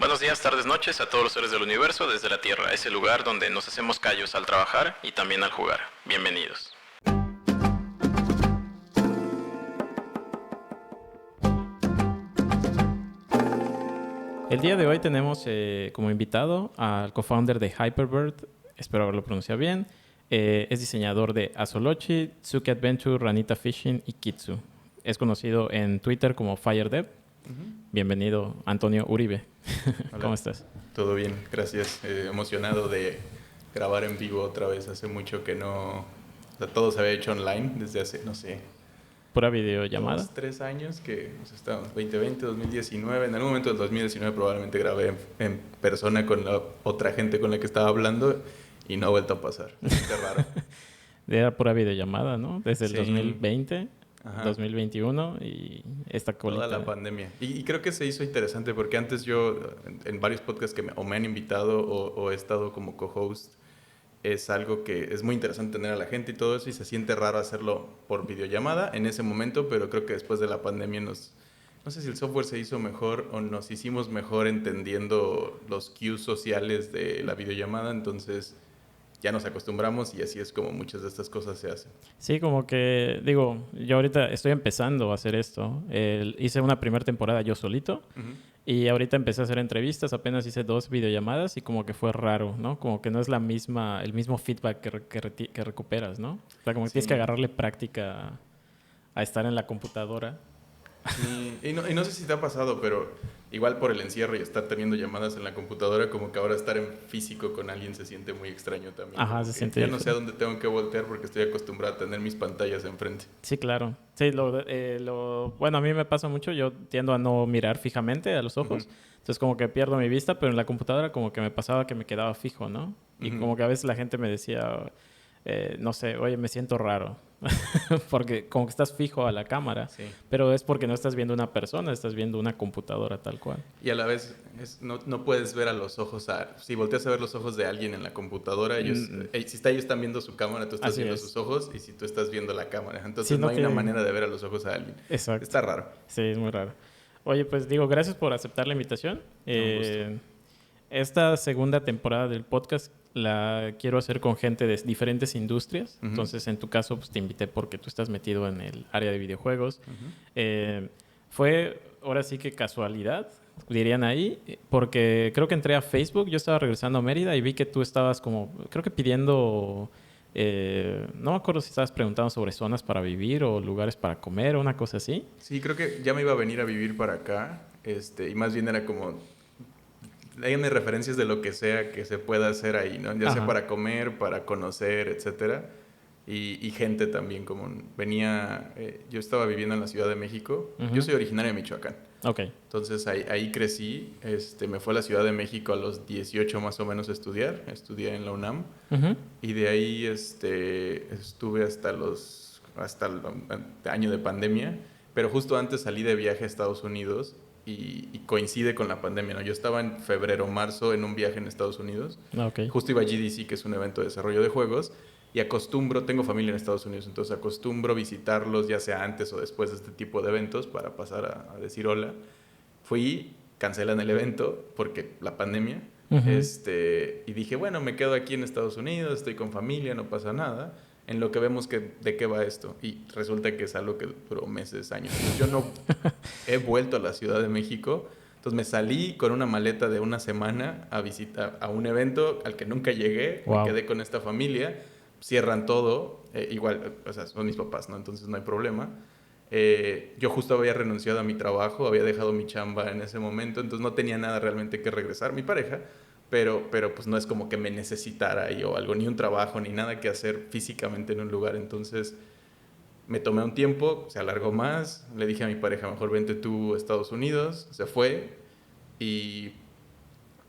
Buenos días, tardes, noches a todos los seres del universo desde la Tierra, ese lugar donde nos hacemos callos al trabajar y también al jugar. Bienvenidos. El día de hoy tenemos como invitado al co-founder de Hyperbird, espero haberlo pronunciado bien. Es diseñador de Azolochi, Tsuki Adventure, Ranita Fishing y Kitsu. Es conocido en Twitter como FireDev. Bienvenido, Antonio Uribe. ¿Cómo estás? Todo bien, gracias. Emocionado de grabar en vivo otra vez. Hace mucho que no... O sea, todo se había hecho online desde hace, no sé... ¿Pura videollamada? 3 años que estamos, 2020, 2019. En algún momento del 2019 probablemente grabé en persona con la otra gente con la que estaba hablando y no ha vuelto a pasar. Es raro. Era pura videollamada, ¿no? Desde el Sí. 2020... Ajá. 2021 y esta colita. Toda la pandemia. Y creo que se hizo interesante porque antes yo, en varios podcasts que me han invitado o he estado como co-host, es algo que es muy interesante tener a la gente y todo eso, y se siente raro hacerlo por videollamada en ese momento, pero creo que después de la pandemia no sé si el software se hizo mejor o nos hicimos mejor entendiendo los cues sociales de la videollamada, entonces ya nos acostumbramos y así es como muchas de estas cosas se hacen. Sí, como que, digo, yo ahorita estoy empezando a hacer esto. Hice una primera temporada yo solito y ahorita empecé a hacer entrevistas, apenas hice 2 videollamadas y como que fue raro, ¿no? Como que no es el mismo feedback que recuperas, ¿no? O sea, como que tienes que agarrarle práctica a estar en la computadora. Sí, y no sé si te ha pasado, pero igual por el encierro y estar teniendo llamadas en la computadora, como que ahora estar en físico con alguien se siente muy extraño también. Ajá, se siente ya no sé a dónde tengo que voltear porque estoy acostumbrado a tener mis pantallas enfrente. Sí, claro. Sí, bueno, a mí me pasa mucho, yo tiendo a no mirar fijamente a los ojos, entonces como que pierdo mi vista, pero en la computadora como que me pasaba que me quedaba fijo, ¿no? Y como que a veces la gente me decía, no sé, oye, me siento raro, porque como que estás fijo a la cámara, Sí. pero es porque no estás viendo una persona, estás viendo una computadora tal cual. Y a la vez no puedes ver a los ojos, si volteas a ver los ojos de alguien en la computadora, ellos están viendo su cámara, tú estás viendo sus ojos, y si tú estás viendo la cámara, entonces sí, no hay una manera de ver a los ojos a alguien. Exacto. Está raro. Sí, es muy raro. Oye, pues digo, gracias por aceptar la invitación. Esta segunda temporada del podcast la quiero hacer con gente de diferentes industrias. Entonces, en tu caso, pues te invité porque tú estás metido en el área de videojuegos. Fue ahora sí que casualidad, dirían ahí, porque creo que entré a Facebook, yo estaba regresando a Mérida y vi que tú estabas como, creo que pidiendo, no me acuerdo si estabas preguntando sobre zonas para vivir o lugares para comer o una cosa así. Sí, creo que ya me iba a venir a vivir para acá, y más bien era como... Hay referencias de lo que sea que se pueda hacer ahí, ¿no? Ya sea para comer, para conocer, etcétera. Y gente también, como venía... yo estaba viviendo en la Ciudad de México. Yo soy originario de Michoacán. Okay. Entonces ahí crecí. Me fui a la Ciudad de México a los 18 más o menos a estudiar. Estudié en la UNAM. Y de ahí estuve hasta el año de pandemia. Pero justo antes salí de viaje a Estados Unidos. Y coincide con la pandemia, ¿no? Yo estaba en febrero, marzo en un viaje en Estados Unidos. Justo iba a GDC, que es un evento de desarrollo de juegos, y tengo familia en Estados Unidos, entonces acostumbro visitarlos ya sea antes o después de este tipo de eventos para pasar a decir hola. Fui, cancelan el evento porque la pandemia, y dije, bueno, me quedo aquí en Estados Unidos, estoy con familia, no pasa nada. En lo que vemos de qué va esto. Y resulta que es algo que duró meses, años. Entonces, yo no he vuelto a la Ciudad de México. Entonces me salí con una maleta de una semana a visitar a un evento al que nunca llegué. Wow. Me quedé con esta familia. Cierran todo. Igual, o sea, son mis papás, ¿no? Entonces no hay problema. Yo justo había renunciado a mi trabajo, había dejado mi chamba en ese momento. Entonces no tenía nada realmente que regresar. Mi pareja... Pero pues no es como que me necesitara ahí o algo, ni un trabajo, ni nada que hacer físicamente en un lugar. Entonces me tomé un tiempo, se alargó más, le dije a mi pareja, mejor vente tú a Estados Unidos, se fue y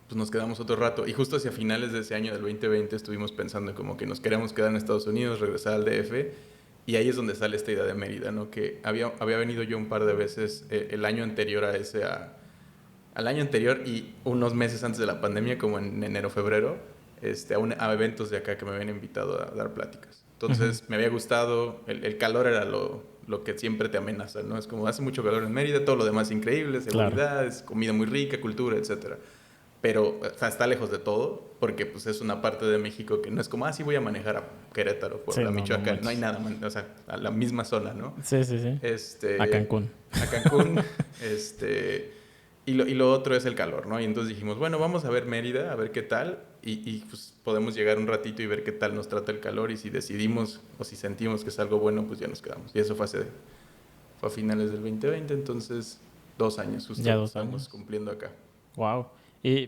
pues nos quedamos otro rato. Y justo hacia finales de ese año del 2020 estuvimos pensando en como que nos queríamos quedar en Estados Unidos, regresar al DF, y ahí es donde sale esta idea de Mérida, ¿no? Que había venido yo un par de veces el año anterior a ese, al año anterior y unos meses antes de la pandemia, como en enero, febrero, a eventos de acá que me habían invitado a dar pláticas. Entonces me había gustado, el calor era lo que siempre te amenaza, ¿no? Es como hace mucho calor en Mérida, todo lo demás increíble, seguridad, claro. Es comida muy rica, cultura, etcétera. pero o sea, está lejos de todo, porque pues es una parte de México que no es como, sí voy a manejar a Querétaro, por Sí, la no, no Michoacán, no hay manches. nada, o sea, a la misma zona, ¿no? Sí, sí, sí. A Cancún. A Cancún, y lo otro es el calor, ¿no? Y entonces dijimos, bueno, vamos a ver Mérida, a ver qué tal, y pues podemos llegar un ratito y ver qué tal nos trata el calor, y si decidimos o si sentimos que es algo bueno, pues ya nos quedamos. Y eso fue a finales del 2020, entonces 2 años Ya justo 2 años. estamos cumpliendo acá. Wow.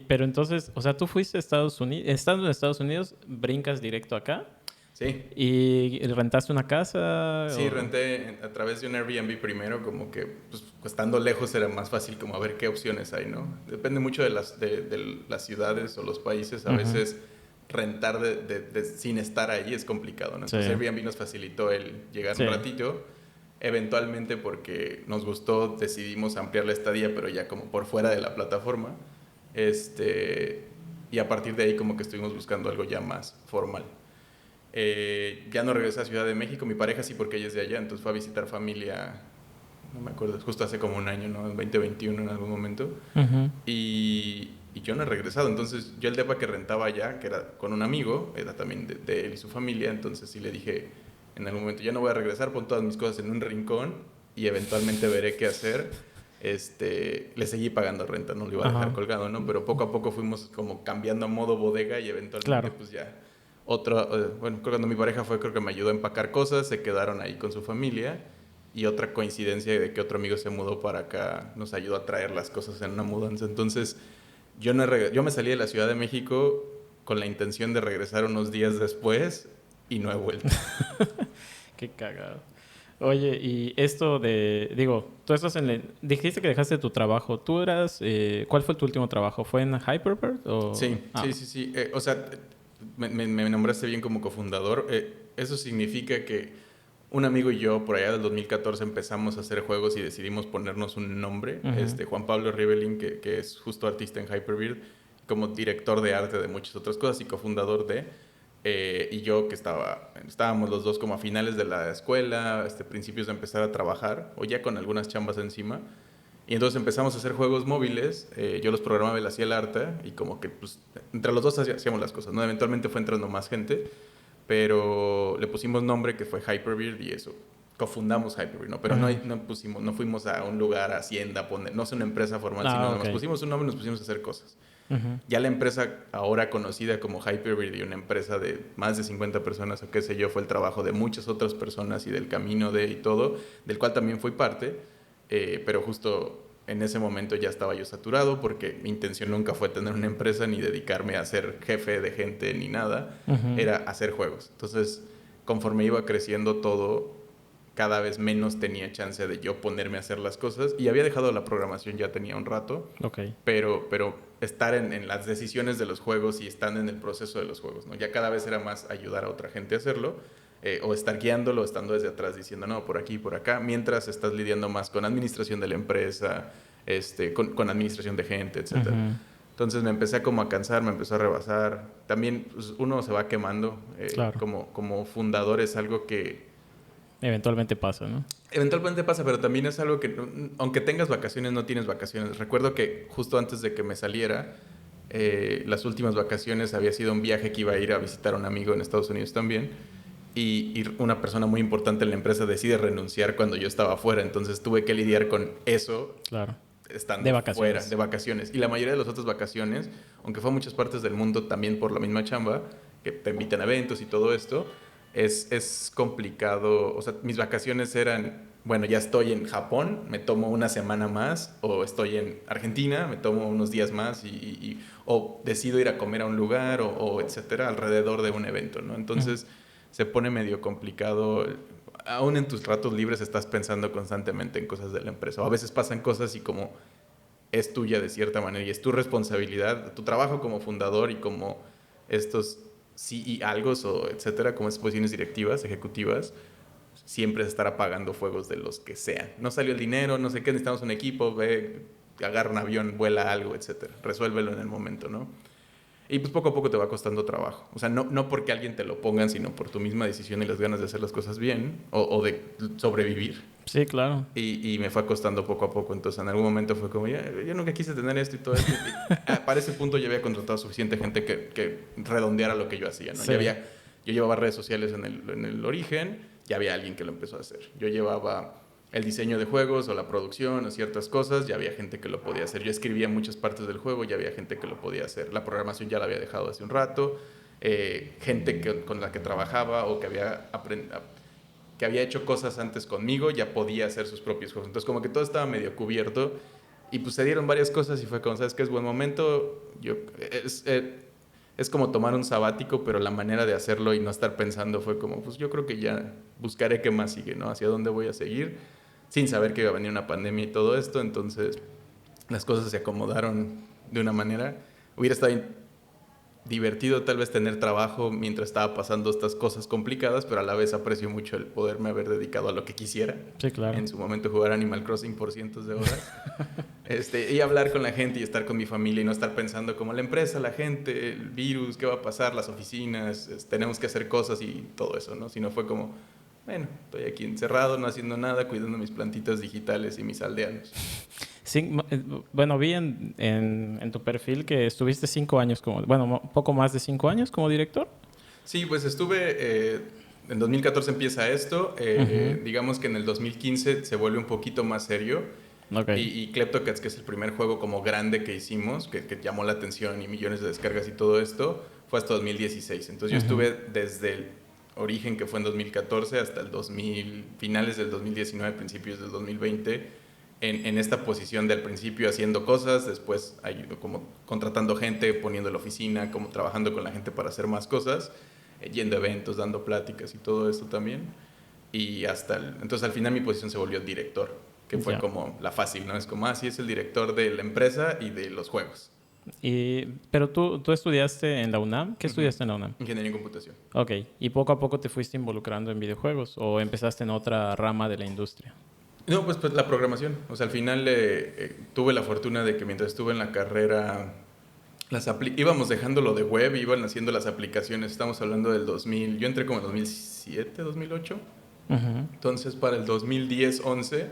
Pero entonces, o sea, tú fuiste a Estados Unidos, estando en Estados Unidos, brincas directo acá Sí, y rentaste una casa sí, o... renté a través de un Airbnb primero, como que pues, estando lejos era más fácil como a ver qué opciones hay, ¿no? Depende mucho de las ciudades o los países, a Ujú. veces rentar sin estar ahí es complicado, ¿no? Sí, Entonces Airbnb nos facilitó el llegar un sí, ratito, eventualmente porque nos gustó decidimos ampliar la estadía, pero ya como por fuera de la plataforma, este, y a partir de ahí como que estuvimos buscando algo ya más formal. Ya no regresé a Ciudad de México, mi pareja sí porque ella es de allá, entonces fue a visitar familia, no me acuerdo, justo hace como un año, ¿no? En 2021 en algún momento. ujú. Y yo no he regresado, entonces yo el depa que rentaba allá, que era con un amigo, era también de él y su familia, entonces sí le dije en algún momento, ya no voy a regresar, pon todas mis cosas en un rincón y eventualmente veré qué hacer. Le seguí pagando renta, no lo iba a dejar Ajá, colgado, ¿no? Pero poco a poco fuimos como cambiando a modo bodega y eventualmente claro. pues ya bueno, cuando mi pareja fue, creo que me ayudó a empacar cosas, se quedaron ahí con su familia. Y otra coincidencia de que otro amigo se mudó para acá, nos ayudó a traer las cosas en una mudanza. Entonces, yo me salí de la Ciudad de México con la intención de regresar unos días después y no he vuelto. Qué cagado. Oye, y esto digo, tú estás dijiste que dejaste tu trabajo. ¿Cuál fue tu último trabajo? ¿Fue en Hyperbird o...? Sí, sí, sí, sí. O sea, me nombraste bien como cofundador. Eso significa que un amigo y yo, por allá del 2014, empezamos a hacer juegos y decidimos ponernos un nombre. Ujú. Juan Pablo Rivelin, que es justo artista en Hyperbird, como director de arte de muchas otras cosas y cofundador de. Y yo que estábamos los dos como a finales de la escuela, principios de empezar a trabajar, o ya con algunas chambas encima. Y entonces empezamos a hacer juegos móviles, yo los programaba, él hacía el arte, y como que pues, entre los dos hacíamos las cosas, ¿no? Eventualmente fue entrando más gente, pero le pusimos nombre que fue Hyperbird y eso, cofundamos Hyperbird, ¿no? Pero Ujú. no fuimos a un lugar, a Hacienda, no es una empresa formal, sino Ah, ok. nomás pusimos un nombre y nos pusimos a hacer cosas. Ujú. Ya la empresa ahora conocida como Hyperbird y una empresa de más de 50 personas o qué sé yo, fue el trabajo de muchas otras personas y del camino de y todo, del cual también fui parte, pero justo en ese momento ya estaba yo saturado porque mi intención nunca fue tener una empresa ni dedicarme a ser jefe de gente ni nada, Ujú. era hacer juegos. Entonces, conforme iba creciendo todo, cada vez menos tenía chance de yo ponerme a hacer las cosas y había dejado la programación ya tenía un rato, Ok. pero estar en las decisiones de los juegos y estar en el proceso de los juegos, ¿no? Ya cada vez era más ayudar a otra gente a hacerlo, o estar guiándolo, estando desde atrás diciendo, no, por aquí, por acá, mientras estás lidiando más con administración de la empresa, con administración de gente, etcétera. Ujú. Entonces me empecé como a cansar, me empezó a rebasar. También pues, uno se va quemando. Claro. Como fundador es algo que Eventualmente pasa, ¿no? eventualmente pasa, pero también es algo que, aunque tengas vacaciones, no tienes vacaciones. Recuerdo que justo antes de que me saliera, las últimas vacaciones había sido un viaje que iba a ir a visitar a un amigo en Estados Unidos también. Y una persona muy importante en la empresa decide renunciar cuando yo estaba fuera. Entonces tuve que lidiar con eso Claro. De estando fuera, de vacaciones. vacaciones. Y la mayoría de las otras vacaciones, aunque fue a muchas partes del mundo también por la misma chamba, que te invitan a eventos y todo esto, es complicado. O sea, mis vacaciones eran, bueno, ya estoy en Japón, me tomo una semana más, o estoy en Argentina, me tomo unos días más, o decido ir a comer a un lugar, o etcétera, alrededor de un evento, ¿no? Ujú. Entonces se pone medio complicado. Aún en tus ratos libres estás pensando constantemente en cosas de la empresa. O a veces pasan cosas y como es tuya de cierta manera y es tu responsabilidad, tu trabajo como fundador y como estos CEOs o etcétera, como esas posiciones directivas, ejecutivas, siempre se estará pagando fuegos de los que sean. No salió el dinero, no sé qué, necesitamos un equipo, ve, agarra un avión, vuela algo, etcétera. Resuélvelo en el momento, ¿no? Y pues poco a poco te va costando trabajo. O sea, no porque alguien te lo pongan, sino por tu misma decisión y las ganas de hacer las cosas bien o de sobrevivir. Sí, claro. Y me fue costando poco a poco. Entonces, en algún momento fue como, yo nunca quise tener esto y todo esto. Para ese punto ya había contratado suficiente gente que redondeara lo que yo hacía, ¿no? Sí. Yo llevaba redes sociales en el origen, ya había alguien que lo empezó a hacer. Yo llevaba el diseño de juegos o la producción o ciertas cosas, ya había gente que lo podía hacer. Yo escribía muchas partes del juego, ya había gente que lo podía hacer. La programación ya la había dejado hace un rato. Gente con la que trabajaba o que había hecho cosas antes conmigo, ya podía hacer sus propios juegos. Entonces, como que todo estaba medio cubierto. Y pues se dieron varias cosas y fue como, ¿sabes qué? Es buen momento. Es como tomar un sabático, pero la manera de hacerlo y no estar pensando fue como, pues yo creo que ya buscaré qué más sigue, ¿no? Hacia dónde voy a seguir, sin saber que iba a venir una pandemia y todo esto. Entonces, las cosas se acomodaron de una manera. Hubiera estado divertido tal vez tener trabajo mientras estaba pasando estas cosas complicadas, pero a la vez aprecio mucho el poderme haber dedicado a lo que quisiera. Sí, claro. En su momento jugar Animal Crossing por cientos de horas. Y hablar con la gente y estar con mi familia y no estar pensando como la empresa, la gente, el virus, qué va a pasar, las oficinas, tenemos que hacer cosas y todo eso, ¿no? Sino fue como, bueno, estoy aquí encerrado, no haciendo nada, cuidando mis plantitas digitales y mis aldeanos. Sí, bueno, vi en tu perfil que estuviste 5 años un poco más de 5 años como director. Sí, pues estuve, en 2014 empieza esto, digamos que en el 2015 se vuelve un poquito más serio. Okay. Y Kleptocats, que es el primer juego como grande que hicimos, que llamó la atención y millones de descargas y todo esto, fue hasta 2016. Entonces yo estuve desde el origen, que fue en 2014, hasta finales del 2019, principios del 2020, en esta posición del principio haciendo cosas, después como contratando gente, poniendo la oficina, como trabajando con la gente para hacer más cosas, yendo a eventos, dando pláticas y todo esto también. Y entonces al final mi posición se volvió director, que fue como la fácil, ¿no? Es como, sí, es el director de la empresa y de los juegos. Pero tú estudiaste en la UNAM. ¿Qué estudiaste en la UNAM? Ingeniería en computación. Ok. ¿Y poco a poco te fuiste involucrando en videojuegos o empezaste en otra rama de la industria? No, pues la programación. O sea, al final tuve la fortuna de que mientras estuve en la carrera íbamos dejando lo de web, iban haciendo las aplicaciones. Estamos hablando del 2000. Yo entré como en 2007, 2008. Entonces, para el 2010, 11,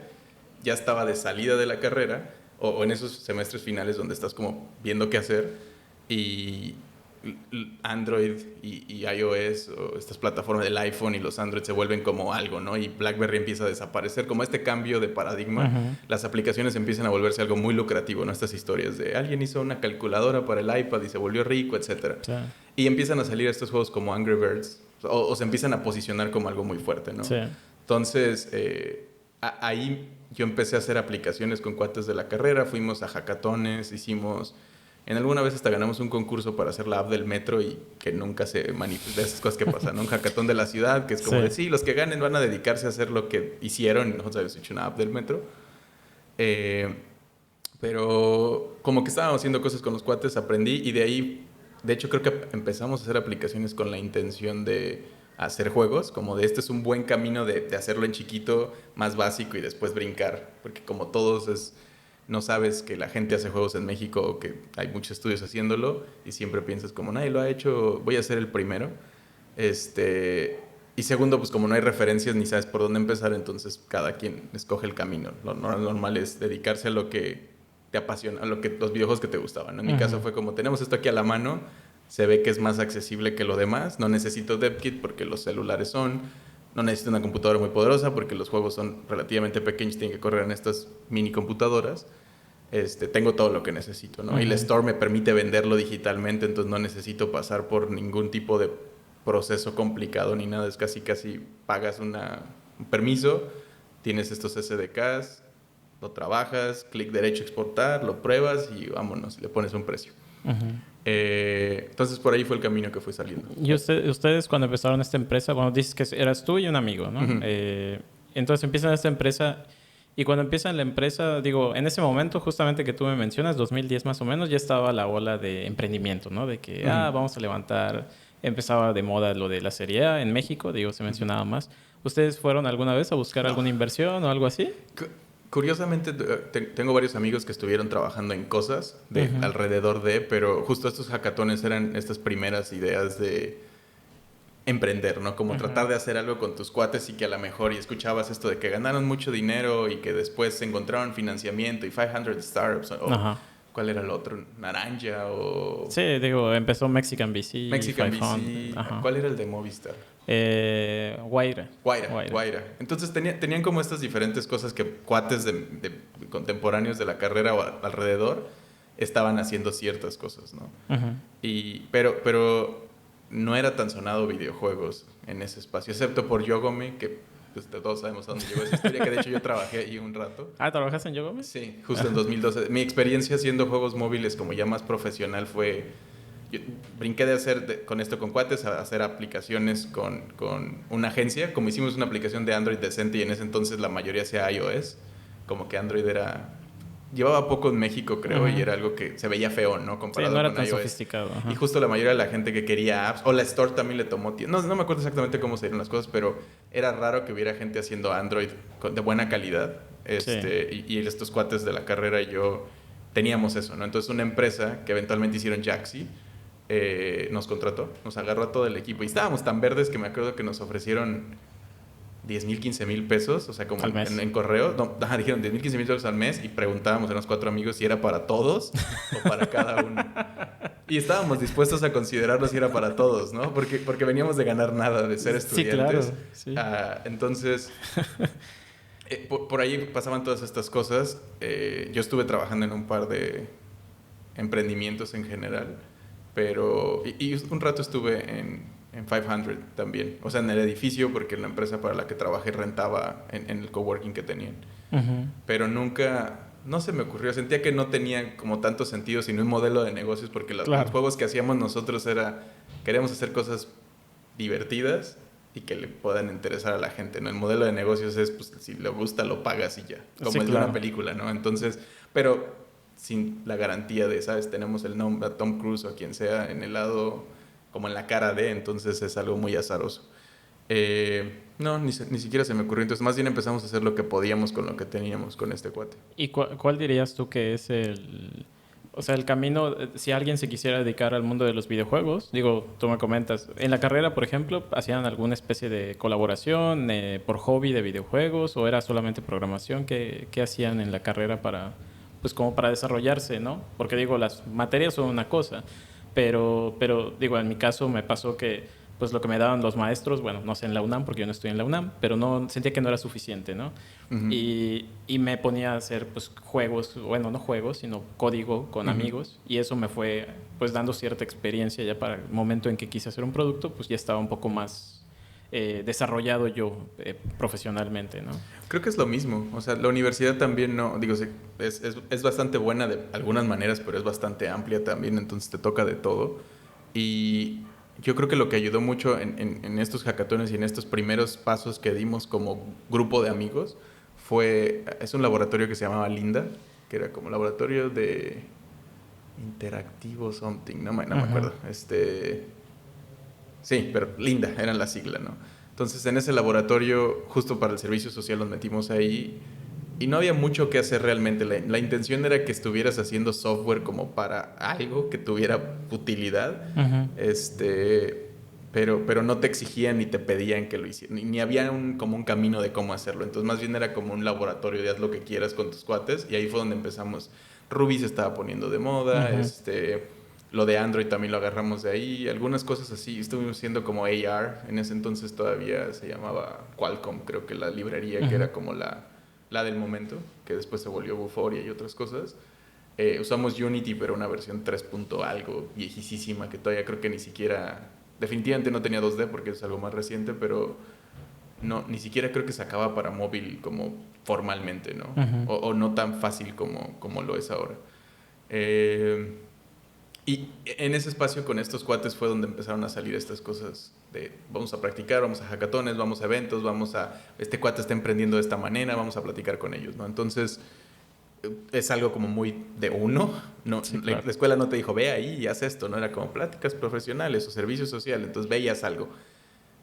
ya estaba de salida de la carrera, o en esos semestres finales donde estás como viendo qué hacer, y Android y iOS, o estas plataformas del iPhone y los Android se vuelven como algo, ¿no? Y BlackBerry empieza a desaparecer, como este cambio de paradigma. Las aplicaciones empiezan a volverse algo muy lucrativo, ¿no? Estas historias de alguien hizo una calculadora para el iPad y se volvió rico, etc. Sí. Y empiezan a salir estos juegos como Angry Birds, o se empiezan a posicionar como algo muy fuerte, ¿no? Sí. Entonces, ahí yo empecé a hacer aplicaciones con cuates de la carrera, fuimos a hackatones, en alguna vez hasta ganamos un concurso para hacer la app del metro y que nunca se manifiesta, esas cosas que pasan, ¿no? Un hackatón de la ciudad, que es como los que ganen van a dedicarse a hacer lo que hicieron, y nosotros habíamos hecho una app del metro. Pero como que estábamos haciendo cosas con los cuates, aprendí, y de ahí, de hecho creo que empezamos a hacer aplicaciones con la intención de hacer juegos, como de este es un buen camino de hacerlo en chiquito, más básico, y después brincar, porque como todos no sabes que la gente hace juegos en México, o que hay muchos estudios haciéndolo, y siempre piensas como nadie lo ha hecho, voy a ser el primero. Y segundo, pues como no hay referencias ni sabes por dónde empezar, entonces cada quien escoge el camino. Lo normal es dedicarse a lo que te apasiona, a los videojuegos que te gustaban, ¿no? En mi caso fue como, tenemos esto aquí a la mano, se ve que es más accesible que lo demás, no necesito DevKit porque los celulares no necesito una computadora muy poderosa porque los juegos son relativamente pequeños, tienen que correr en estas mini computadoras. Tengo todo lo que necesito, ¿no? Y el store me permite venderlo digitalmente, entonces no necesito pasar por ningún tipo de proceso complicado ni nada. Es casi pagas un permiso, tienes estos SDKs, lo trabajas, clic derecho exportar, lo pruebas y vámonos, le pones un precio. Entonces por ahí fue el camino que fue saliendo. Y ustedes cuando empezaron esta empresa, bueno, dices que eras tú y un amigo, ¿no? Entonces empiezan esta empresa, y cuando empiezan la empresa, digo, en ese momento justamente que tú me mencionas, 2010 más o menos, ya estaba la ola de emprendimiento, ¿no? De que, vamos a levantar, empezaba de moda lo de la Serie A en México, digo, se mencionaba más. ¿Ustedes fueron alguna vez a buscar alguna inversión o algo así? Curiosamente, tengo varios amigos que estuvieron trabajando en cosas de alrededor de, pero justo estos hackatones eran estas primeras ideas de emprender, ¿no? Como tratar de hacer algo con tus cuates y que a lo mejor y escuchabas esto de que ganaron mucho dinero y que después se encontraron financiamiento y 500 startups o ¿cuál era el otro? Naranja o... Sí, digo, empezó Mexican VC. Mexican VC. ¿Cuál era el de Movistar? Guaira. Entonces tenían como estas diferentes cosas que cuates de contemporáneos de la carrera o alrededor estaban haciendo ciertas cosas, ¿no? Pero no era tan sonado videojuegos en ese espacio, excepto por Yogome, que pues, todos sabemos a dónde llegó esa historia, que de hecho yo trabajé ahí un rato. ¿Trabajaste en Yogome? Sí, justo en 2012. Mi experiencia haciendo juegos móviles como ya más profesional fue... Yo brinqué de hacer con cuates a hacer aplicaciones con una agencia. Como hicimos una aplicación de Android decente y en ese entonces la mayoría hacía iOS, como que Android llevaba poco en México, creo, y era algo que se veía feo, ¿no? Comparado no era con tan iOS. Sofisticado. Y justo la mayoría de la gente que quería apps, o la Store también le tomó tiempo. No me acuerdo exactamente cómo se dieron las cosas, pero era raro que hubiera gente haciendo Android de buena calidad. Y estos cuates de la carrera y yo teníamos eso, ¿no? Entonces una empresa que eventualmente hicieron Jaxi nos contrató, nos agarró a todo el equipo. Y estábamos tan verdes que me acuerdo que nos ofrecieron 10,000, 15,000 pesos, o sea, como en correo. No, dijeron 10,000, 15,000 pesos al mes y preguntábamos a los 4 amigos si era para todos o para cada uno. Y estábamos dispuestos a considerarlo si era para todos, ¿no? Porque veníamos de ganar nada, de ser estudiantes. Sí, claro. Sí. Entonces, por ahí pasaban todas estas cosas. Yo estuve trabajando en un par de emprendimientos en general, pero... Y un rato estuve en 500 también. O sea, en el edificio, porque la empresa para la que trabajé rentaba en el coworking que tenían. Pero nunca... No se me ocurrió. Sentía que no tenía como tanto sentido, sino un modelo de negocios, porque los juegos que hacíamos nosotros queríamos hacer cosas divertidas y que le puedan interesar a la gente, ¿no? El modelo de negocios es, pues, si le gusta, lo pagas y ya. Como el de una película, ¿no? Entonces, pero sin la garantía de, ¿sabes? Tenemos el nombre a Tom Cruise o a quien sea en el lado, como en la cara de, entonces es algo muy azaroso. No, ni siquiera se me ocurrió. Entonces, más bien empezamos a hacer lo que podíamos con lo que teníamos con este cuate. ¿Y cuál dirías tú que es el camino, si alguien se quisiera dedicar al mundo de los videojuegos? Digo, tú me comentas, en la carrera, por ejemplo, ¿hacían alguna especie de colaboración por hobby de videojuegos o era solamente programación? ¿Qué hacían en la carrera pues como para desarrollarse, ¿no? Porque digo, las materias son una cosa, pero digo, en mi caso me pasó que pues lo que me daban los maestros, bueno, no sé en la UNAM, porque yo no estoy en la UNAM, pero sentía que no era suficiente, ¿no? Y me ponía a hacer pues juegos, bueno, no juegos, sino código con amigos, y eso me fue pues dando cierta experiencia ya para el momento en que quise hacer un producto, pues ya estaba un poco más desarrollado yo profesionalmente, ¿no? Creo que es lo mismo. O sea, la universidad también es bastante buena de algunas maneras, pero es bastante amplia también, entonces te toca de todo. Y yo creo que lo que ayudó mucho en estos hackatones y en estos primeros pasos que dimos como grupo de amigos es un laboratorio que se llamaba Linda, que era como laboratorio de interactivo something, no me acuerdo. Sí, pero Linda eran la sigla, ¿no? Entonces, en ese laboratorio, justo para el servicio social, nos metimos ahí y no había mucho que hacer realmente. La intención era que estuvieras haciendo software como para algo que tuviera utilidad, pero no te exigían ni te pedían que lo hicieran, ni había como un camino de cómo hacerlo. Entonces, más bien era como un laboratorio de haz lo que quieras con tus cuates, y ahí fue donde empezamos. Ruby se estaba poniendo de moda, lo de Android también lo agarramos de ahí, algunas cosas así. Estuvimos haciendo como AR, en ese entonces todavía se llamaba Qualcomm, creo que la librería que era como la del momento, que después se volvió Vuforia y otras cosas. Usamos Unity, pero una versión 3. Algo viejísima, que todavía creo que ni siquiera, definitivamente no tenía 2D porque es algo más reciente, pero no, ni siquiera creo que se acaba para móvil como formalmente, ¿no? O no tan fácil como lo es ahora. Y en ese espacio con estos cuates fue donde empezaron a salir estas cosas de vamos a practicar, vamos a hackatones, vamos a eventos, este cuate está emprendiendo de esta manera, vamos a platicar con ellos, ¿no? Entonces es algo como muy de uno, ¿no? Sí, claro. La escuela no te dijo ve ahí y haz esto, no era como pláticas profesionales o servicio social, entonces veías algo.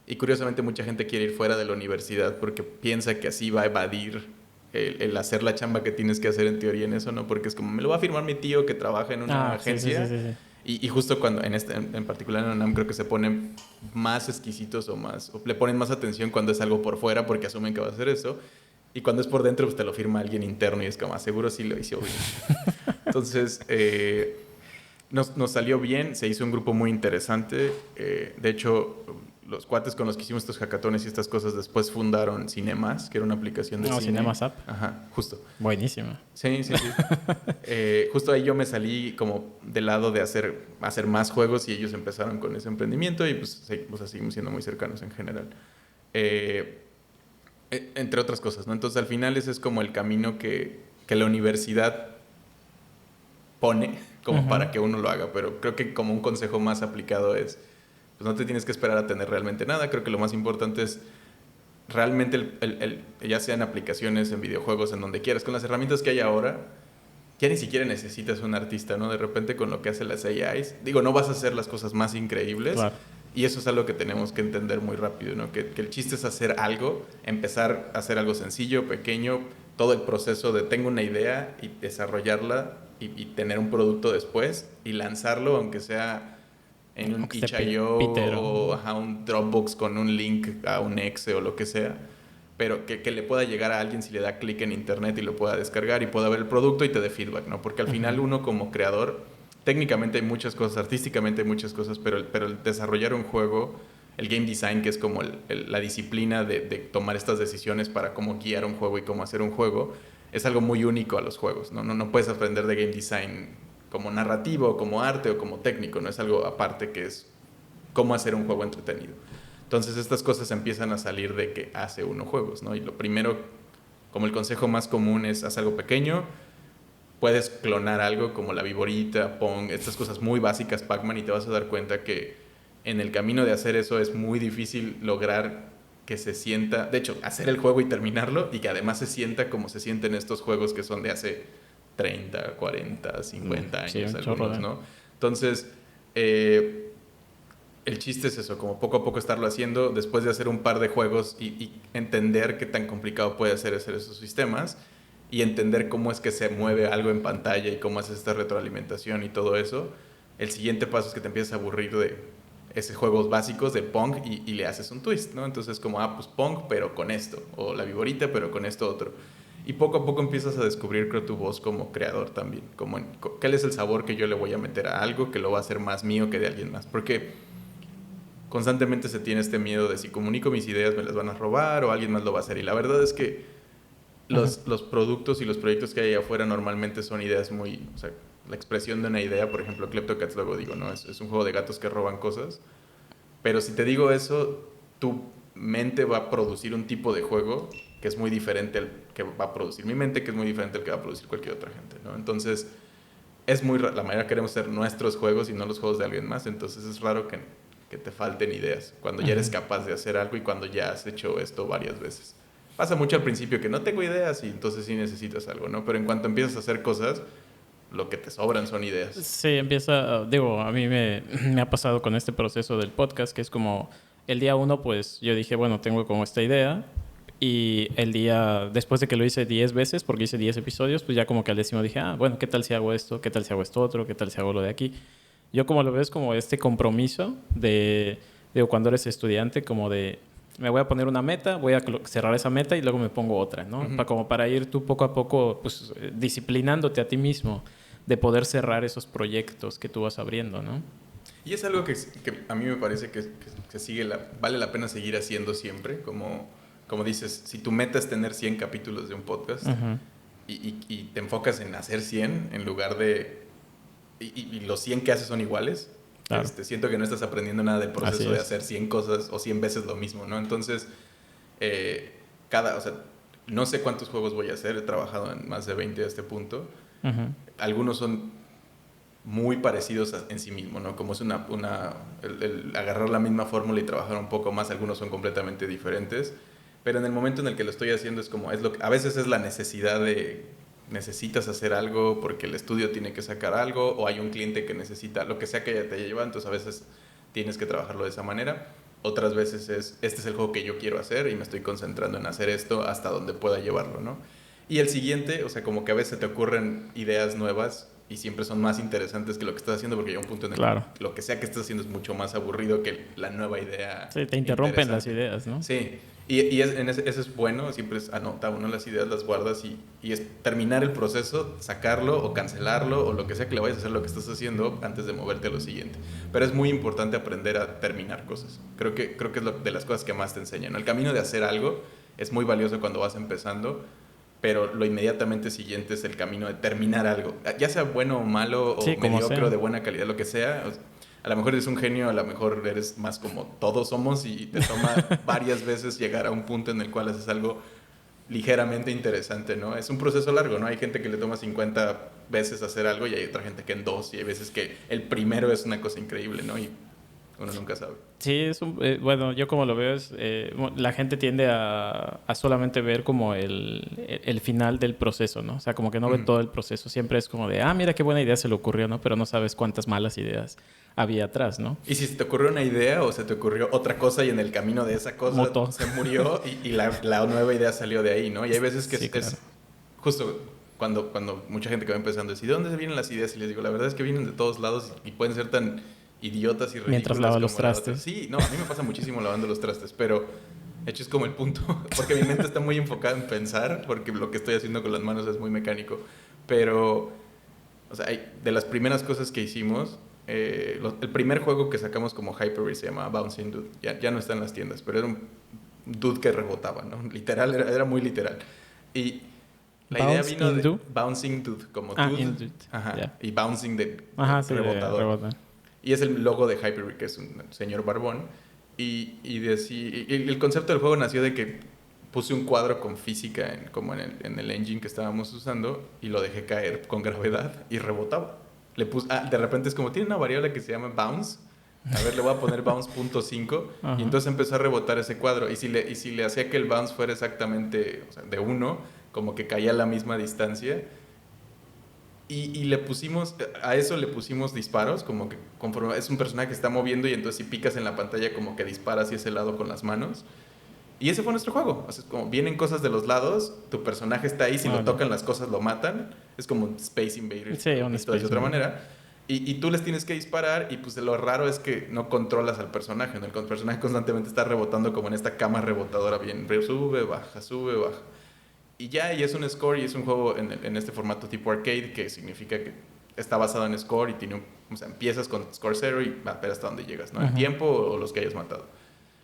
Y curiosamente mucha gente quiere ir fuera de la universidad porque piensa que así va a evadir el hacer la chamba que tienes que hacer en teoría en eso, ¿no? Porque es como, me lo va a firmar mi tío que trabaja en una agencia. Sí. Y justo cuando, en particular en UNAM, creo que se ponen más exquisitos o le ponen más atención cuando es algo por fuera porque asumen que va a hacer eso. Y cuando es por dentro, pues te lo firma alguien interno y es como, seguro sí lo hizo bien. Entonces, nos salió bien, se hizo un grupo muy interesante. De hecho, los cuates con los que hicimos estos hackatones y estas cosas después fundaron Cinemas, que era una aplicación de cine. Cinemas App. Ajá, justo. Buenísima. Sí. Justo ahí yo me salí como del lado de hacer más juegos y ellos empezaron con ese emprendimiento y pues seguimos siendo muy cercanos en general. Entre otras cosas, ¿no? Entonces al final ese es como el camino que la universidad pone como para que uno lo haga, pero creo que como un consejo más aplicado es, pues no te tienes que esperar a tener realmente nada, creo que lo más importante es realmente ya sean aplicaciones en videojuegos, en donde quieras, con las herramientas que hay ahora, ya ni siquiera necesitas un artista, ¿no? De repente con lo que hacen las AIs, digo, no vas a hacer las cosas más increíbles, claro. Y eso es algo que tenemos que entender muy rápido, ¿no? Que el chiste es hacer algo, empezar a hacer algo sencillo, pequeño, todo el proceso de tengo una idea y desarrollarla y tener un producto después y lanzarlo, aunque sea en un itch.io o un Dropbox con un link a un Exe o lo que sea, pero que le pueda llegar a alguien si le da clic en internet y lo pueda descargar y pueda ver el producto y te dé feedback, ¿no? Porque al final uno como creador, técnicamente hay muchas cosas, artísticamente hay muchas cosas, pero el desarrollar un juego, el game design, que es como la disciplina de tomar estas decisiones para cómo guiar un juego y cómo hacer un juego, es algo muy único a los juegos, ¿no? No puedes aprender de game design como narrativo, como arte o como técnico, no es algo aparte que es cómo hacer un juego entretenido. Entonces estas cosas empiezan a salir de que hace uno juegos, ¿no? Y lo primero, como el consejo más común es haz algo pequeño, puedes clonar algo como la Viborita, Pong, estas cosas muy básicas, Pac-Man, y te vas a dar cuenta que en el camino de hacer eso es muy difícil lograr que se sienta, de hecho, hacer el juego y terminarlo y que además se sienta como se sienten estos juegos que son de hace 30, 40, 50 años, sí, algunos, ¿no? Entonces, el chiste es eso, como poco a poco estarlo haciendo, después de hacer un par de juegos y entender qué tan complicado puede hacer esos sistemas y entender cómo es que se mueve algo en pantalla y cómo haces esta retroalimentación y todo eso. El siguiente paso es que te empiezas a aburrir de esos juegos básicos de Pong y le haces un twist, ¿no? Entonces como, pues Pong, pero con esto, o la Viborita, pero con esto otro. Y poco a poco empiezas a descubrir, creo, tu voz como creador también. Como ¿cuál es el sabor que yo le voy a meter a algo que lo va a hacer más mío que de alguien más? Porque constantemente se tiene este miedo de si comunico mis ideas me las van a robar o alguien más lo va a hacer. Y la verdad es que los productos y los proyectos que hay afuera normalmente son ideas muy... O sea, la expresión de una idea, por ejemplo, Kleptocats, luego digo, ¿no? Es un juego de gatos que roban cosas. Pero si te digo eso, tu mente va a producir un tipo de juego que es muy diferente al que va a producir mi mente, que es muy diferente al que va a producir cualquier otra gente, ¿no? Entonces, la mayoría queremos hacer nuestros juegos y no los juegos de alguien más, entonces es raro que te falten ideas cuando ya eres capaz de hacer algo y cuando ya has hecho esto varias veces. Pasa mucho al principio que no tengo ideas y entonces sí necesitas algo, ¿no? Pero en cuanto empiezas a hacer cosas, lo que te sobran son ideas. Sí, a mí me ha pasado con este proceso del podcast, que es como el día 1, pues yo dije, bueno, tengo como esta idea, y después de que lo hice 10 veces, porque hice 10 episodios, pues ya como que al 10º dije, bueno, ¿qué tal si hago esto? ¿Qué tal si hago esto otro? ¿Qué tal si hago lo de aquí? Yo como lo veo es como este compromiso cuando eres estudiante, como de, me voy a poner una meta, voy a cerrar esa meta y luego me pongo otra, ¿no? Como para ir tú poco a poco, pues, disciplinándote a ti mismo de poder cerrar esos proyectos que tú vas abriendo, ¿no? Y es algo que a mí me parece que vale la pena seguir haciendo siempre, como dices, si tu meta es tener 100 capítulos de un podcast y te enfocas en hacer 100 en lugar de... Y los 100 que haces son iguales, claro. Siento que no estás aprendiendo nada del proceso de hacer 100 cosas o 100 veces lo mismo, ¿no? Entonces, no sé cuántos juegos voy a hacer, he trabajado en más de 20 a este punto. Algunos son muy parecidos en sí mismos, ¿no? Como es el agarrar la misma fórmula y trabajar un poco más, algunos son completamente diferentes. Pero en el momento en el que lo estoy haciendo es como, a veces es la necesidad necesitas hacer algo porque el estudio tiene que sacar algo o hay un cliente que necesita lo que sea que te haya llevado, entonces a veces tienes que trabajarlo de esa manera. Otras veces este es el juego que yo quiero hacer y me estoy concentrando en hacer esto hasta donde pueda llevarlo, ¿no? Y el siguiente, o sea, como que a veces te ocurren ideas nuevas y siempre son más interesantes que lo que estás haciendo porque llega un punto en el que lo que sea que estés haciendo es mucho más aburrido que la nueva idea. Sí, te interrumpen las ideas, ¿no? Sí, y eso es bueno, siempre es anota uno las ideas, las guardas y es terminar el proceso, sacarlo o cancelarlo o lo que sea que le vayas a hacer lo que estás haciendo antes de moverte a lo siguiente. Pero es muy importante aprender a terminar cosas. Creo que es de las cosas que más te enseñan, ¿no? El camino de hacer algo es muy valioso cuando vas empezando, pero lo inmediatamente siguiente es el camino de terminar algo. Ya sea bueno o malo, o mediocre o de buena calidad, lo que sea. A lo mejor eres un genio, a lo mejor eres más como todos somos y te toma varias veces llegar a un punto en el cual haces algo ligeramente interesante, ¿no? Es un proceso largo, ¿no? Hay gente que le toma 50 veces hacer algo y hay otra gente que en 2, y hay veces que el primero es una cosa increíble, ¿no? Y uno nunca sabe. Sí, bueno, yo como lo veo es, la gente tiende a solamente ver como el final del proceso, ¿no? O sea, como que no ve todo el proceso. Siempre es como de, mira qué buena idea se le ocurrió, ¿no? Pero no sabes cuántas malas ideas había atrás, ¿no? Y si se te ocurrió una idea o se te ocurrió otra cosa y en el camino de esa cosa se murió y la nueva idea salió de ahí, ¿no? Y hay veces que es justo cuando mucha gente que va empezando es, ¿y de dónde vienen las ideas? Y les digo, la verdad es que vienen de todos lados y pueden ser tan idiotas y ridículas. Mientras lava los trastes. Sí, no, a mí me pasa muchísimo lavando los trastes, pero de hecho es como el punto, porque mi mente está muy enfocada en pensar, porque lo que estoy haciendo con las manos es muy mecánico. Pero, o sea, de las primeras cosas que hicimos, el primer juego que sacamos como Hyper se llama Bouncing Dude. Ya no está en las tiendas, pero era un dude que rebotaba, ¿no? Literal, era muy literal. Y la idea vino de Bouncing Dude, como dude. Ajá. Yeah. Y bouncing de rebotador. Y es el logo de Hyper, que es un señor barbón. Y el concepto del juego nació de que puse un cuadro con física en el engine que estábamos usando y lo dejé caer con gravedad y rebotaba. De repente es como, tiene una variable que se llama bounce. A ver, le voy a poner bounce .5 y entonces empezó a rebotar ese cuadro. Y si le hacía que el bounce fuera exactamente, o sea, de 1, como que caía a la misma distancia. Y a eso le pusimos disparos, como que conforme es un personaje que está moviendo y entonces si picas en la pantalla como que dispara hacia ese lado con las manos. Y ese fue nuestro juego. O sea, es como vienen cosas de los lados, tu personaje está ahí, si lo tocan las cosas lo matan. Es como un Space Invaders, visto de otra manera. Y tú les tienes que disparar y pues lo raro es que no controlas al personaje, ¿no? El personaje constantemente está rebotando como en esta cama rebotadora, bien sube, baja. Y es un score y es un juego en este formato tipo arcade, que significa que está basado en score y o sea, empiezas con score 0 y va a ver hasta dónde llegas, ¿no? El tiempo o los que hayas matado.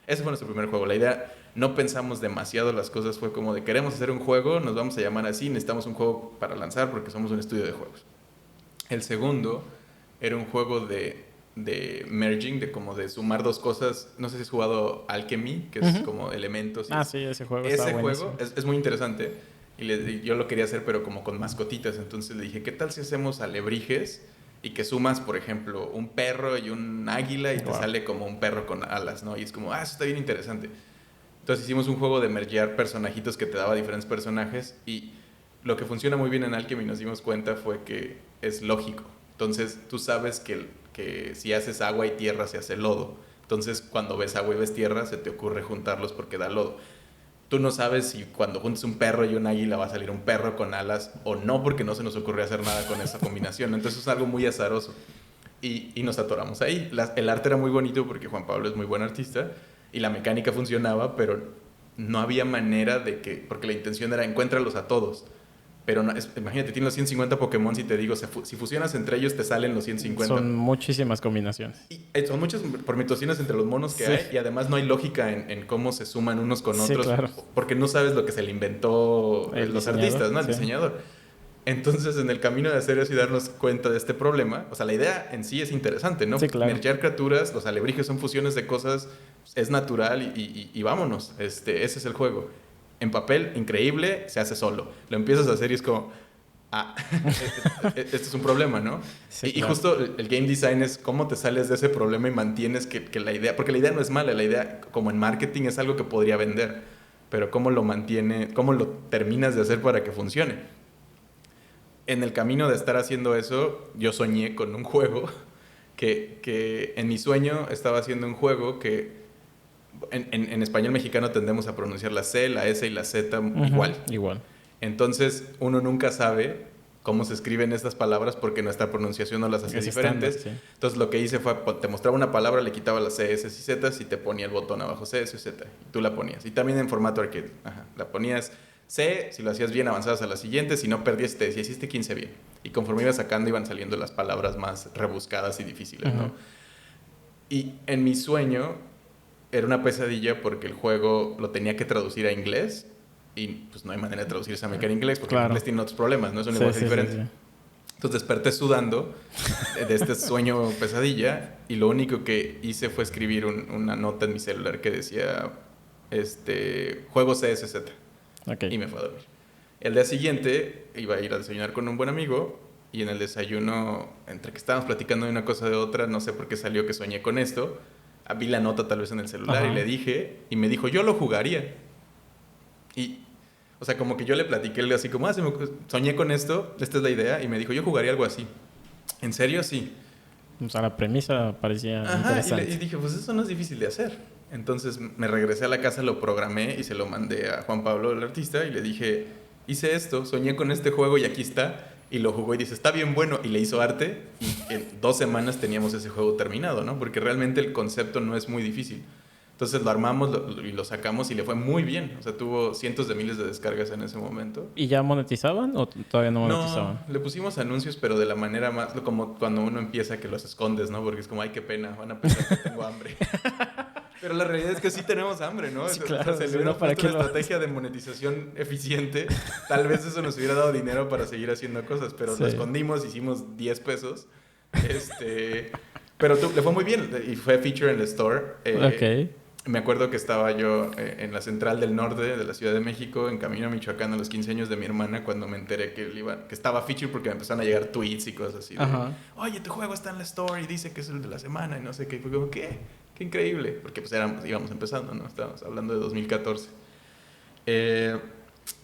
Ese fue nuestro primer juego. La idea, no pensamos demasiado las cosas, fue como de queremos hacer un juego, nos vamos a llamar así, necesitamos un juego para lanzar porque somos un estudio de juegos. El segundo era un juego de merging, de sumar dos cosas. No sé si has jugado Alchemy, que es como elementos. Sí, ese juego es muy interesante. Y yo lo quería hacer, pero como con mascotitas. Entonces le dije, ¿qué tal si hacemos alebrijes? Y que sumas, por ejemplo, un perro y un águila y te sale como un perro con alas, ¿no? Y es como, eso está bien interesante. Entonces hicimos un juego de mergear personajitos que te daba diferentes personajes. Y lo que funciona muy bien en Alchemy, nos dimos cuenta, fue que es lógico. Entonces tú sabes que si haces agua y tierra se hace lodo. Entonces cuando ves agua y ves tierra se te ocurre juntarlos porque da lodo. Tú no sabes si cuando juntes un perro y un águila va a salir un perro con alas o no, porque no se nos ocurrió hacer nada con esa combinación. Entonces es algo muy azaroso. Y nos atoramos ahí. El arte era muy bonito porque Juan Pablo es muy buen artista y la mecánica funcionaba, pero no había manera porque la intención era encuéntralos a todos. Pero imagínate, tienes los 150 Pokémon y te digo, si fusionas entre ellos te salen los 150. Son muchísimas combinaciones. Son muchas permutaciones entre los monos que hay y además no hay lógica en cómo se suman unos con otros. Claro. Porque no sabes lo que se le inventó los artistas, ¿no? El diseñador. Entonces, en el camino de hacer eso y darnos cuenta de este problema, o sea, la idea en sí es interesante, ¿no? Sí, claro. Mergear criaturas, los alebrijes son fusiones de cosas, es natural y vámonos. Ese es el juego. En papel, increíble, se hace solo. Lo empiezas a hacer y es como, este es un problema, ¿no? Sí, y justo el game design es cómo te sales de ese problema y mantienes que la idea, porque la idea no es mala, la idea como en marketing es algo que podría vender, pero cómo lo terminas de hacer para que funcione. En el camino de estar haciendo eso, yo soñé con un juego que en mi sueño estaba haciendo un juego que en español mexicano tendemos a pronunciar la C, la S y la Z igual. Entonces, uno nunca sabe cómo se escriben estas palabras porque nuestra pronunciación no las hace diferentes. Estándar, sí. Entonces, lo que hice fue, te mostraba una palabra, le quitaba las C, S y Z y te ponía el botón abajo, C, S, Z. Y tú la ponías. Y también en formato arcade. Ajá. La ponías C, si lo hacías bien, avanzabas a la siguiente. Si no perdías, te decía, hiciste 15 bien. Y conforme ibas sacando, iban saliendo las palabras más rebuscadas y difíciles, ¿no? Y en mi sueño era una pesadilla porque el juego lo tenía que traducir a inglés y pues no hay manera de traducir esa mecánica en inglés porque el inglés tiene otros problemas, no es un lenguaje diferente. Sí. Entonces desperté sudando de este sueño pesadilla y lo único que hice fue escribir una nota en mi celular que decía juego CSZ. Y me fue a dormir. El día siguiente iba a ir a desayunar con un buen amigo y en el desayuno, entre que estábamos platicando de una cosa de otra, no sé por qué salió que soñé con esto. Vi la nota tal vez en el celular y le dije, y me dijo, yo lo jugaría. Y, o sea, como que yo le platiqué algo así como, soñé con esto, esta es la idea, y me dijo, yo jugaría algo así. ¿En serio? Sí. O sea, la premisa parecía interesante. Y dije, pues eso no es difícil de hacer. Entonces me regresé a la casa, lo programé y se lo mandé a Juan Pablo, el artista, y le dije, hice esto, soñé con este juego y aquí está. Y lo jugó y dice, está bien bueno. Y le hizo arte. Y en 2 semanas teníamos ese juego terminado, ¿no? Porque realmente el concepto no es muy difícil. Entonces lo armamos y lo sacamos y le fue muy bien. O sea, tuvo cientos de miles de descargas en ese momento. ¿Y ya monetizaban o todavía no monetizaban? No, le pusimos anuncios, pero de la manera más... Como cuando uno empieza que los escondes, ¿no? Porque es como, ay, qué pena, van a pensar que tengo hambre. Pero la realidad es que sí tenemos hambre, ¿no? Sí, claro. O sea, si hubiera puesto una estrategia de monetización eficiente, tal vez eso nos hubiera dado dinero para seguir haciendo cosas. Pero lo escondimos, hicimos 10 pesos. Pero le fue muy bien y fue feature en el store. Me acuerdo que estaba yo en la central del norte de la Ciudad de México, en camino a Michoacán a los 15 años de mi hermana, cuando me enteré que estaba feature porque me empezaron a llegar tweets y cosas así. Oye, tu juego está en la store y dice que es el de la semana y no sé qué. Y fue como, ¿qué? Qué increíble. Porque pues íbamos empezando, ¿no? Estábamos hablando de 2014.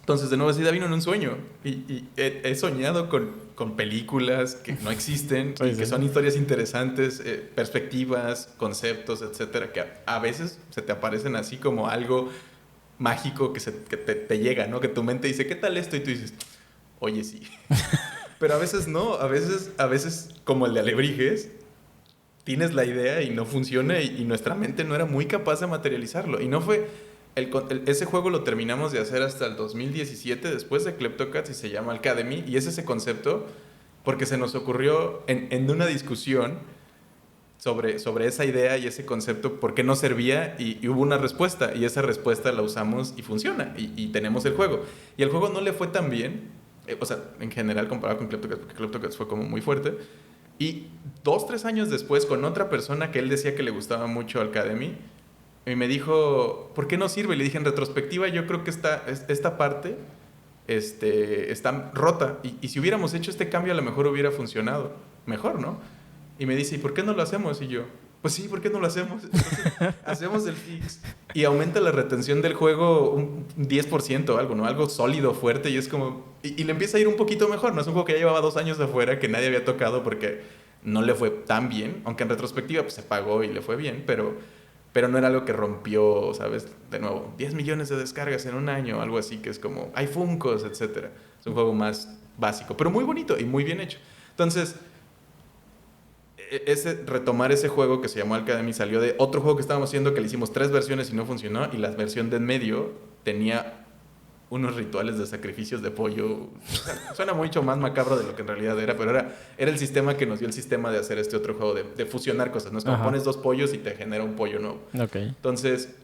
Entonces, de nuevo, así vino en un sueño. Y he soñado con películas que no existen, y que son historias interesantes, perspectivas, conceptos, etcétera, que a veces se te aparecen así como algo mágico que te llega, ¿no? Que tu mente dice, ¿qué tal esto? Y tú dices, oye, sí. Pero a veces no. A veces como el de Alebrijes, tienes la idea y no funciona y nuestra mente no era muy capaz de materializarlo. Y no fue... ese juego lo terminamos de hacer hasta el 2017 después de Kleptocats y se llama Alcademy y es ese concepto porque se nos ocurrió en una discusión sobre esa idea y ese concepto por qué no servía y hubo una respuesta y esa respuesta la usamos y funciona y tenemos el juego y el juego no le fue tan bien, o sea, en general comparado con Kleptocats, porque Kleptocats fue como muy fuerte y 2-3 años después con otra persona que él decía que le gustaba mucho Alcademy y me dijo, ¿por qué no sirve? Y le dije, en retrospectiva, yo creo que esta parte está rota. Y si hubiéramos hecho este cambio, a lo mejor hubiera funcionado mejor, ¿no? Y me dice, ¿y por qué no lo hacemos? Y yo, pues sí, ¿por qué no lo hacemos? Entonces, hacemos el fix y aumenta la retención del juego un 10% o algo, ¿no? Algo sólido, fuerte. Y es como... Y le empieza a ir un poquito mejor, ¿no? Es un juego que ya llevaba 2 años afuera, que nadie había tocado porque no le fue tan bien. Aunque en retrospectiva, pues se pagó y le fue bien, pero no era algo que rompió, ¿sabes? De nuevo, 10 millones de descargas en un año, algo así, que es como, hay Funkos, etc. Es un juego más básico, pero muy bonito y muy bien hecho. Entonces, retomar ese juego que se llamó Alcademy salió de otro juego que estábamos haciendo que le hicimos 3 versiones y no funcionó, y la versión de en medio tenía unos rituales de sacrificios de pollo. Suena mucho más macabro de lo que en realidad era, pero era el sistema que nos dio el sistema de hacer este otro juego, de fusionar cosas, ¿no? Es como pones 2 pollos y te genera un pollo nuevo. Entonces,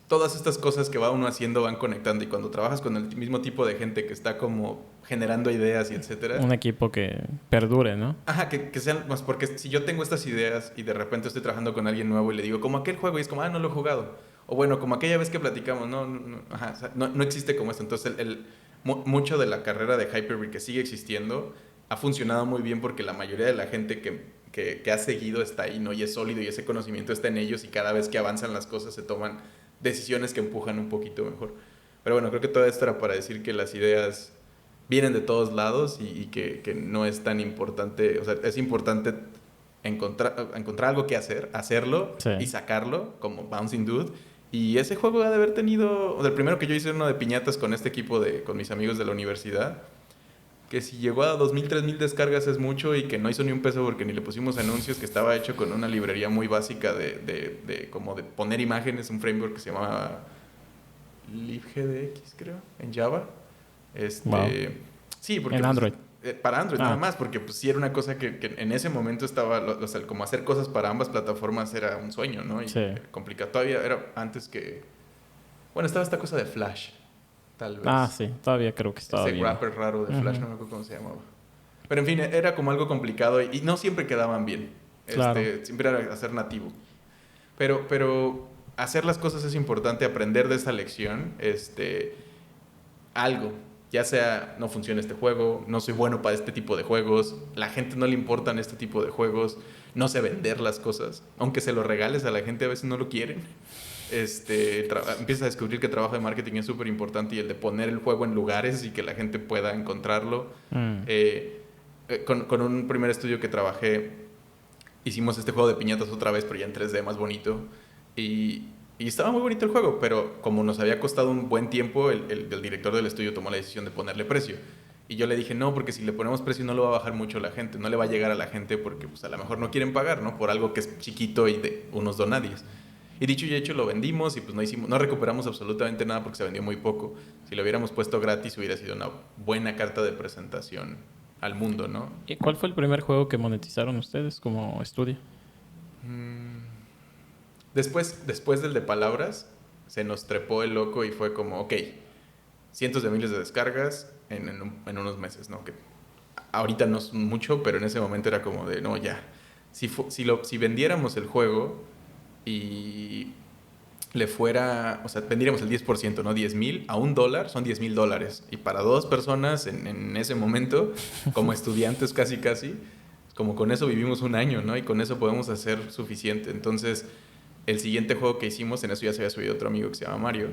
todas estas cosas que va uno haciendo van conectando, y cuando trabajas con el mismo tipo de gente que está como generando ideas y etcétera... Un equipo que perdure, ¿no? Ajá, que sean más, porque si yo tengo estas ideas y de repente estoy trabajando con alguien nuevo y le digo, como aquel juego, y es como, no lo he jugado. O bueno, como aquella vez que platicamos, no existe como esto. Entonces, mucho de la carrera de Hyper-V que sigue existiendo ha funcionado muy bien porque la mayoría de la gente que ha seguido está ahí, ¿no? Y es sólido y ese conocimiento está en ellos y cada vez que avanzan las cosas se toman decisiones que empujan un poquito mejor. Pero bueno, creo que todo esto era para decir que las ideas vienen de todos lados y que no es tan importante, o sea, es importante encontrar algo que hacer, hacerlo y sacarlo, como Bouncing Dude, Y ese juego ha de haber tenido, del primero que yo hice uno de piñatas con este equipo con mis amigos de la universidad, que si llegó a 2,000, 3,000 descargas es mucho y que no hizo ni un peso porque ni le pusimos anuncios, que estaba hecho con una librería muy básica como de poner imágenes, un framework que se llamaba libgdx, creo, en Java. Wow. Sí, porque En pues, Android. para Android nada más, porque pues sí era una cosa que en ese momento estaba, o sea, como hacer cosas para ambas plataformas era un sueño, ¿no? Y Sí. complicado. Todavía era antes que, bueno, estaba esta cosa de Flash, tal Ah, vez. sí. Todavía creo que estaba Ese bien. wrapper raro de Flash, no Ujú. me acuerdo cómo se llamaba. Pero en fin, era como algo complicado y no siempre quedaban bien. Claro. Siempre era hacer nativo. Pero hacer las cosas es importante, aprender de esa lección. Algo, ya sea no funciona este juego, no soy bueno para este tipo de juegos, la gente no le importan este tipo de juegos, no sé vender las cosas, aunque se lo regales a la gente a veces no lo quieren. Empiezas a descubrir que el trabajo de marketing es súper importante y el de poner el juego en lugares y que la gente pueda encontrarlo. Mm. Con un primer estudio que trabajé, hicimos este juego de piñatas otra vez, pero ya en 3D más bonito. Y, y estaba muy bonito el juego, pero como nos había costado un buen tiempo, el director del estudio tomó la decisión de ponerle precio. Y yo le dije, no, porque si le ponemos precio no lo va a bajar mucho la gente, no le va a llegar a la gente porque pues, a lo mejor no quieren pagar, ¿no? Por algo que es chiquito y de unos donadies. Y dicho y hecho lo vendimos y pues no recuperamos absolutamente nada porque se vendió muy poco. Si lo hubiéramos puesto gratis hubiera sido una buena carta de presentación al mundo, ¿no? ¿Y cuál fue el primer juego que monetizaron ustedes como estudio? Después del de palabras, se nos trepó el loco y fue como, ok, cientos de miles de descargas en unos meses, ¿no? Que ahorita no es mucho, pero en ese momento era como de, no, ya. Si vendiéramos el juego y le fuera, o sea, vendiéramos el 10%, ¿no? 10,000 a $1 son $10,000. Y para dos personas en ese momento, como estudiantes casi, como con eso vivimos un año, ¿no? Y con eso podemos hacer suficiente. Entonces, el siguiente juego que hicimos, en eso ya se había subido otro amigo que se llama Mario,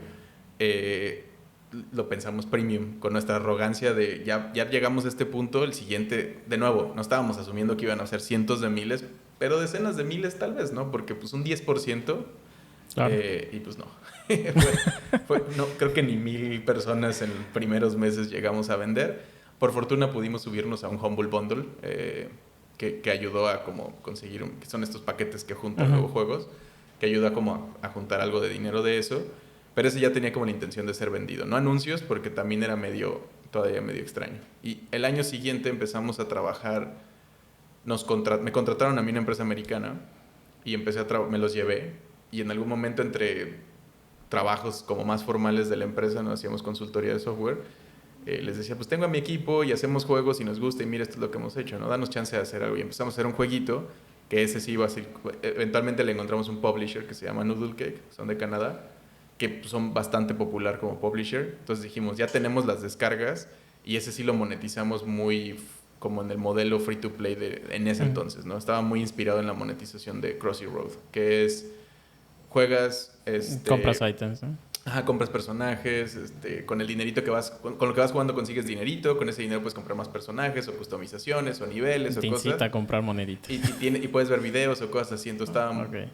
lo pensamos premium, con nuestra arrogancia de ya llegamos a este punto, el siguiente, de nuevo, no estábamos asumiendo que iban a ser cientos de miles, pero decenas de miles tal vez, ¿no? Porque pues un 10%, Claro. y pues no. No, creo que ni 1,000 personas en los primeros meses llegamos a vender. Por fortuna pudimos subirnos a un Humble Bundle, que ayudó a como conseguir, que son estos paquetes que juntan Ujú. luego juegos, que ayuda como a juntar algo de dinero de eso, pero ese ya tenía como la intención de ser vendido, no anuncios porque también era todavía medio extraño. Y el año siguiente empezamos a trabajar, me contrataron a mí una empresa americana y me los llevé y en algún momento entre trabajos como más formales de la empresa, no hacíamos consultoría de software, les decía, pues tengo a mi equipo y hacemos juegos y nos gusta y mira, esto es lo que hemos hecho, ¿no? Danos chance de hacer algo. Y empezamos a hacer un jueguito que ese sí iba a ser, eventualmente le encontramos un publisher que se llama Noodle Cake, son de Canadá, que son bastante popular como publisher. Entonces dijimos, ya tenemos las descargas y ese sí lo monetizamos muy como en el modelo free to play en ese entonces, ¿no? Estaba muy inspirado en la monetización de Crossy Road, que es juegas, Compras ítems, ¿no? ajá, compras personajes, con el dinerito con lo que vas jugando consigues dinerito, con ese dinero puedes comprar más personajes o customizaciones o niveles Te o cosas. incita a comprar moneditas. Y puedes ver videos o cosas así, entonces Ok.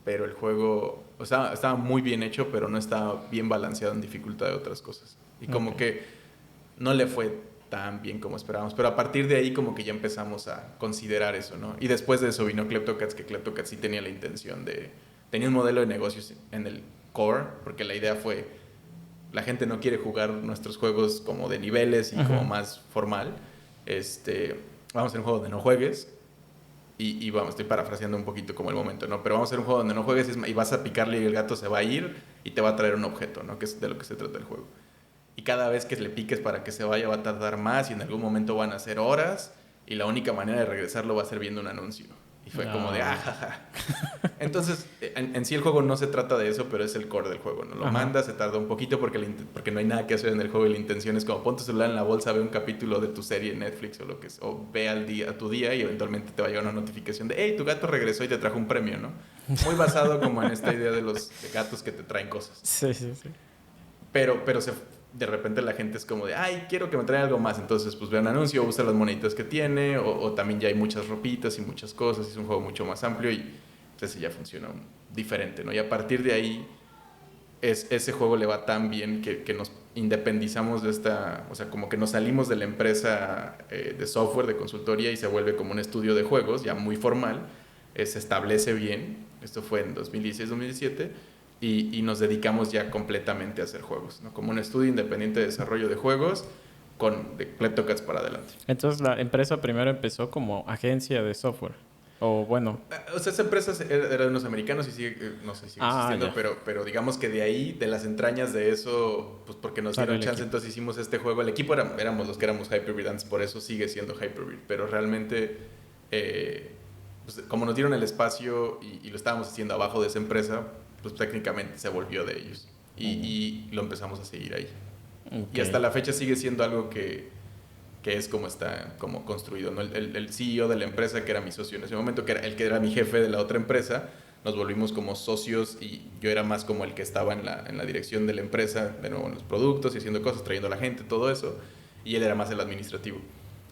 pero el juego, o sea, estaba muy bien hecho, pero no estaba bien balanceado en dificultad de otras cosas. Y como Ok. que no le fue tan bien como esperábamos, pero a partir de ahí como que ya empezamos a considerar eso, ¿no? Y después de eso vino Kleptocats, que Kleptocats sí tenía la intención tenía un modelo de negocios en el core, porque la idea fue, la gente no quiere jugar nuestros juegos como de niveles y como más formal, vamos a hacer un juego donde no juegues y vamos, estoy parafraseando un poquito como el momento, ¿no? Pero vamos a hacer un juego donde no juegues y vas a picarle y el gato se va a ir y te va a traer un objeto, ¿no? Que es de lo que se trata el juego. Y cada vez que le piques para que se vaya va a tardar más y en algún momento van a ser horas y la única manera de regresarlo va a ser viendo un anuncio. Y fue como de, jaja. Entonces, en sí el juego no se trata de eso, pero es el core del juego, ¿no? Lo mandas, se tarda un poquito porque no hay nada que hacer en el juego y la intención es como pon tu celular en la bolsa, ve un capítulo de tu serie en Netflix o lo que es, o ve a tu día y eventualmente te va a llegar una notificación de, hey, tu gato regresó y te trajo un premio, ¿no? Muy basado como en esta idea de los gatos que te traen cosas. Sí, sí, sí. Pero de repente la gente es como de, ay, quiero que me traiga algo más. Entonces, pues ve un anuncio, usa las moneditas que tiene, o también ya hay muchas ropitas y muchas cosas. Es un juego mucho más amplio y entonces ya funciona diferente, ¿no? Y a partir de ahí ese juego le va tan bien que nos independizamos de esta, o sea, como que nos salimos de la empresa de software, de consultoría, y se vuelve como un estudio de juegos ya muy formal, se establece bien, esto fue en 2016-2017, y nos dedicamos ya completamente a hacer juegos, ¿no? Como un estudio independiente de desarrollo de juegos de Kleptocats para adelante. Entonces la empresa primero empezó como agencia de software. O bueno. O sea, esa empresa era de unos americanos y sigue, no sé si sigue existiendo, ya. pero digamos que de ahí, de las entrañas de eso, pues porque nos dieron chance, entonces hicimos este juego. El equipo éramos los que éramos Hyper-Beat antes, por eso sigue siendo Hyper-Beat. Pero realmente, pues, como nos dieron el espacio y lo estábamos haciendo abajo de esa empresa, pues técnicamente se volvió de ellos. Y lo empezamos a seguir ahí. Okay. Y hasta la fecha sigue siendo algo que es como está como construido, ¿no? El CEO de la empresa, que era mi socio en ese momento, que era el que era mi jefe de la otra empresa, nos volvimos como socios, y yo era más como el que estaba en la dirección de la empresa, de nuevo en los productos y haciendo cosas, trayendo a la gente, todo eso, y él era más el administrativo.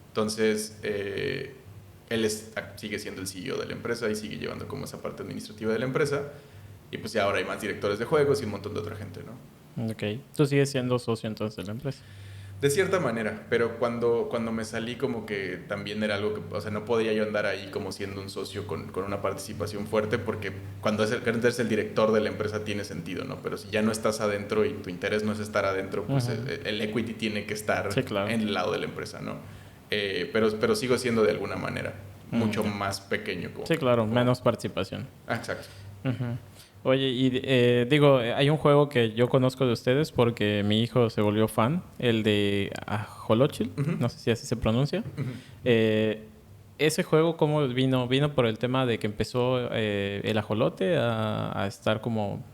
Entonces, él sigue siendo el CEO de la empresa y sigue llevando como esa parte administrativa de la empresa, y pues ya ahora hay más directores de juegos y un montón de otra gente, ¿no? Ok. ¿Tú sigues siendo socio entonces de la empresa? De cierta manera, pero cuando me salí, como que también era algo que, o sea, no podía yo andar ahí como siendo un socio con una participación fuerte, porque cuando eres el director de la empresa tiene sentido, ¿no? Pero si ya no estás adentro y tu interés no es estar adentro, pues el equity tiene que estar en el lado de la empresa, ¿no? Pero sigo siendo de alguna manera mucho más pequeño. Sí, claro, menos participación. Exacto. Oye, y hay un juego que yo conozco de ustedes porque mi hijo se volvió fan, el de Ajolochil, no sé si así se pronuncia. Ese juego, ¿cómo vino? ¿Vino por el tema de que empezó el ajolote a estar como,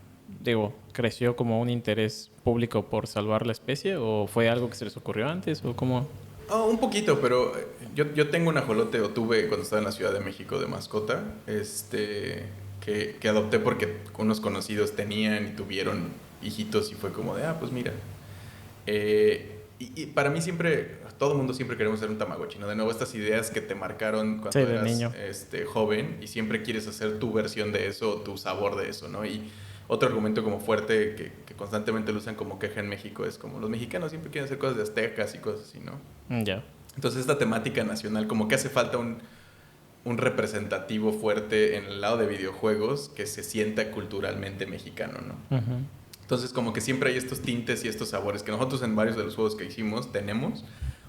creció como un interés público por salvar la especie? ¿O fue algo que se les ocurrió antes? ¿O cómo? Un poquito, pero yo tengo un ajolote, o tuve cuando estaba en la Ciudad de México, de mascota, que adopté porque unos conocidos tenían y tuvieron hijitos, y fue como de, pues mira. Y para mí siempre, todo el mundo siempre queremos ser un Tamagotchi, ¿no? De nuevo, estas ideas que te marcaron cuando eras niño, joven, y siempre quieres hacer tu versión de eso, tu sabor de eso, ¿no? Y otro argumento como fuerte que constantemente lo usan como queja en México es como los mexicanos siempre quieren hacer cosas de aztecas y cosas así, ¿no? Ya. Entonces esta temática nacional, como que hace falta un representativo fuerte en el lado de videojuegos que se sienta culturalmente mexicano, ¿no? Entonces como que siempre hay estos tintes y estos sabores que nosotros en varios de los juegos que hicimos tenemos,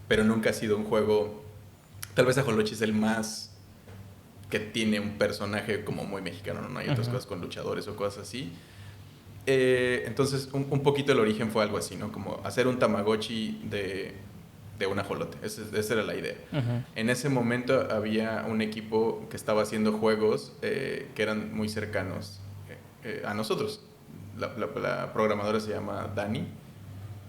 pero nunca ha sido un juego. Tal vez Ajolochi es el más que tiene un personaje como muy mexicano, ¿no? Hay otras cosas con luchadores o cosas así. Entonces un poquito el origen fue algo así, ¿no? Como hacer un Tamagotchi de un ajolote. Esa era la idea. En ese momento había un equipo que estaba haciendo juegos que eran muy cercanos a nosotros. La programadora se llama Dani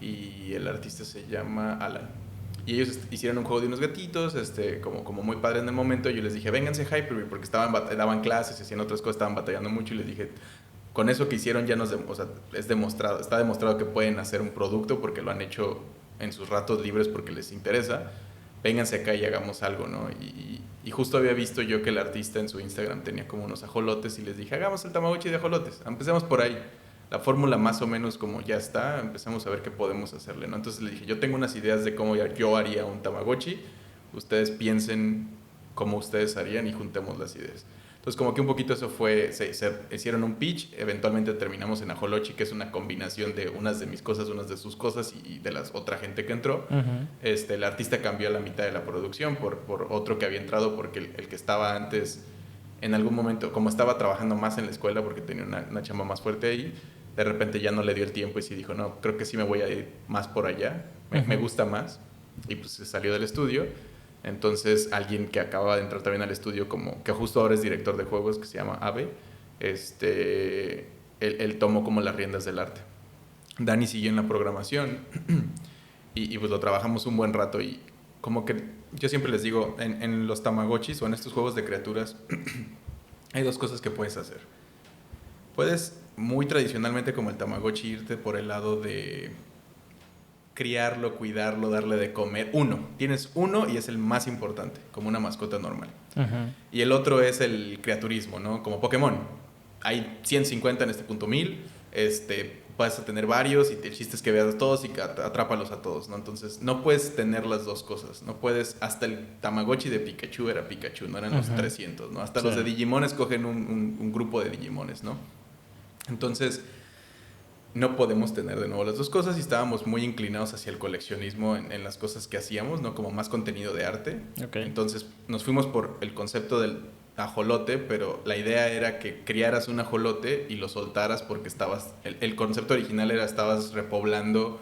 y el artista se llama Alan. Y ellos hicieron un juego de unos gatitos, como muy padre en el momento. Y yo les dije, vénganse a Hyper-Beat, porque daban clases, hacían otras cosas, estaban batallando mucho. Y les dije, con eso que hicieron ya está demostrado que pueden hacer un producto, porque lo han hecho en sus ratos libres porque les interesa. Vénganse acá y hagamos algo, ¿no? Y justo había visto yo que el artista en su Instagram tenía como unos ajolotes, y les dije, hagamos el Tamagotchi de ajolotes. Empecemos por ahí. La fórmula más o menos como ya está, empezamos a ver qué podemos hacerle, ¿no? Entonces le dije, yo tengo unas ideas de cómo yo haría un Tamagotchi, ustedes piensen cómo ustedes harían y juntemos las ideas. Entonces como que un poquito eso fue, se hicieron un pitch, eventualmente terminamos en Ajolochi, que es una combinación de unas de mis cosas, unas de sus cosas y de la otra gente que entró. El artista cambió a la mitad de la producción por otro que había entrado, porque el que estaba antes, en algún momento, como estaba trabajando más en la escuela porque tenía una chamba más fuerte ahí, de repente ya no le dio el tiempo y sí dijo, no, creo que sí me voy a ir más por allá, me gusta más, y pues se salió del estudio. Entonces alguien que acaba de entrar también al estudio, como que justo ahora es director de juegos, que se llama Abe, él tomó como las riendas del arte. Dani siguió en la programación y pues lo trabajamos un buen rato, y como que yo siempre les digo, en los Tamagotchis o en estos juegos de criaturas hay dos cosas que puedes hacer. Puedes, muy tradicionalmente como el Tamagotchi, irte por el lado de criarlo, cuidarlo, darle de comer. Tienes uno y es el más importante, como una mascota normal. Y el otro es el criaturismo, ¿no? Como Pokémon. Hay 150, en este punto 1000. vas a tener varios y el chiste es que veas a todos y que atrápalos a todos, ¿no? Entonces, no puedes tener las dos cosas. No puedes... Hasta el Tamagotchi de Pikachu era Pikachu, no eran los 300, ¿no? Hasta los de Digimon escogen un grupo de Digimones, ¿no? Entonces, no podemos tener de nuevo las dos cosas y estábamos muy inclinados hacia el coleccionismo en las cosas que hacíamos, ¿no? Como más contenido de arte. Okay. Entonces, nos fuimos por el concepto del ajolote, pero la idea era que criaras un ajolote y lo soltaras porque estabas... El concepto original era estabas repoblando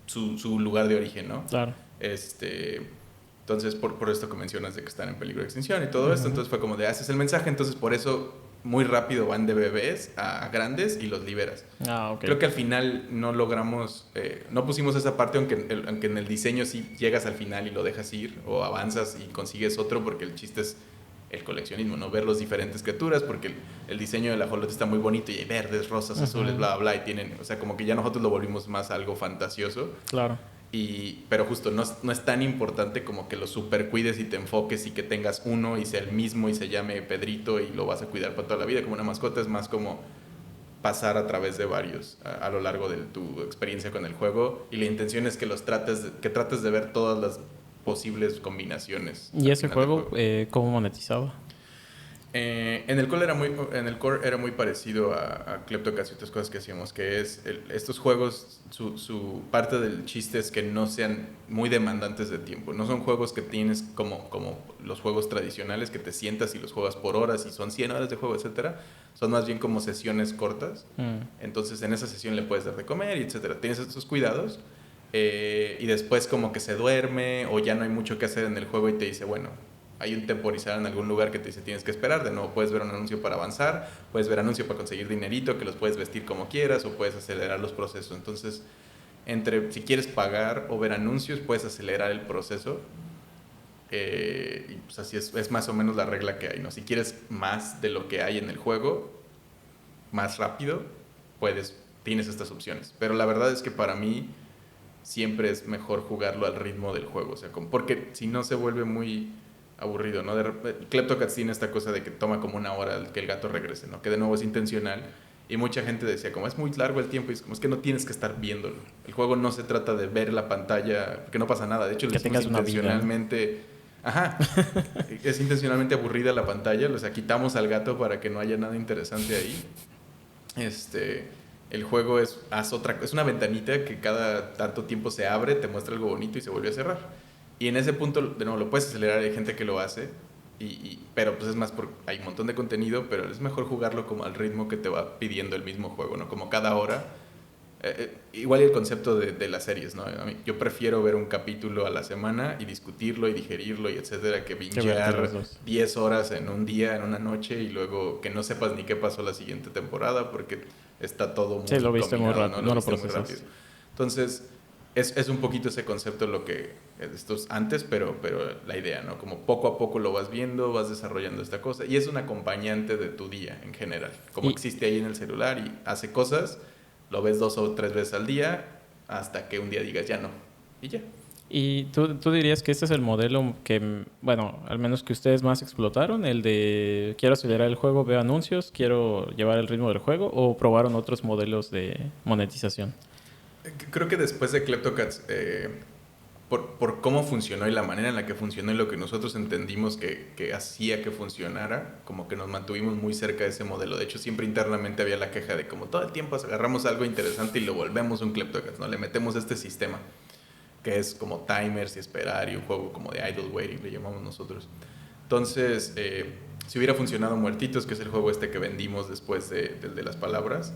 su lugar de origen, ¿no? Claro. Entonces, por esto que mencionas de que están en peligro de extinción y todo esto, entonces fue como de haces el mensaje, entonces por eso muy rápido van de bebés a grandes y los liberas. Okay. Creo que al final no logramos, no pusimos esa parte, aunque en el diseño sí llegas al final y lo dejas ir o avanzas y consigues otro, porque el chiste es el coleccionismo, ¿no? Ver las diferentes criaturas, porque el diseño del ajolote está muy bonito y hay verdes, rosas, azules, bla, bla, y tienen, o sea, como que ya nosotros lo volvimos más algo fantasioso. Claro. Pero justo no es tan importante como que lo super cuides y te enfoques y que tengas uno y sea el mismo y se llame Pedrito y lo vas a cuidar para toda la vida como una mascota. Es más como pasar a través de varios a lo largo de tu experiencia con el juego, y la intención es que trates de ver todas las posibles combinaciones. ¿Y ese juego cómo monetizaba? En el core era muy parecido a Kleptocats y otras cosas que hacíamos, que es estos juegos, su parte del chiste es que no sean muy demandantes de tiempo. No son juegos que tienes como los juegos tradicionales, que te sientas y los juegas por horas y son 100 horas de juego, etcétera. Son más bien como sesiones cortas. Entonces en esa sesión le puedes dar de comer y etcétera. Tienes estos cuidados y después como que se duerme o ya no hay mucho que hacer en el juego y te dice, bueno, hay un temporizador en algún lugar que te dice tienes que esperar. De nuevo, puedes ver un anuncio para avanzar, puedes ver anuncio para conseguir dinerito, que los puedes vestir como quieras o puedes acelerar los procesos. Entonces, si quieres pagar o ver anuncios, puedes acelerar el proceso. Y pues así es más o menos la regla que hay, ¿no? Si quieres más de lo que hay en el juego, más rápido, tienes estas opciones. Pero la verdad es que para mí siempre es mejor jugarlo al ritmo del juego. O sea, porque si no se vuelve muy aburrido, ¿no? Kleptocats tiene esta cosa de que toma como una hora que el gato regrese, ¿no? Que de nuevo es intencional. Y mucha gente decía, como es muy largo el tiempo, y es como es que no tienes que estar viéndolo. El juego no se trata de ver la pantalla, porque no pasa nada. De hecho, lo hicimos intencionalmente. Ajá. Es intencionalmente aburrida la pantalla. O sea, quitamos al gato para que no haya nada interesante ahí. El juego es una ventanita que cada tanto tiempo se abre, te muestra algo bonito y se vuelve a cerrar. Y en ese punto, de nuevo, lo puedes acelerar, hay gente que lo hace, pero pues es más porque hay un montón de contenido, pero es mejor jugarlo como al ritmo que te va pidiendo el mismo juego, ¿no? Como cada hora. Igual el concepto de las series, ¿no? Yo prefiero ver un capítulo a la semana y discutirlo y digerirlo y etcétera, que bingear 10 horas en un día, en una noche, y luego que no sepas ni qué pasó la siguiente temporada porque está todo muy lo viste muy rápido, no lo procesas. Entonces, es un poquito ese concepto lo que estos antes, pero la idea, ¿no? Como poco a poco lo vas viendo, vas desarrollando esta cosa, y es un acompañante de tu día en general, como existe ahí en el celular y hace cosas, lo ves 2 o 3 veces al día hasta que un día digas ya no, y ya. ¿Y tú dirías que este es el modelo que, bueno, al menos que ustedes más explotaron, el de quiero acelerar el juego, veo anuncios, quiero llevar el ritmo del juego, o probaron otros modelos de monetización? Creo que después de Kleptocats, por cómo funcionó y la manera en la que funcionó y lo que nosotros entendimos que hacía que funcionara, como que nos mantuvimos muy cerca de ese modelo. De hecho, siempre internamente había la queja de como todo el tiempo agarramos algo interesante y lo volvemos un Kleptocats, ¿no? Le metemos este sistema que es como timers y esperar y un juego como de idle waiting, le llamamos nosotros. Entonces, si hubiera funcionado Muertitos, que es el juego que vendimos después del de las palabras,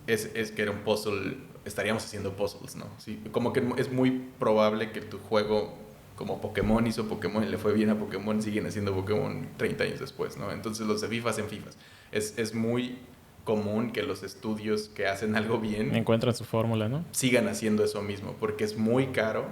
es que era un puzzle, estaríamos haciendo puzzles, ¿no? Sí, como que es muy probable que tu juego, como Pokémon hizo Pokémon y le fue bien a Pokémon, siguen haciendo Pokémon 30 años después, ¿no? Entonces los de FIFA hacen FIFAs. Es muy común que los estudios que hacen algo bien encuentran su fórmula, ¿no? Sigan haciendo eso mismo, porque es muy caro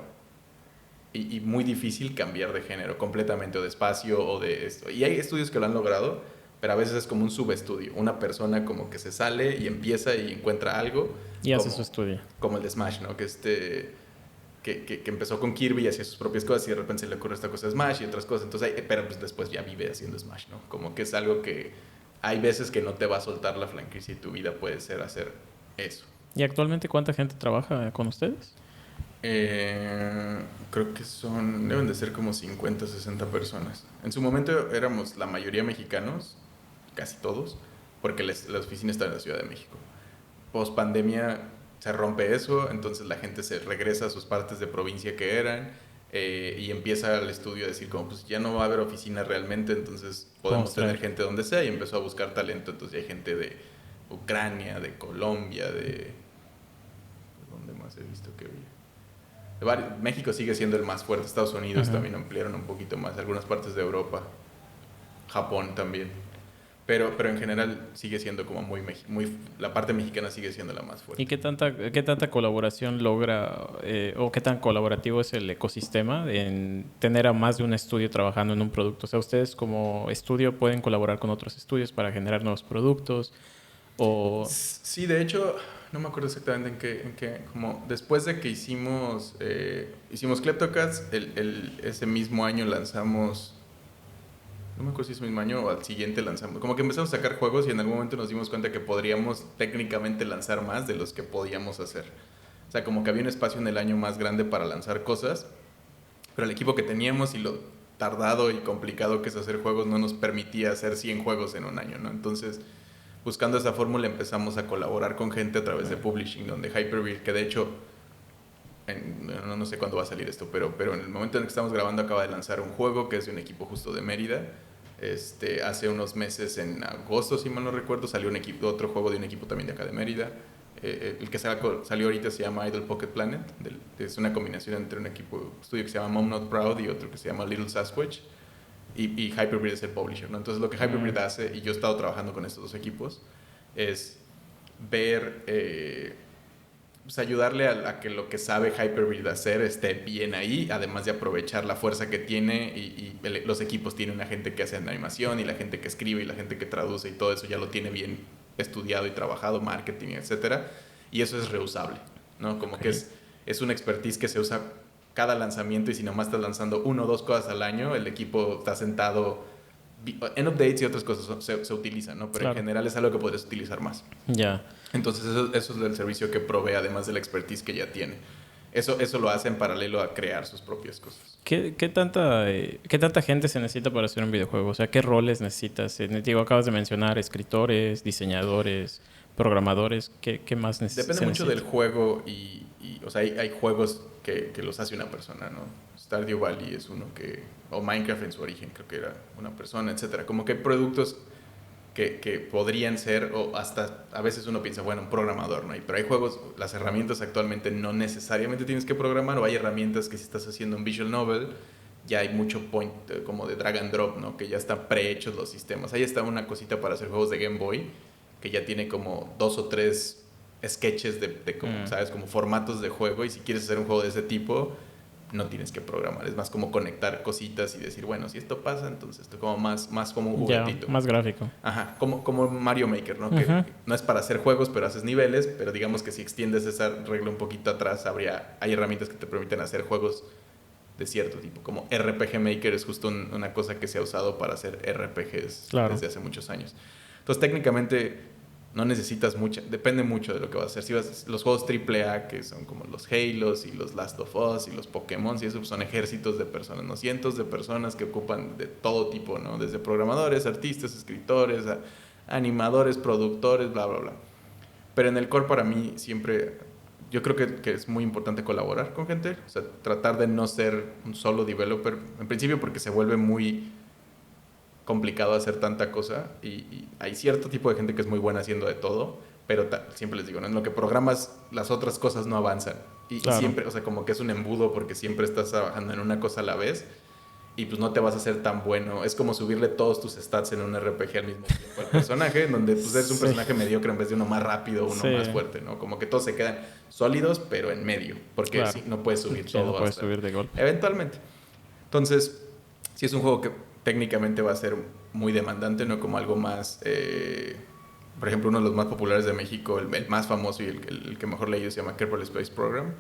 y muy difícil cambiar de género completamente, o de espacio, o de esto. Y hay estudios que lo han logrado, pero a veces es como un subestudio. Una persona como que se sale y empieza y encuentra algo. Y hace su estudio. Como el de Smash, ¿no? Que empezó con Kirby y hacía sus propias cosas y de repente se le ocurre esta cosa de Smash y otras cosas. Entonces, pero pues después ya vive haciendo Smash, ¿no? Como que es algo que hay veces que no te va a soltar la franquicia y tu vida puede ser hacer eso. ¿Y actualmente cuánta gente trabaja con ustedes? Creo que deben de ser como 50, 60 personas. En su momento éramos la mayoría mexicanos, casi todos, porque la oficina está en la Ciudad de México. Post pandemia se rompe eso, entonces la gente se regresa a sus partes de provincia que eran, y empieza el estudio a decir como pues ya no va a haber oficina realmente, entonces podemos tener gente donde sea, y empezó a buscar talento. Entonces hay gente de Ucrania, de Colombia, ¿de dónde más he visto que había? México sigue siendo el más fuerte. Estados Unidos también ampliaron un poquito más, algunas partes de Europa, Japón también. Pero en general sigue siendo como muy la parte mexicana sigue siendo la más fuerte. ¿Y qué tanta colaboración logra o qué tan colaborativo es el ecosistema en tener a más de un estudio trabajando en un producto? O sea, ustedes como estudio pueden colaborar con otros estudios para generar nuevos productos o... Sí, de hecho, no me acuerdo exactamente en qué como después de que hicimos Kleptocats, ese mismo año lanzamos, no me acuerdo si ese mismo año o al siguiente lanzamos, como que empezamos a sacar juegos y en algún momento nos dimos cuenta que podríamos técnicamente lanzar más de los que podíamos hacer. O sea, como que había un espacio en el año más grande para lanzar cosas, pero el equipo que teníamos y lo tardado y complicado que es hacer juegos no nos permitía hacer 100 juegos en un año, ¿no? Entonces, buscando esa fórmula empezamos a colaborar con gente a través de publishing, donde Hyperbeard, que de hecho no sé cuándo va a salir esto, pero en el momento en el que estamos grabando acaba de lanzar un juego que es de un equipo justo de Mérida. Hace unos meses, en agosto si mal no recuerdo, salió otro juego de un equipo también de acá de Mérida. El que salió ahorita se llama Idle Pocket Planet, es una combinación entre un estudio que se llama Mom Not Proud y otro que se llama Little Sasquatch. Y Hyperbeard es el publisher, ¿no? Entonces lo que Hyperbeard hace, y yo he estado trabajando con estos dos equipos, es ver, pues ayudarle a que lo que sabe Hyperbeard hacer esté bien ahí, además de aprovechar la fuerza que tiene, y los equipos tienen una gente que hace animación y la gente que escribe y la gente que traduce y todo eso ya lo tiene bien estudiado y trabajado, marketing, etcétera, y eso es reusable, ¿no? Como que es una expertise que se usa cada lanzamiento, y si nomás estás lanzando 1 o 2 cosas al año, el equipo está sentado en updates y otras cosas se utilizan, ¿no? Pero en general es algo que podrías utilizar más. Ya. Entonces eso es el servicio que provee, además de la expertise que ya tiene. Eso lo hace en paralelo a crear sus propias cosas. ¿Qué tanta gente se necesita para hacer un videojuego? O sea, ¿qué roles necesitas? Digo, acabas de mencionar escritores, diseñadores, programadores. ¿Qué más necesitas? Depende mucho del juego o sea, hay juegos que los hace una persona, ¿no? Stardew Valley es uno o Minecraft en su origen creo que era una persona, etcétera. Como que hay productos que podrían ser, o hasta a veces uno piensa, bueno, un programador, ¿no? Pero hay juegos, las herramientas actualmente no necesariamente tienes que programar, o hay herramientas que si estás haciendo un visual novel, ya hay mucho point como de drag and drop, ¿no? Que ya están prehechos los sistemas. Ahí está una cosita para hacer juegos de Game Boy, que ya tiene como 2 o 3 sketches de como, ¿sabes? Como formatos de juego, y si quieres hacer un juego de ese tipo, no tienes que programar. Es más como conectar cositas y decir, bueno, si esto pasa, entonces esto como más como un juguetito. Ya, más gráfico. Ajá, como Mario Maker, ¿no? Que no es para hacer juegos, pero haces niveles, pero digamos que si extiendes esa regla un poquito atrás, hay herramientas que te permiten hacer juegos de cierto tipo, como RPG Maker es justo una cosa que se ha usado para hacer RPGs desde hace muchos años. Entonces, técnicamente no necesitas depende mucho de lo que vas a hacer. Si los juegos AAA, que son como los Halos y los Last of Us y los Pokémon, y eso son ejércitos de personas, ¿no? Cientos de personas que ocupan de todo tipo, ¿no? Desde programadores, artistas, escritores, animadores, productores, bla, bla, bla. Pero en el core, para mí siempre, yo creo que es muy importante colaborar con gente, o sea, tratar de no ser un solo developer, en principio porque se vuelve muy complicado hacer tanta cosa, y hay cierto tipo de gente que es muy buena haciendo de todo, pero siempre les digo, ¿no? En lo que programas, las otras cosas no avanzan, y siempre, o sea, como que es un embudo porque siempre estás trabajando en una cosa a la vez, y pues no te vas a hacer tan bueno. Es como subirle todos tus stats en un RPG al mismo tiempo al personaje, en donde pues eres un personaje mediocre en vez de uno más rápido, uno más fuerte, ¿no? Como que todos se quedan sólidos, pero en medio, porque no puedes subir todo. No puedes subir de golpe. Eventualmente. Entonces, si es un juego que técnicamente va a ser muy demandante, ¿no? Como algo más... por ejemplo, uno de los más populares de México, el más famoso y el que mejor leído se llama Kerbal Space Program.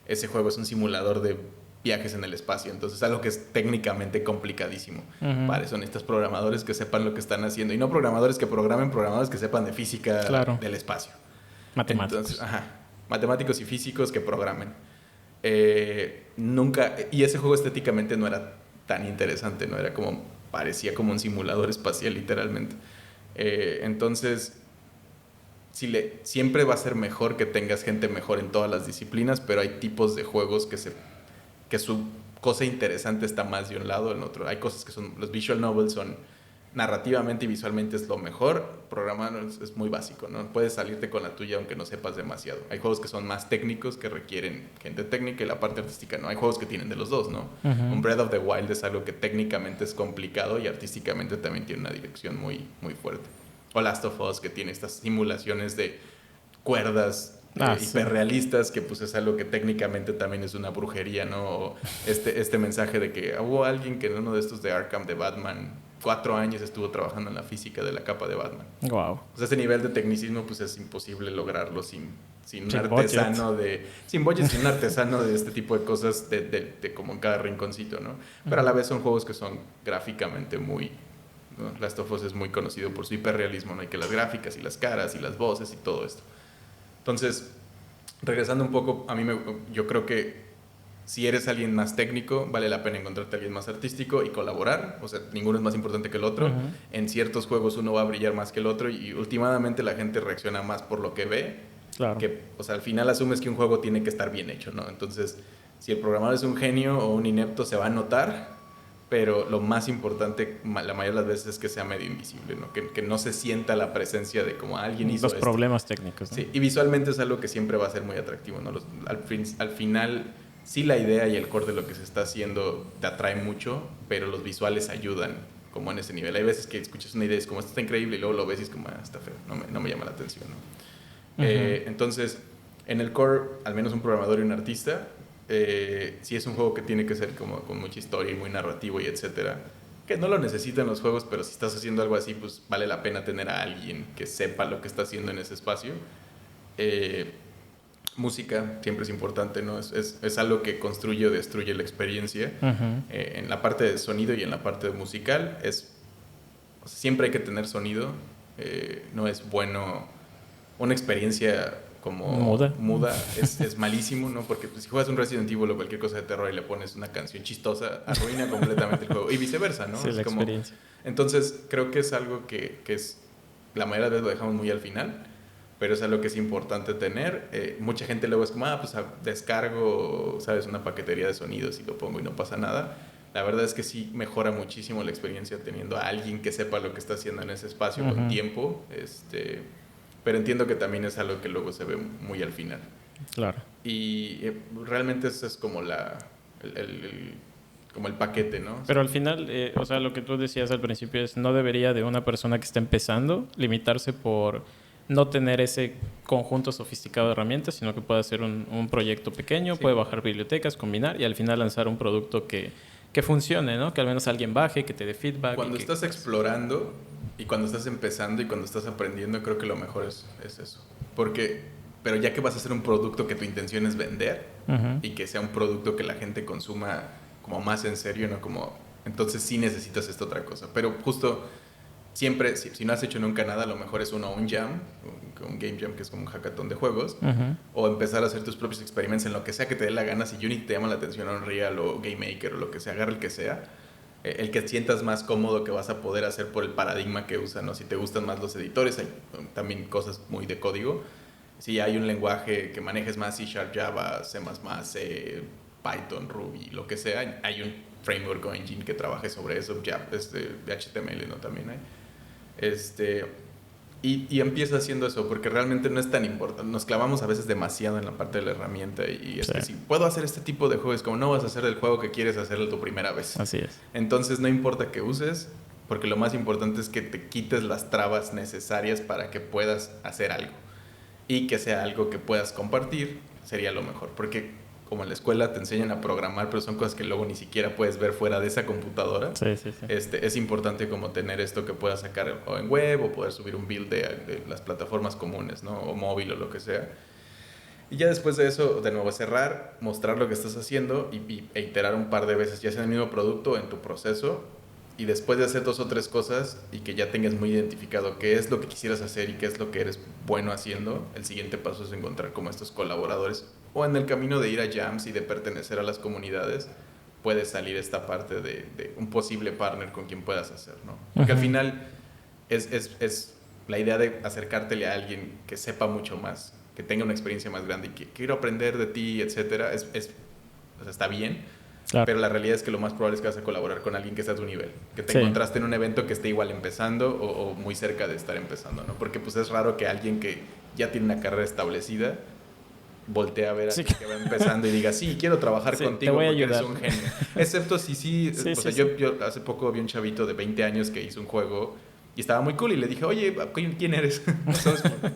Ese juego es un simulador de viajes en el espacio, entonces algo que es técnicamente complicadísimo. Para eso necesitas programadores que sepan lo que están haciendo, y no programadores que programen, programadores que sepan de física del espacio. Matemáticos. Entonces, matemáticos y físicos que programen. Nunca, y ese juego estéticamente no era tan interesante, no era como, parecía como un simulador espacial literalmente. Entonces, siempre va a ser mejor que tengas gente mejor en todas las disciplinas, pero hay tipos de juegos que su cosa interesante está más de un lado o en otro. Hay cosas que son, los visual novels son narrativamente y visualmente es lo mejor, programar es muy básico, ¿no? Puedes salirte con la tuya aunque no sepas demasiado. Hay juegos que son más técnicos, que requieren gente técnica, y la parte artística no. Hay juegos que tienen de los dos, ¿no? Un Breath of the Wild es algo que técnicamente es complicado y artísticamente también tiene una dirección muy, muy fuerte. O Last of Us, que tiene estas simulaciones de cuerdas hiperrealistas, que pues es algo que técnicamente también es una brujería, ¿no? O este mensaje de que hubo alguien que en uno de estos de Arkham de Batman 4 años estuvo trabajando en la física de la capa de Batman. Wow. O sea, ese nivel de tecnicismo pues es imposible lograrlo sin un artesano sin un artesano de este tipo de cosas de como en cada rinconcito, ¿no? Pero a la vez son juegos que son gráficamente muy, ¿no? Last of Us es muy conocido por su hiperrealismo, ¿no? Y que las gráficas y las caras y las voces y todo esto. Entonces, regresando un poco, yo creo que si eres alguien más técnico, vale la pena encontrarte a alguien más artístico y colaborar. O sea, ninguno es más importante que el otro. En ciertos juegos uno va a brillar más que el otro y últimamente la gente reacciona más por lo que ve. Claro. O sea, al final asumes que un juego tiene que estar bien hecho, ¿no? Entonces, si el programador es un genio o un inepto, se va a notar, pero lo más importante, la mayoría de las veces, es que sea medio invisible, ¿no? Que no se sienta la presencia de como alguien hizo los problemas técnicos, ¿no? Sí, y visualmente es algo que siempre va a ser muy atractivo, ¿no? Al final, sí, la idea y el core de lo que se está haciendo te atrae mucho, pero los visuales ayudan como en ese nivel. Hay veces que escuchas una idea y es como, esto está increíble, y luego lo ves y es como, está feo, no me llama la atención, ¿no? Entonces, en el core, al menos un programador y un artista, sí es un juego que tiene que ser como con mucha historia y muy narrativo y etcétera, que no lo necesitan los juegos, pero si estás haciendo algo así, pues vale la pena tener a alguien que sepa lo que está haciendo en ese espacio. Música siempre es importante, ¿no? Es algo que construye o destruye la experiencia. En la parte de sonido y en la parte musical, o sea, siempre hay que tener sonido. No es bueno una experiencia como muda es malísimo, ¿no? Porque pues, si juegas un Resident Evil o cualquier cosa de terror y le pones una canción chistosa, arruina completamente el juego. Y viceversa, ¿no? Sí, es la como, experiencia. Entonces, creo que es algo que es, la mayoría de veces lo dejamos muy al final, pero es algo que es importante tener. Mucha gente luego es como, pues descargo, ¿sabes? Una paquetería de sonidos y lo pongo y no pasa nada. La verdad es que sí mejora muchísimo la experiencia teniendo a alguien que sepa lo que está haciendo en ese espacio con tiempo. Pero entiendo que también es algo que luego se ve muy al final. Claro. Y realmente eso es como como el paquete, ¿no? Pero al final, o sea, lo que tú decías al principio es, no debería de una persona que está empezando limitarse por no tener ese conjunto sofisticado de herramientas, sino que puede hacer un proyecto pequeño, puede bajar bibliotecas, combinar y al final lanzar un producto que funcione, ¿no? Que al menos alguien baje, que te dé feedback. Cuando estás explorando y cuando estás empezando y cuando estás aprendiendo, creo que lo mejor es eso. Pero ya que vas a hacer un producto que tu intención es vender y que sea un producto que la gente consuma como más en serio, ¿no? Entonces sí necesitas esta otra cosa. Pero justo siempre, si no has hecho nunca nada, lo mejor es un jam, un game jam, que es como un hackathon de juegos, o empezar a hacer tus propios experimentos en lo que sea que te dé la gana. Si Unity te llama la atención, Unreal o Game Maker o lo que sea, agarra el que sea, el que sientas más cómodo que vas a poder hacer por el paradigma que usan, ¿no? Si te gustan más los editores, hay también cosas muy de código. Si hay un lenguaje que manejes más, C#, Java, C++, Python, Ruby, lo que sea, hay un framework o engine que trabaje sobre eso, ya de HTML, ¿no? También hay. Y empieza haciendo eso, porque realmente no es tan importante. Nos clavamos a veces demasiado en la parte de la herramienta y es que si puedo hacer este tipo de juegos, como no vas a hacer el juego que quieres hacer tu primera vez. Así es. Entonces no importa que uses, porque lo más importante es que te quites las trabas necesarias para que puedas hacer algo. Y que sea algo que puedas compartir, sería lo mejor. Porque como en la escuela te enseñan a programar, pero son cosas que luego ni siquiera puedes ver fuera de esa computadora. Sí. Es importante como tener esto que puedas sacar o en web o poder subir un build de las plataformas comunes, ¿no? O móvil o lo que sea. Y ya después de eso, de nuevo, cerrar, mostrar lo que estás haciendo e iterar un par de veces, ya sea en el mismo producto o en tu proceso, y después de hacer 2 o 3 cosas y que ya tengas muy identificado qué es lo que quisieras hacer y qué es lo que eres bueno haciendo, el siguiente paso es encontrar como estos colaboradores. O en el camino de ir a jams y de pertenecer a las comunidades, puede salir esta parte de un posible partner con quien puedas hacer, ¿no? Porque al final es la idea de acercártele a alguien que sepa mucho más, que tenga una experiencia más grande y que quiero aprender de ti, etcétera, o sea, está bien. Claro. Pero la realidad es que lo más probable es que vas a colaborar con alguien que esté a tu nivel, que te encontraste en un evento que esté igual empezando o muy cerca de estar empezando, ¿no? Porque pues es raro que alguien que ya tiene una carrera establecida voltea a ver a alguien que va empezando y diga, sí, quiero trabajar contigo porque eres un genio. Excepto si o sea, yo hace poco vi un chavito de 20 años que hizo un juego y estaba muy cool y le dije, oye, ¿quién eres?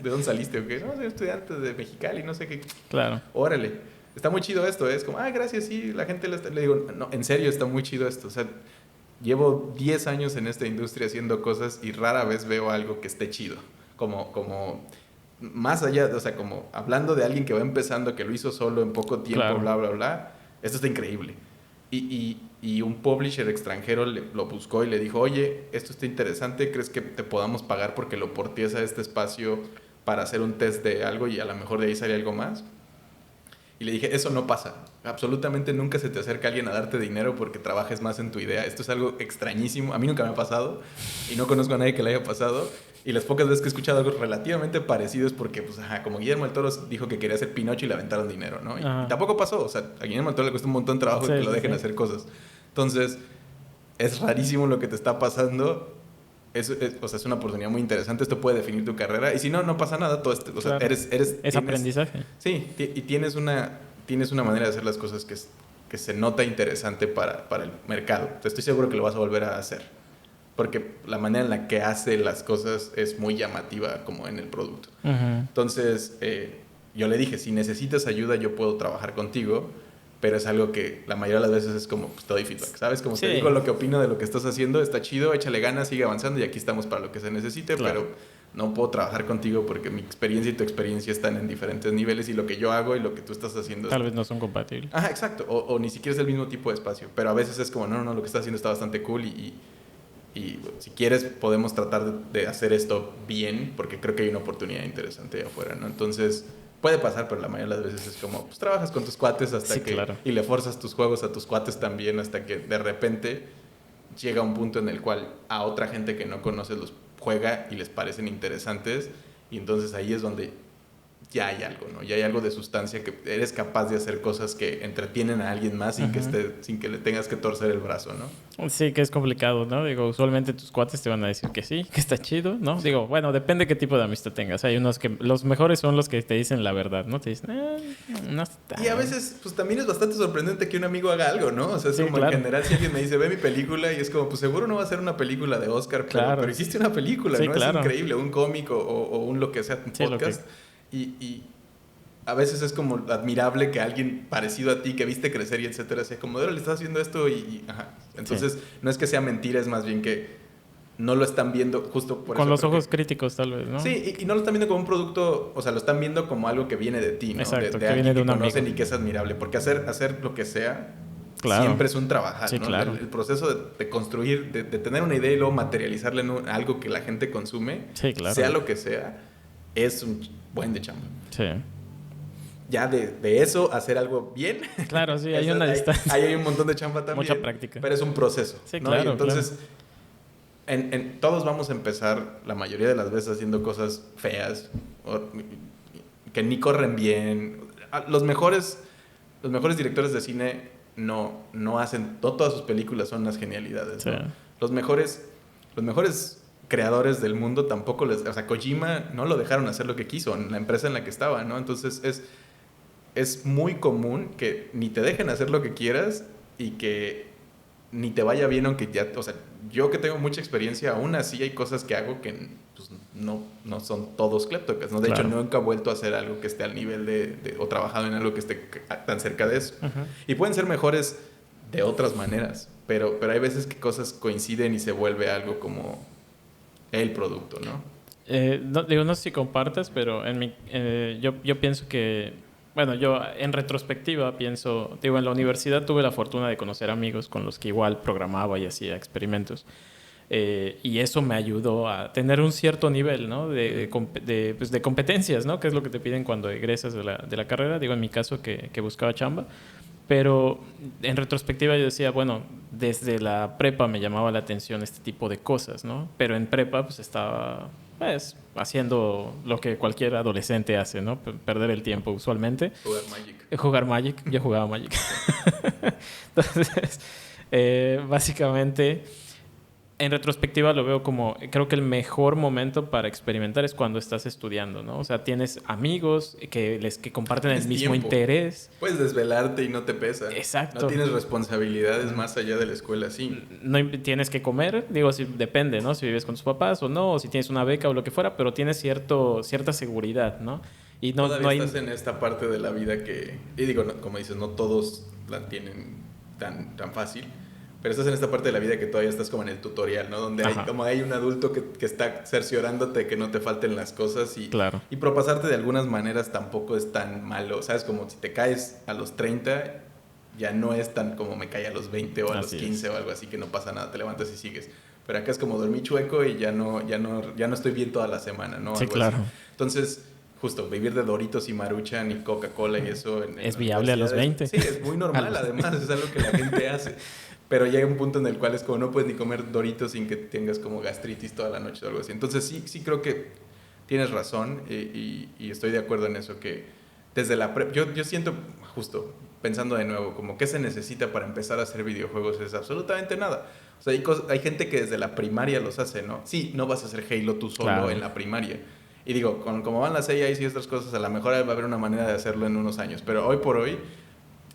¿De dónde saliste? ¿O qué? No, soy estudiante de Mexicali, no sé qué. Claro. Órale. Está muy chido esto, es como, gracias, sí, la gente le digo, no, en serio, está muy chido esto. O sea, llevo 10 años en esta industria haciendo cosas y rara vez veo algo que esté chido. Como más allá, o sea, como hablando de alguien que va empezando, que lo hizo solo en poco tiempo, claro. Bla, bla, bla. Esto está increíble. Y un publisher extranjero lo buscó y le dijo, oye, esto está interesante, ¿crees que te podamos pagar porque lo portees a este espacio para hacer un test de algo y a lo mejor de ahí sale algo más? Y le dije, eso no pasa. Absolutamente nunca se te acerca alguien a darte dinero porque trabajes más en tu idea. Esto es algo extrañísimo. A mí nunca me ha pasado y no conozco a nadie que le haya pasado. Y las pocas veces que he escuchado algo relativamente parecido es porque, pues, como Guillermo del Toro dijo que quería hacer Pinocho y le aventaron dinero, ¿no? Y tampoco pasó. O sea, a Guillermo del Toro le cuesta un montón de trabajo que lo dejen hacer cosas. Entonces, es rarísimo lo que te está pasando. O sea, es una oportunidad muy interesante. Esto puede definir tu carrera. Y si no, no pasa nada. Todo esto, o sea, es aprendizaje. Sí, y tienes una manera de hacer las cosas que se nota interesante para el mercado. Estoy seguro que lo vas a volver a hacer. Porque la manera en la que hace las cosas es muy llamativa como en el producto. Entonces, yo le dije, si necesitas ayuda, yo puedo trabajar contigo. Pero es algo que la mayoría de las veces es como, pues, te doy feedback, ¿sabes? Como te digo lo que opino de lo que estás haciendo, está chido, échale ganas, sigue avanzando y aquí estamos para lo que se necesite, pero no puedo trabajar contigo porque mi experiencia y tu experiencia están en diferentes niveles y lo que yo hago y lo que tú estás haciendo... Tal vez no son compatibles. Ajá, exacto, o ni siquiera es el mismo tipo de espacio, pero a veces es como, no, lo que estás haciendo está bastante cool y si quieres podemos tratar de hacer esto bien porque creo que hay una oportunidad interesante afuera, ¿no? Entonces... Puede pasar, pero la mayoría de las veces es como, pues trabajas con tus cuates hasta que... Claro. Y le forzas tus juegos a tus cuates también hasta que de repente llega un punto en el cual a otra gente que no conoces los juega y les parecen interesantes y entonces ahí es donde ya hay algo, ¿no? Ya hay algo de sustancia que eres capaz de hacer cosas que entretienen a alguien más sin que le tengas que torcer el brazo, ¿no? Sí, que es complicado, ¿no? Digo, usualmente tus cuates te van a decir que sí, que está chido, ¿no? Digo, bueno, depende qué tipo de amistad tengas. Hay unos que... Los mejores son los que te dicen la verdad, ¿no? Te dicen, no está... Y a veces, pues también es bastante sorprendente que un amigo haga algo, ¿no? O sea, es como claro. En general si alguien me dice, ve mi película, y es como, pues seguro no va a ser una película de Oscar, pero hiciste una película, ¿no? Claro. Es increíble, un cómic o un lo que sea, un podcast. Y a veces es como admirable que alguien parecido a ti, que viste crecer y etcétera, sea como, le estás haciendo esto ajá. Entonces, no es que sea mentira, es más bien que no lo están viendo justo por con eso. Los ojos críticos, tal vez, ¿no? Sí, y no lo están viendo como un producto, o sea, lo están viendo como algo que viene de ti, ¿no? Exacto, de que viene de un conocen amigo. Y que es admirable, porque hacer lo que sea siempre es un trabajar, sí, ¿no? Claro. El proceso de construir, de tener una idea y luego materializarla en algo que la gente consume, sea lo que sea, es un buen de chamba. Sí. Ya de eso, hacer algo bien. Claro, sí, hay una distancia. Hay un montón de chamba también. Mucha práctica. Pero es un proceso. Sí, ¿no? claro. Y entonces, todos vamos a empezar, la mayoría de las veces, haciendo cosas feas, que ni corren bien. Los mejores directores de cine no hacen... No todas sus películas son unas genialidades. Sí. ¿no? Los mejores creadores del mundo tampoco o sea, Kojima no lo dejaron hacer lo que quiso en la empresa en la que estaba, ¿no? Entonces es muy común que ni te dejen hacer lo que quieras y que ni te vaya bien aunque ya... O sea, yo que tengo mucha experiencia, aún así hay cosas que hago que pues, no son todos cleptócratas, ¿no? De hecho, nunca he vuelto a hacer algo que esté al nivel o trabajado en algo que esté tan cerca de eso. Y pueden ser mejores de otras maneras, pero hay veces que cosas coinciden y se vuelve algo como el producto, ¿no? No sé si compartas, pero yo pienso que... bueno, yo en retrospectiva pienso, digo, en la universidad tuve la fortuna de conocer amigos con los que igual programaba y hacía experimentos. Y eso me ayudó a tener un cierto nivel, ¿no? Pues de competencias, ¿no? Que es lo que te piden cuando egresas de la carrera. Digo, en mi caso, que buscaba chamba. Pero en retrospectiva yo decía, bueno, desde la prepa me llamaba la atención este tipo de cosas, ¿no? Pero en prepa pues estaba pues haciendo lo que cualquier adolescente hace, ¿no? Perder el tiempo usualmente. Jugar Magic. Jugar Magic, yo jugaba Magic. Entonces, básicamente, en retrospectiva lo veo como, creo que el mejor momento para experimentar es cuando estás estudiando, ¿no? O sea, tienes amigos que comparten el mismo interés. Puedes desvelarte y no te pesa. Exacto. No tienes responsabilidades más allá de la escuela, sí. No tienes que comer, digo, depende, ¿no? Si vives con tus papás o no, o si tienes una beca o lo que fuera, pero tienes cierta seguridad, ¿no? Y todavía estás en esta parte de la vida y digo, como dices, no todos la tienen tan fácil. Pero estás en esta parte de la vida que todavía estás como en el tutorial, ¿no? Donde hay un adulto que está cerciorándote que no te falten las cosas claro. Y propasarte de algunas maneras tampoco es tan malo. ¿Sabes? Como si te caes a los 30, ya no es tan como me caí a los 20 o a los 15 o algo así, que no pasa nada, te levantas y sigues. Pero acá es como dormí chueco y ya no estoy bien toda la semana, ¿no? Sí, algo claro. Así. Entonces, justo, vivir de Doritos y Maruchan y Coca-Cola y eso... es viable a los 20. Sí, es muy normal, además, es algo que la gente hace. Pero llega un punto en el cual es como no puedes ni comer Doritos sin que tengas como gastritis toda la noche o algo así. Entonces sí creo que tienes razón y estoy de acuerdo en eso, que desde la yo siento, justo pensando de nuevo, como qué se necesita para empezar a hacer videojuegos es absolutamente nada. O sea, hay gente que desde la primaria los hace, ¿no? Sí, no vas a hacer Halo tú solo en la primaria. Y digo, como van las AIs y otras cosas, a lo mejor va a haber una manera de hacerlo en unos años. Pero hoy por hoy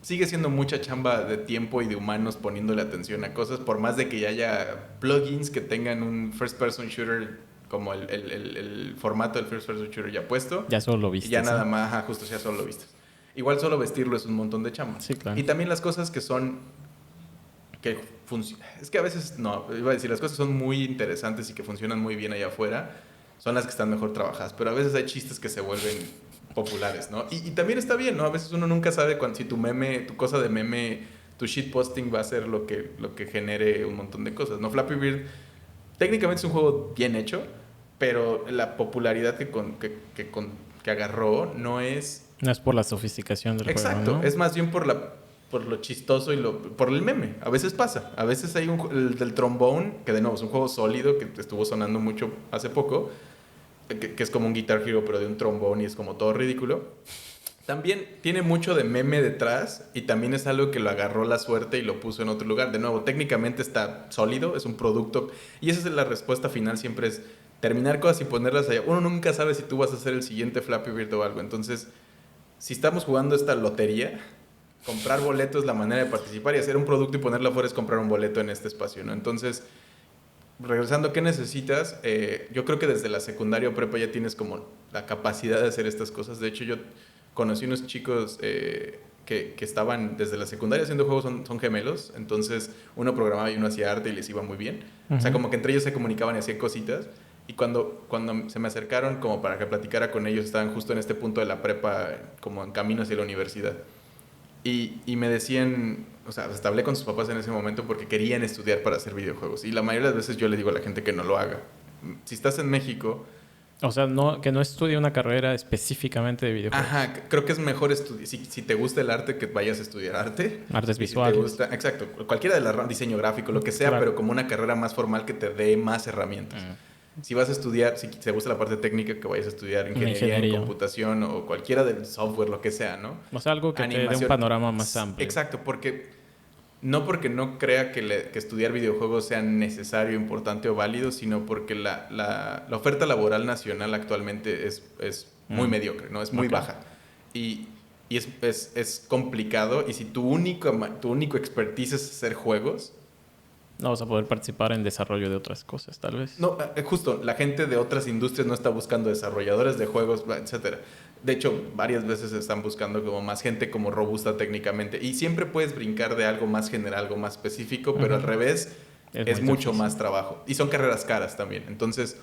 sigue siendo mucha chamba de tiempo y de humanos poniéndole atención a cosas, por más de que ya haya plugins que tengan un first person shooter como el formato del first person shooter ya puesto. Ya solo lo viste. Y ya nada más, justo ya solo lo viste. Igual solo vestirlo es un montón de chamba. Sí, claro. Y también las cosas que son... es que a veces, no, iba a decir, las cosas son muy interesantes y que funcionan muy bien allá afuera, son las que están mejor trabajadas. Pero a veces hay chistes que se vuelven populares, ¿no? Y también está bien, ¿no? A veces uno nunca sabe si tu cosa de meme, tu shitposting va a ser lo que genere un montón de cosas, ¿no? Flappy Bird técnicamente es un juego bien hecho, pero la popularidad que agarró no es... No es por la sofisticación del juego, exacto, ¿no? es más bien por lo chistoso por el meme. A veces pasa. A veces hay el del trombone, que de nuevo es un juego sólido que estuvo sonando mucho hace poco, que es como un Guitar Hero pero de un trombón y es como todo ridículo. También tiene mucho de meme detrás y también es algo que lo agarró la suerte y lo puso en otro lugar. De nuevo, técnicamente está sólido, es un producto y esa es la respuesta final, siempre es terminar cosas y ponerlas allá. Uno nunca sabe si tú vas a hacer el siguiente Flappy Bird o algo. Entonces, si estamos jugando esta lotería, comprar boleto es la manera de participar y hacer un producto y ponerlo afuera es comprar un boleto en este espacio, ¿no? Entonces, regresando, ¿qué necesitas? Yo creo que desde la secundaria o prepa ya tienes como la capacidad de hacer estas cosas. De hecho, yo conocí unos chicos que estaban desde la secundaria haciendo juegos, son gemelos. Entonces, uno programaba y uno hacía arte y les iba muy bien. Uh-huh. O sea, como que entre ellos se comunicaban y hacían cositas. Y cuando se me acercaron como para que platicara con ellos, estaban justo en este punto de la prepa, como en camino hacia la universidad. Y me decían, o sea, hasta hablé con sus papás en ese momento porque querían estudiar para hacer videojuegos. Y la mayoría de las veces yo le digo a la gente que no lo haga. Si estás en México... O sea, que no estudie una carrera específicamente de videojuegos. Ajá, creo que es mejor estudiar. Si te gusta el arte, que vayas a estudiar arte. Artes visuales. Si te gusta, exacto, cualquiera de las ramas, diseño gráfico, lo que sea, claro, pero como una carrera más formal que te dé más herramientas. Si vas a estudiar, si te gusta la parte técnica, que vayas a estudiar ingeniería en computación o cualquiera del software, lo que sea, ¿no? O sea, algo que te dé un panorama más amplio. Exacto, porque no crea que estudiar videojuegos sea necesario, importante o válido, sino porque la oferta laboral nacional actualmente es muy mediocre, ¿no? Es muy baja. Y es complicado. Y si tu único expertise es hacer juegos... no vas a poder participar en desarrollo de otras cosas, tal vez. No, justo, la gente de otras industrias no está buscando desarrolladores de juegos, etcétera. De hecho, varias veces están buscando como más gente como robusta técnicamente. Y siempre puedes brincar de algo más general, algo más específico, pero al revés es mucho más trabajo. Y son carreras caras también. Entonces,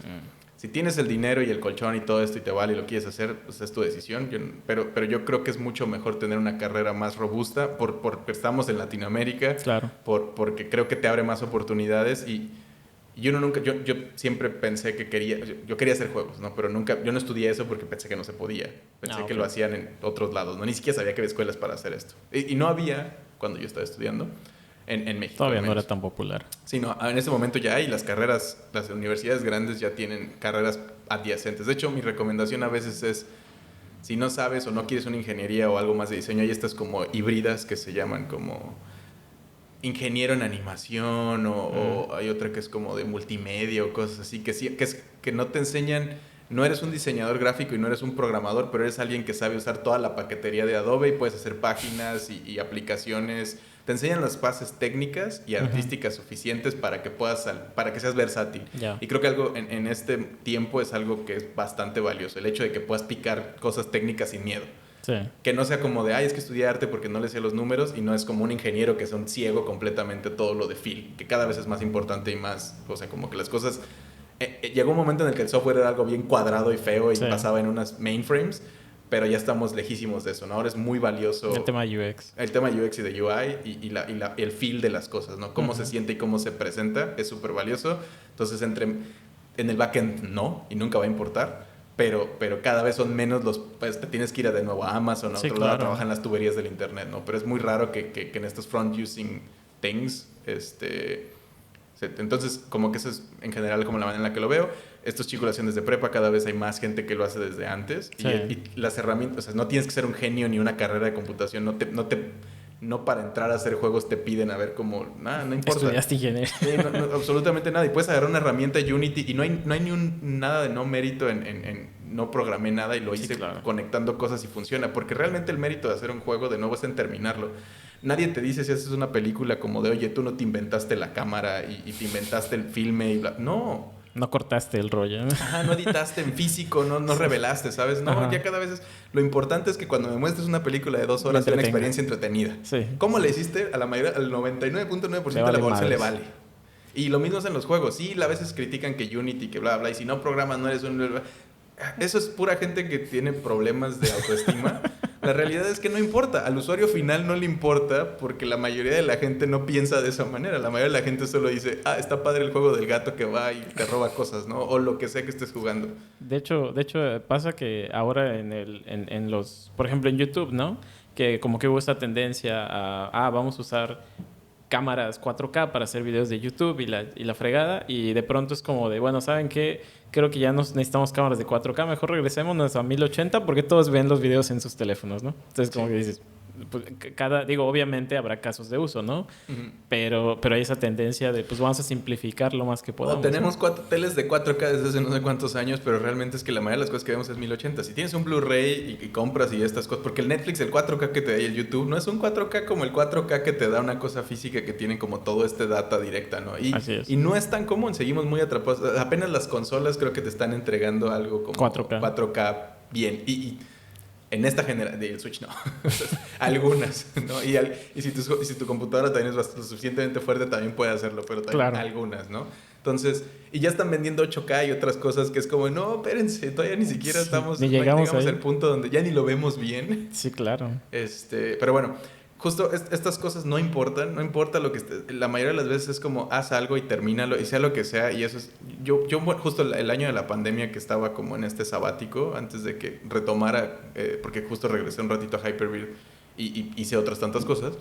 Si tienes el dinero y el colchón y todo esto y te vale y lo quieres hacer, pues es tu decisión. Pero yo creo que es mucho mejor tener una carrera más robusta porque estamos en Latinoamérica, Claro. porque creo que te abre más oportunidades y yo siempre pensé que yo quería hacer juegos, ¿no? Pero yo no estudié eso porque pensé que no se podía. Pensé que lo hacían en otros lados, ¿no? Ni siquiera sabía que había escuelas para hacer esto. Y no había cuando yo estaba estudiando en México. Todavía no era tan popular. Sí, no, en ese momento ya hay las universidades grandes ya tienen carreras adyacentes. De hecho, mi recomendación a veces es, si no sabes o no quieres una ingeniería o algo más de diseño, hay estas como híbridas que se llaman como ingeniero en animación o hay otra que es como de multimedia o cosas así, que no te enseñan, no eres un diseñador gráfico y no eres un programador, pero eres alguien que sabe usar toda la paquetería de Adobe y puedes hacer páginas y aplicaciones. Te enseñan las bases técnicas y artísticas suficientes para que para que seas versátil. Yeah. Y creo que algo en este tiempo es algo que es bastante valioso, el hecho de que puedas picar cosas técnicas sin miedo. Sí. Que no sea como de, es que estudié arte porque no le sé los números, y no es como un ingeniero que es un ciego completamente todo lo de feel, que cada vez es más importante y más, o sea, como que las cosas... llegó un momento en el que el software era algo bien cuadrado y feo y pasaba en unas mainframes, pero ya estamos lejísimos de eso, ¿no? Ahora es muy valioso... El tema UX. El tema UX y de UI y el feel de las cosas, ¿no? Cómo se siente y cómo se presenta es súper valioso. Entonces, en el backend no, y nunca va a importar. Pero cada vez son menos pues te tienes que ir de nuevo a Amazon, a otro lado, a trabajar en las tuberías del internet, ¿no? Pero es muy raro que en estos front-using things, entonces, como que eso es en general como la manera en la que lo veo. Estos chicos lo hacen desde prepa, cada vez hay más gente que lo hace desde antes. Sí. Y las herramientas, o sea, no tienes que ser un genio ni una carrera de computación, no para entrar a hacer juegos te piden a ver cómo... no importa. Estudiaste ingeniería. Sí, no, absolutamente nada. Y puedes agarrar una herramienta Unity y no hay nada de no mérito en no programé nada y lo hice conectando cosas y funciona. Porque realmente el mérito de hacer un juego, de nuevo, es en terminarlo. Nadie te dice si haces una película como de, oye, tú no te inventaste la cámara y te inventaste el filme y bla. No. No cortaste el rollo. No editaste en físico, no revelaste, ¿sabes? No, ya cada vez lo importante es que cuando me muestres una película de 2 horas sea una experiencia entretenida. Sí. ¿Cómo le hiciste? A la mayoría, al 99.9% de la población le vale. Y lo mismo es en los juegos. Sí, a veces critican que Unity, que bla, bla, y si no programas no eres un... Eso es pura gente que tiene problemas de autoestima. La realidad es que no importa. Al usuario final no le importa porque la mayoría de la gente no piensa de esa manera. La mayoría de la gente solo dice, está padre el juego del gato que va y te roba cosas, ¿no? O lo que sea que estés jugando. De hecho pasa que ahora en los... Por ejemplo, en YouTube, ¿no? Que como que hubo esta tendencia a... vamos a usar cámaras 4K para hacer videos de YouTube y la fregada. Y de pronto es como de, bueno, ¿saben qué? Creo que ya no necesitamos cámaras de 4K. Mejor regresémonos a 1080 porque todos ven los videos en sus teléfonos, ¿no? Entonces, como que dices... Pues, obviamente habrá casos de uso, ¿no? Uh-huh. Pero hay esa tendencia de, pues vamos a simplificar lo más que podamos. Tenemos 4 teles de 4K desde hace no sé cuántos años, pero realmente es que la mayoría de las cosas que vemos es 1080. Si tienes un Blu-ray y compras y estas cosas, porque el Netflix, el 4K que te da y el YouTube, no es un 4K como el 4K que te da una cosa física que tiene como todo data directa, ¿no? Así es. Y no es tan común, seguimos muy atrapados. Apenas las consolas creo que te están entregando algo como 4K bien. Y en esta generación, del Switch no, algunas, ¿no? Y si tu computadora también es lo suficientemente fuerte, también puede hacerlo, pero también algunas, ¿no? Entonces, y ya están vendiendo 8K y otras cosas que es como, no, espérense, todavía ni siquiera ni llegamos al punto donde ya ni lo vemos bien. Sí, claro. Pero bueno, justo estas cosas no importa lo que esté. La mayoría de las veces es como, haz algo y termínalo, y sea lo que sea, y eso es... Yo justo el año de la pandemia que estaba como en este sabático, antes de que retomara, porque justo regresé un ratito a Hyper-V y hice otras tantas cosas,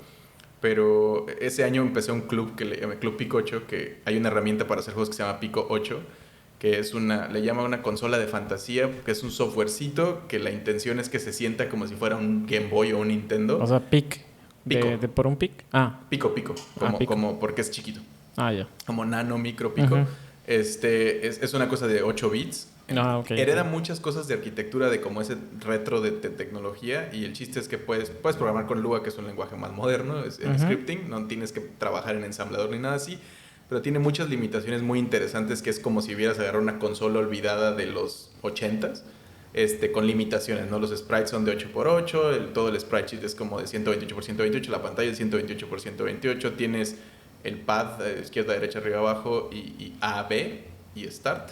pero ese año empecé un club que le llamé Club Pico 8, que hay una herramienta para hacer juegos que se llama Pico 8, que es le llama una consola de fantasía, que es un softwarecito que la intención es que se sienta como si fuera un Game Boy o un Nintendo. O sea, Pico. ¿Por un pic? Pico. Como porque es chiquito. Ya. Como nano, micro, pico. Uh-huh. Es una cosa de 8 bits. Okay. Hereda muchas cosas de arquitectura, de como ese retro de tecnología. Y el chiste es que puedes programar con Lua, que es un lenguaje más moderno, en scripting. No tienes que trabajar en ensamblador ni nada así. Pero tiene muchas limitaciones muy interesantes, que es como si hubieras agarrado una consola olvidada de los 80s. Con limitaciones, ¿no? Los sprites son de 8x8, todo el sprite sheet es como de 128x128, la pantalla es 128x128, tienes el pad izquierda, derecha, arriba, abajo y A, B y Start.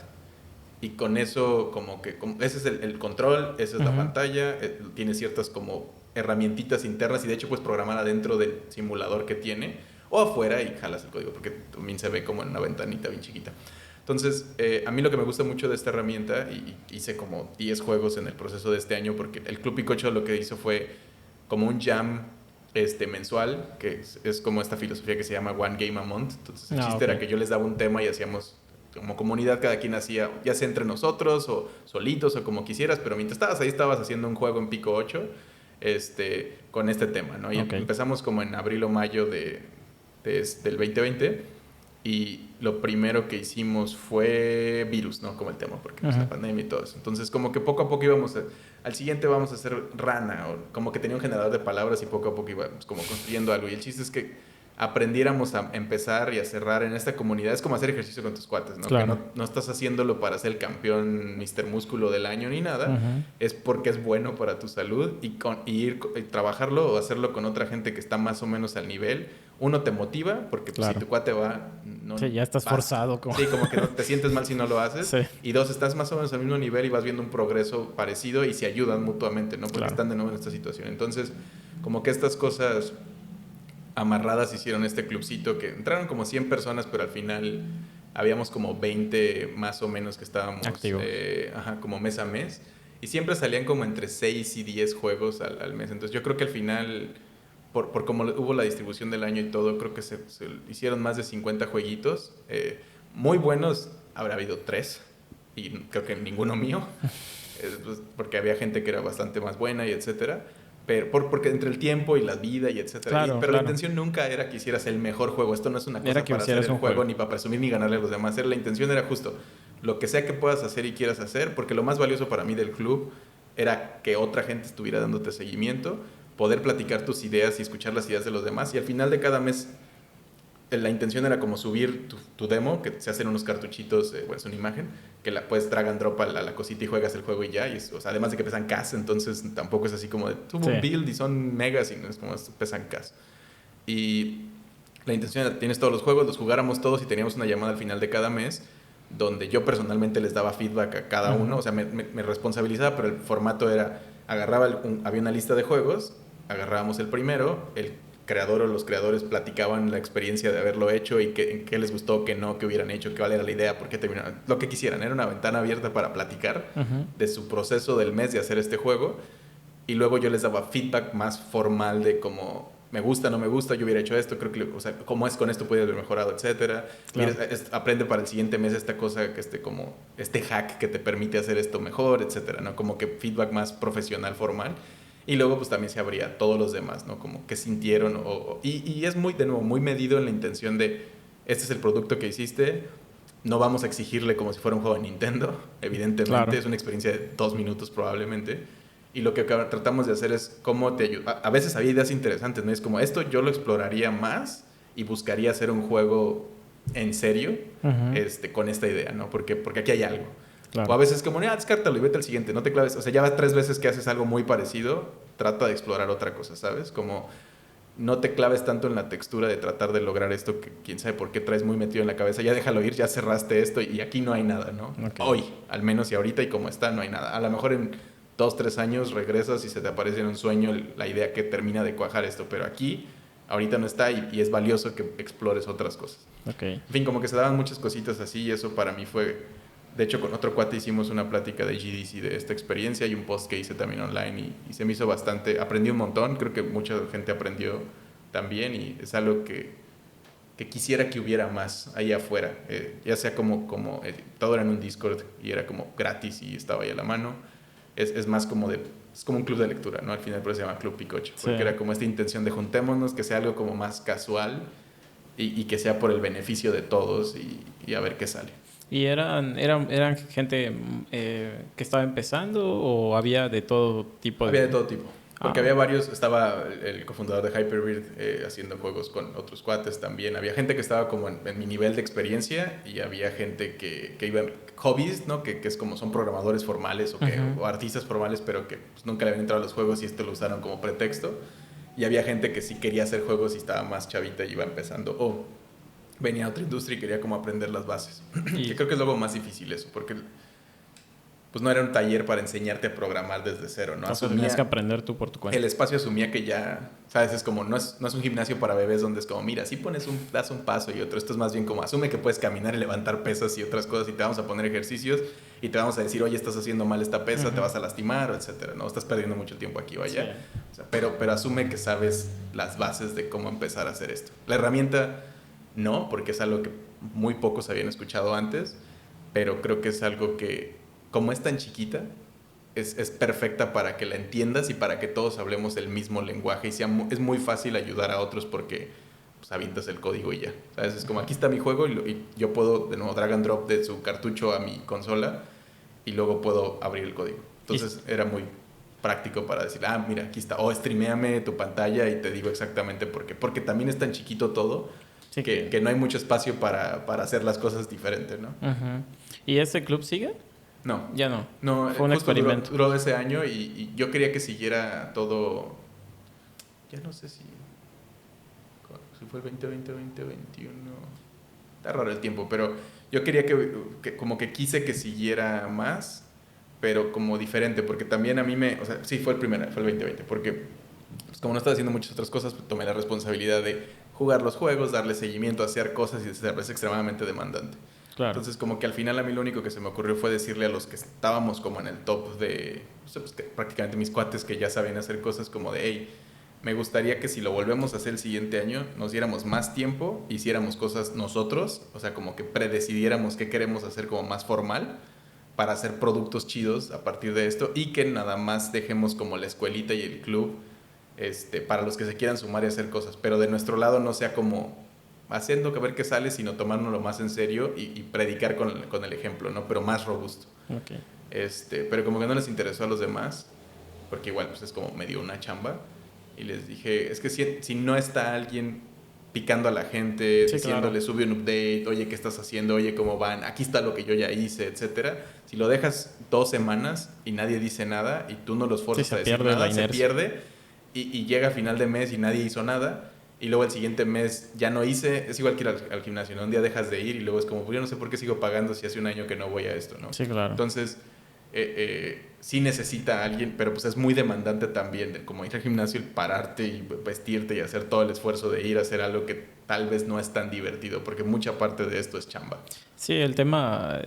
y con eso ese es el control, esa es la pantalla, tiene ciertas como herramientitas internas y de hecho puedes programar adentro del simulador que tiene o afuera y jalas el código porque también se ve como en una ventanita bien chiquita. Entonces, a mí lo que me gusta mucho de esta herramienta, y hice como 10 juegos en el proceso de este año, porque el Club Picocho lo que hizo fue como un jam mensual, que es como esta filosofía que se llama One Game a Month. Entonces, el chiste era que yo les daba un tema y hacíamos como comunidad, cada quien hacía, ya sea entre nosotros o solitos o como quisieras, pero mientras estabas ahí estabas haciendo un juego en Pico 8 con este tema, ¿no? Y empezamos como en abril o mayo del 2020. Y lo primero que hicimos fue virus, ¿no? Como el tema, porque la pandemia y todo eso. Entonces, como que poco a poco al siguiente vamos a hacer rana, o como que tenía un generador de palabras y poco a poco íbamos como construyendo algo. Y el chiste es que aprendiéramos a empezar y a cerrar en esta comunidad. Es como hacer ejercicio con tus cuates, ¿no? Claro. Que no estás haciéndolo para ser el campeón Mr. Músculo del año ni nada. Es porque es bueno para tu salud y trabajarlo o hacerlo con otra gente que está más o menos al nivel. Uno te motiva, porque pues, si tu cuate va... sí, ya estás forzado. Sí, como que no te sientes mal si no lo haces. Sí. Y dos, estás más o menos al mismo nivel y vas viendo un progreso parecido y se ayudan mutuamente, ¿no? Porque están de nuevo en esta situación. Entonces, como que estas cosas amarradas hicieron este clubcito que entraron como 100 personas, pero al final habíamos como 20 más o menos que estábamos como mes a mes. Y siempre salían como entre 6 y 10 juegos al mes. Entonces yo creo que al final... Por como hubo la distribución del año y todo, creo que se hicieron más de 50 jueguitos. Muy buenos, habrá habido 3. Y creo que ninguno mío. Pues, porque había gente que era bastante más buena y etcétera. Pero porque entre el tiempo y la vida y etcétera. Pero la intención nunca era que hicieras el mejor juego. Esto no es una cosa para hacer el juego ni para presumir ni ganarle a los demás. La intención era justo lo que sea que puedas hacer y quieras hacer. Porque lo más valioso para mí del club era que otra gente estuviera dándote seguimiento, poder platicar tus ideas y escuchar las ideas de los demás. Y al final de cada mes, la intención era como subir tu demo, que se hacen unos cartuchitos, es una imagen, que la puedes drag and drop a la cosita y juegas el juego y ya. Y o sea, además de que pesan CAS, entonces tampoco es así como de tuvo un build y son megas y no es como pesan CAS. Y la intención era, tienes todos los juegos, los jugáramos todos y teníamos una llamada al final de cada mes donde yo personalmente les daba feedback a cada uno. O sea, me responsabilizaba, pero el formato era, había una lista de juegos, agarrábamos el primero, el creador o los creadores platicaban la experiencia de haberlo hecho y qué les gustó, qué no, qué hubieran hecho, cuál era la idea, por qué terminaron, lo que quisieran. Era una ventana abierta para platicar de su proceso del mes de hacer este juego, y luego yo les daba feedback más formal de cómo me gusta, no me gusta, yo hubiera hecho esto, creo que, o sea, cómo es con esto, puede haber mejorado, etcétera. Claro. Aprende para el siguiente mes esta cosa, que como este hack que te permite hacer esto mejor, etcétera, ¿no? Como que feedback más profesional, formal. Y luego pues también se abría a todos los demás, ¿no? Como qué sintieron y es muy, de nuevo, muy medido en la intención de este es el producto que hiciste, no vamos a exigirle como si fuera un juego de Nintendo, evidentemente. Claro. Es una experiencia de 2 minutos probablemente. Y lo que tratamos de hacer es cómo te ayuda. A veces había ideas interesantes, ¿no? Es como esto yo lo exploraría más y buscaría hacer un juego en serio con esta idea, ¿no? Porque aquí hay algo. Claro. O a veces como, descártalo y vete al siguiente, no te claves. O sea, ya 3 veces que haces algo muy parecido, trata de explorar otra cosa, ¿sabes? Como no te claves tanto en la textura de tratar de lograr esto que quién sabe por qué traes muy metido en la cabeza. Ya déjalo ir, ya cerraste esto y aquí no hay nada, ¿no? Okay. Hoy, al menos y ahorita y como está, no hay nada. A lo mejor en 2-3 años regresas y se te aparece en un sueño la idea que termina de cuajar esto, pero aquí ahorita no está y es valioso que explores otras cosas. Okay. En fin, como que se daban muchas cositas así y eso para mí fue... De hecho, con otro cuate hicimos una plática de GDC de esta experiencia y un post que hice también online y se me hizo bastante... Aprendí un montón, creo que mucha gente aprendió también y es algo que quisiera que hubiera más ahí afuera. Ya sea como todo era en un Discord y era como gratis y estaba ahí a la mano. Es más como es como un club de lectura, ¿no? Al final por eso se llama Club Picocho, porque era como esta intención de juntémonos, que sea algo como más casual y que sea por el beneficio de todos y a ver qué sale. ¿Y eran gente que estaba empezando o había de todo tipo? Había de todo tipo. Porque había varios, estaba el cofundador de Hyperbird haciendo juegos con otros cuates también. Había gente que estaba como en mi nivel de experiencia y había gente que iba hobbies, ¿no? Que es como son programadores formales o artistas formales, pero que pues, nunca le habían entrado a los juegos y esto lo usaron como pretexto. Y había gente que sí quería hacer juegos y estaba más chavita y iba empezando. Venía a otra industria y quería como aprender las bases. Y creo que es luego más difícil eso, porque pues no era un taller para enseñarte a programar desde cero, ¿no? O sea, tenías que aprender tú por tu cuenta. El espacio asumía que ya, ¿sabes? Es como, no es un gimnasio para bebés donde es como, mira, si das un paso y otro. Esto es más bien como, asume que puedes caminar y levantar pesas y otras cosas y te vamos a poner ejercicios y te vamos a decir, oye, estás haciendo mal esta pesa, te vas a lastimar, etcétera, ¿no? Estás perdiendo mucho tiempo aquí o allá. Sí. O sea, pero asume que sabes las bases de cómo empezar a hacer esto. La herramienta no, porque es algo que muy pocos habían escuchado antes, pero creo que es algo que, como es tan chiquita, es perfecta para que la entiendas y para que todos hablemos el mismo lenguaje y es muy fácil ayudar a otros porque pues, avientas el código y ya. ¿Sabes? Es como, aquí está mi juego y yo puedo, de nuevo, drag and drop de su cartucho a mi consola y luego puedo abrir el código. Entonces era muy práctico para decir, mira, aquí está. O streaméame tu pantalla y te digo exactamente por qué. Porque también es tan chiquito todo que no hay mucho espacio para hacer las cosas diferentes, ¿no? Uh-huh. ¿Y ese club sigue? No. Ya no. No, fue un experimento. Duró ese año y yo quería que siguiera todo. Ya no sé si fue el 2020, 2021. Está raro el tiempo, pero yo quería que como que quise que siguiera más, pero como diferente, porque también a mí o sea, sí fue el 2020, porque pues como no estaba haciendo muchas otras cosas, pues tomé la responsabilidad de jugar los juegos, darle seguimiento, hacer cosas y es extremadamente demandante. Claro. Entonces, como que al final a mí lo único que se me ocurrió fue decirle a los que estábamos como en el top de, no sé, pues que prácticamente mis cuates que ya sabían hacer cosas como de, hey, me gustaría que si lo volvemos a hacer el siguiente año, nos diéramos más tiempo, hiciéramos cosas nosotros, o sea, como que predecidiéramos qué queremos hacer como más formal para hacer productos chidos a partir de esto y que nada más dejemos como la escuelita y el club para los que se quieran sumar y hacer cosas, pero de nuestro lado no sea como haciendo que ver qué sale, sino tomárnoslo más en serio y predicar con el ejemplo, ¿no? Pero más robusto. Okay. Pero como que no les interesó a los demás, porque igual pues es como medio una chamba, y les dije, es que si no está alguien picando a la gente, diciéndole, claro, sube un update, oye, ¿qué estás haciendo? Oye, ¿cómo van? Aquí está lo que yo ya hice, etcétera. Si lo dejas 2 semanas y nadie dice nada y tú no los forzas a decir nada, se pierde y llega a final de mes y nadie hizo nada. Y luego el siguiente mes ya no hice, es igual que ir al gimnasio, ¿no? Un día dejas de ir y luego es como, pues yo no sé por qué sigo pagando si hace un año que no voy a esto, ¿no? Sí, claro. Entonces, sí necesita a alguien, pero pues es muy demandante también, como ir al gimnasio, el pararte y vestirte y hacer todo el esfuerzo de ir a hacer algo que tal vez no es tan divertido, porque mucha parte de esto es chamba. Sí, un tema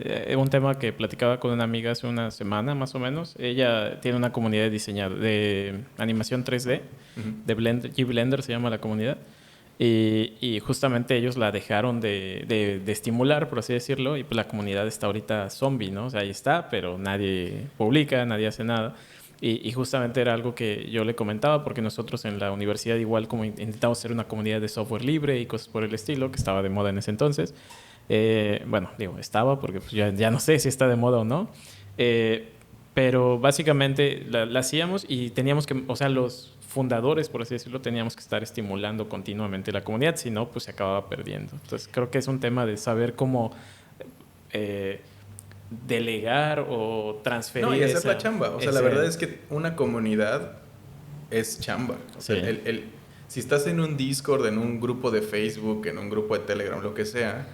que platicaba con una amiga hace una semana más o menos. Ella tiene una comunidad de de animación 3D, uh-huh, de Blender, G-Blender se llama la comunidad, y justamente ellos la dejaron de estimular, por así decirlo, y pues la comunidad está ahorita zombie, ¿no? O sea, ahí está, pero nadie publica, nadie hace nada. Y justamente era algo que yo le comentaba, porque nosotros en la universidad igual como intentamos ser una comunidad de software libre y cosas por el estilo, que estaba de moda en ese entonces. Bueno, digo, estaba porque pues ya no sé si está de moda o no. Pero básicamente la hacíamos y teníamos que, o sea, los fundadores, por así decirlo, teníamos que estar estimulando continuamente la comunidad, si no, pues se acababa perdiendo. Entonces creo que es un tema de saber cómo delegar o transferir. No, y hacer la chamba. O sea, la verdad es que una comunidad es chamba. O sea, si estás en un Discord, en un grupo de Facebook, en un grupo de Telegram, lo que sea,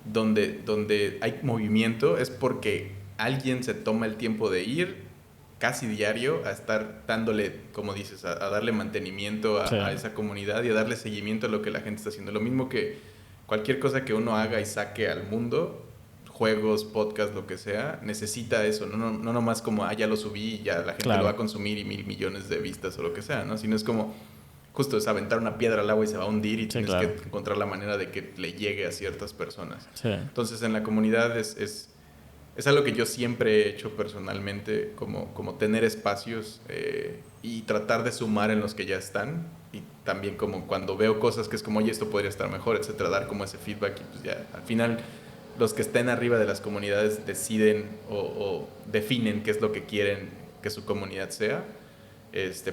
donde hay movimiento, es porque alguien se toma el tiempo de ir casi diario a estar dándole, como dices, a darle mantenimiento a esa comunidad y a darle seguimiento a lo que la gente está haciendo. Lo mismo que cualquier cosa que uno haga y saque al mundo, juegos, podcast, lo que sea, necesita eso, no nomás como, ya lo subí y ya la gente lo va a consumir y 1,000 millones de vistas o lo que sea, ¿no? Sino es como, justo es aventar una piedra al agua y se va a hundir y tienes que encontrar la manera de que le llegue a ciertas personas. Sí. Entonces, en la comunidad es algo que yo siempre he hecho personalmente, como tener espacios y tratar de sumar en los que ya están. Y también como cuando veo cosas que es como, oye, esto podría estar mejor, etcétera, dar como ese feedback y pues ya, al final, los que estén arriba de las comunidades deciden o definen qué es lo que quieren que su comunidad sea.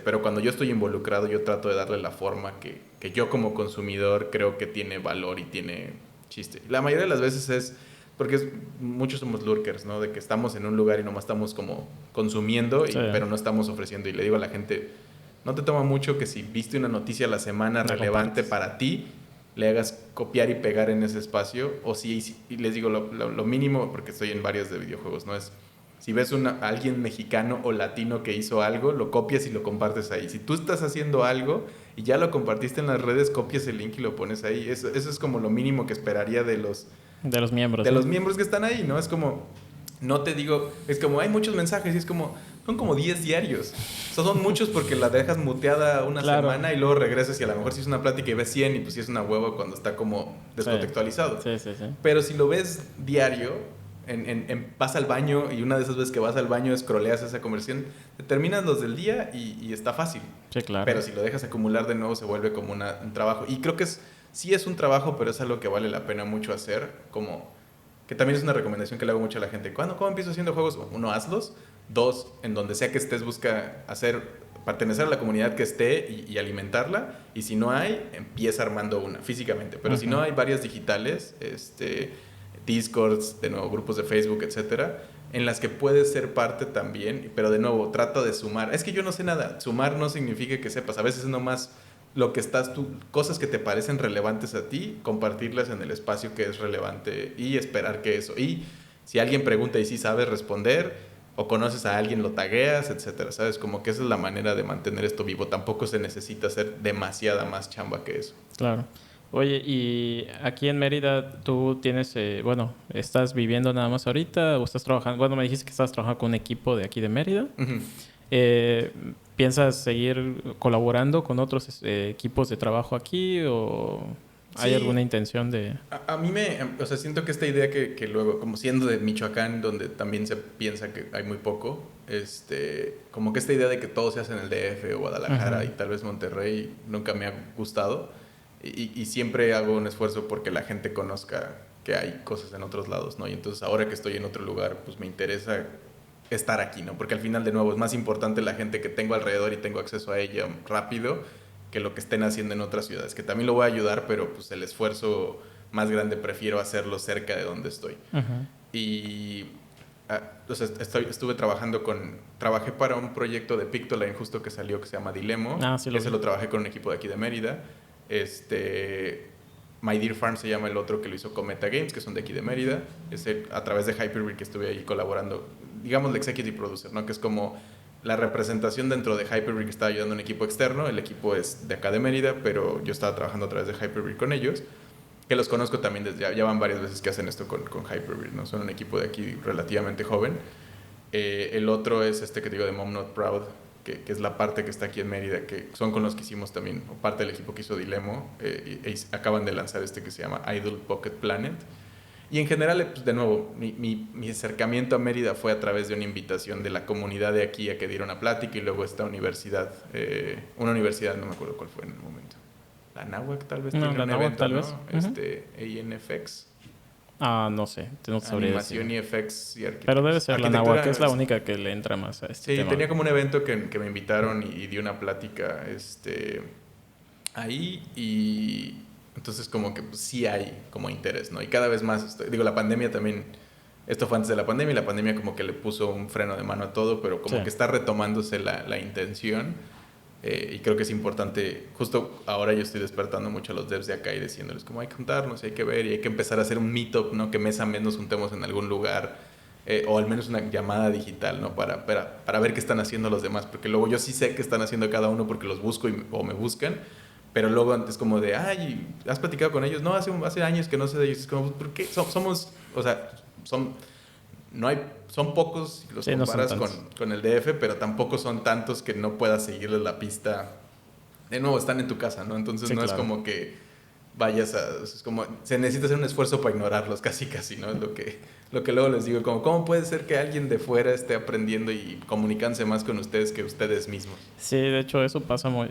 Pero cuando yo estoy involucrado, yo trato de darle la forma que yo como consumidor creo que tiene valor y tiene chiste. La mayoría de las veces es porque muchos somos lurkers, ¿no? De que estamos en un lugar y nomás estamos como consumiendo, pero no estamos ofreciendo. Y le digo a la gente, no te toma mucho que si viste una noticia a la semana relevante para ti, le hagas copiar y pegar en ese espacio. O si y les digo, lo mínimo, porque estoy en varias de videojuegos, ¿no? Es Si ves a alguien mexicano o latino que hizo algo, lo copias y lo compartes ahí. Si tú estás haciendo algo y ya lo compartiste en las redes, copias el link y lo pones ahí. Eso es como lo mínimo que esperaría de los miembros. De los miembros que están ahí, ¿no? Es como, no te digo, es como hay muchos mensajes y es como, son como 10 diarios. O sea, son muchos porque la dejas muteada una semana y luego regresas y a lo mejor si es una plática y ves 100 y pues sí es una hueva cuando está como descontextualizado. Sí. Pero si lo ves diario, vas al baño y una de esas veces que vas al baño scrolleas esa conversión, terminas los del día y está fácil. Sí, claro. Pero si lo dejas acumular de nuevo se vuelve como un trabajo. Y creo que sí es un trabajo, pero es algo que vale la pena mucho hacer, como que también es una recomendación que le hago mucho a la gente. ¿Cómo empiezo haciendo juegos? Uno, hazlos. Dos, en donde sea que estés, busca pertenecer a la comunidad que esté y alimentarla. Y si no hay, empieza armando una físicamente. Pero si no hay varias digitales, Discords, de nuevo, grupos de Facebook, etcétera, en las que puedes ser parte también, pero de nuevo, trata de sumar. Es que yo no sé nada. Sumar no significa que sepas. A veces es nomás lo que estás tú, cosas que te parecen relevantes a ti, compartirlas en el espacio que es relevante y esperar que eso. Y si alguien pregunta y sí sabes responder, o conoces a alguien, lo tagueas, etcétera, ¿sabes? Como que esa es la manera de mantener esto vivo. Tampoco se necesita hacer demasiada más chamba que eso. Claro. Oye, y aquí en Mérida, tú tienes, ¿estás viviendo nada más ahorita o estás trabajando? Bueno, me dijiste que estás trabajando con un equipo de aquí de Mérida. Uh-huh. ¿Piensas seguir colaborando con otros equipos de trabajo aquí o hay alguna intención de...? A mí siento que esta idea que luego, como siendo de Michoacán, donde también se piensa que hay muy poco, como que esta idea de que todo se hace en el DF o Guadalajara, uh-huh, y tal vez Monterrey, nunca me ha gustado. Y siempre hago un esfuerzo porque la gente conozca que hay cosas en otros lados, ¿no? Y entonces ahora que estoy en otro lugar, pues me interesa estar aquí, ¿no? Porque al final, de nuevo, es más importante la gente que tengo alrededor y tengo acceso a ella rápido que lo que estén haciendo en otras ciudades, que también lo voy a ayudar, pero pues el esfuerzo más grande prefiero hacerlo cerca de donde estoy. Uh-huh. Y estuve trabajé para un proyecto de Pictoline justo que salió, que se llama Dilemo. Sí, ese lo trabajé con un equipo de aquí de Mérida. My Dear Farm se llama el otro, que lo hizo Cometa Games, que son de aquí de Mérida. A través de Hyper-Beak que estuve ahí colaborando, digamos, el executive producer, ¿no? Que es como la representación dentro de Hyper-Beak, que estaba ayudando a un equipo externo. El equipo es de acá de Mérida, pero yo estaba trabajando a través de Hyper-Beak con ellos, que los conozco también desde ya van varias veces que hacen esto con Hyper-Beak, ¿no? Son un equipo de aquí relativamente joven. El otro es que te digo de Mom Not Proud, que es la parte que está aquí en Mérida, que son con los que hicimos también, o parte del equipo que hizo Dilemo, y acaban de lanzar que se llama Idle Pocket Planet. Y en general, pues, de nuevo, mi acercamiento a Mérida fue a través de una invitación de la comunidad de aquí a que diera una plática, y luego esta universidad, una universidad, no me acuerdo cuál fue en el momento. La Anáhuac tal vez tiene un evento, tal vez. Uh-huh. ANFX. No sé, no sabría Animación decir. Y FX y arquitectura. Pero debe ser la Anáhuac, que es la única que le entra más a este tema. Sí, tenía como un evento que me invitaron y di una plática ahí, y entonces como que pues, sí hay como interés, ¿no? Y cada vez más, la pandemia también, esto fue antes de la pandemia, y la pandemia como que le puso un freno de mano a todo, pero como que está retomándose la intención. Y creo que es importante, justo ahora yo estoy despertando mucho a los devs de acá y diciéndoles como hay que juntarnos, hay que ver y hay que empezar a hacer un meetup, ¿no? Que mes a mes nos juntemos en algún lugar, o al menos una llamada digital, ¿no? Para ver qué están haciendo los demás, porque luego yo sí sé qué están haciendo cada uno porque los busco o me buscan, pero luego antes como de, ¿has platicado con ellos? No, hace años que no sé de ellos. Es como, ¿por qué? Son pocos si los comparas con el DF, pero tampoco son tantos que no puedas seguirles la pista. De nuevo, están en tu casa, ¿no? Entonces no es como que vayas es como, se necesita hacer un esfuerzo para ignorarlos casi, ¿no? Es lo que luego les digo, como, ¿cómo puede ser que alguien de fuera esté aprendiendo y comunicándose más con ustedes que ustedes mismos? Sí, de hecho eso pasa muy...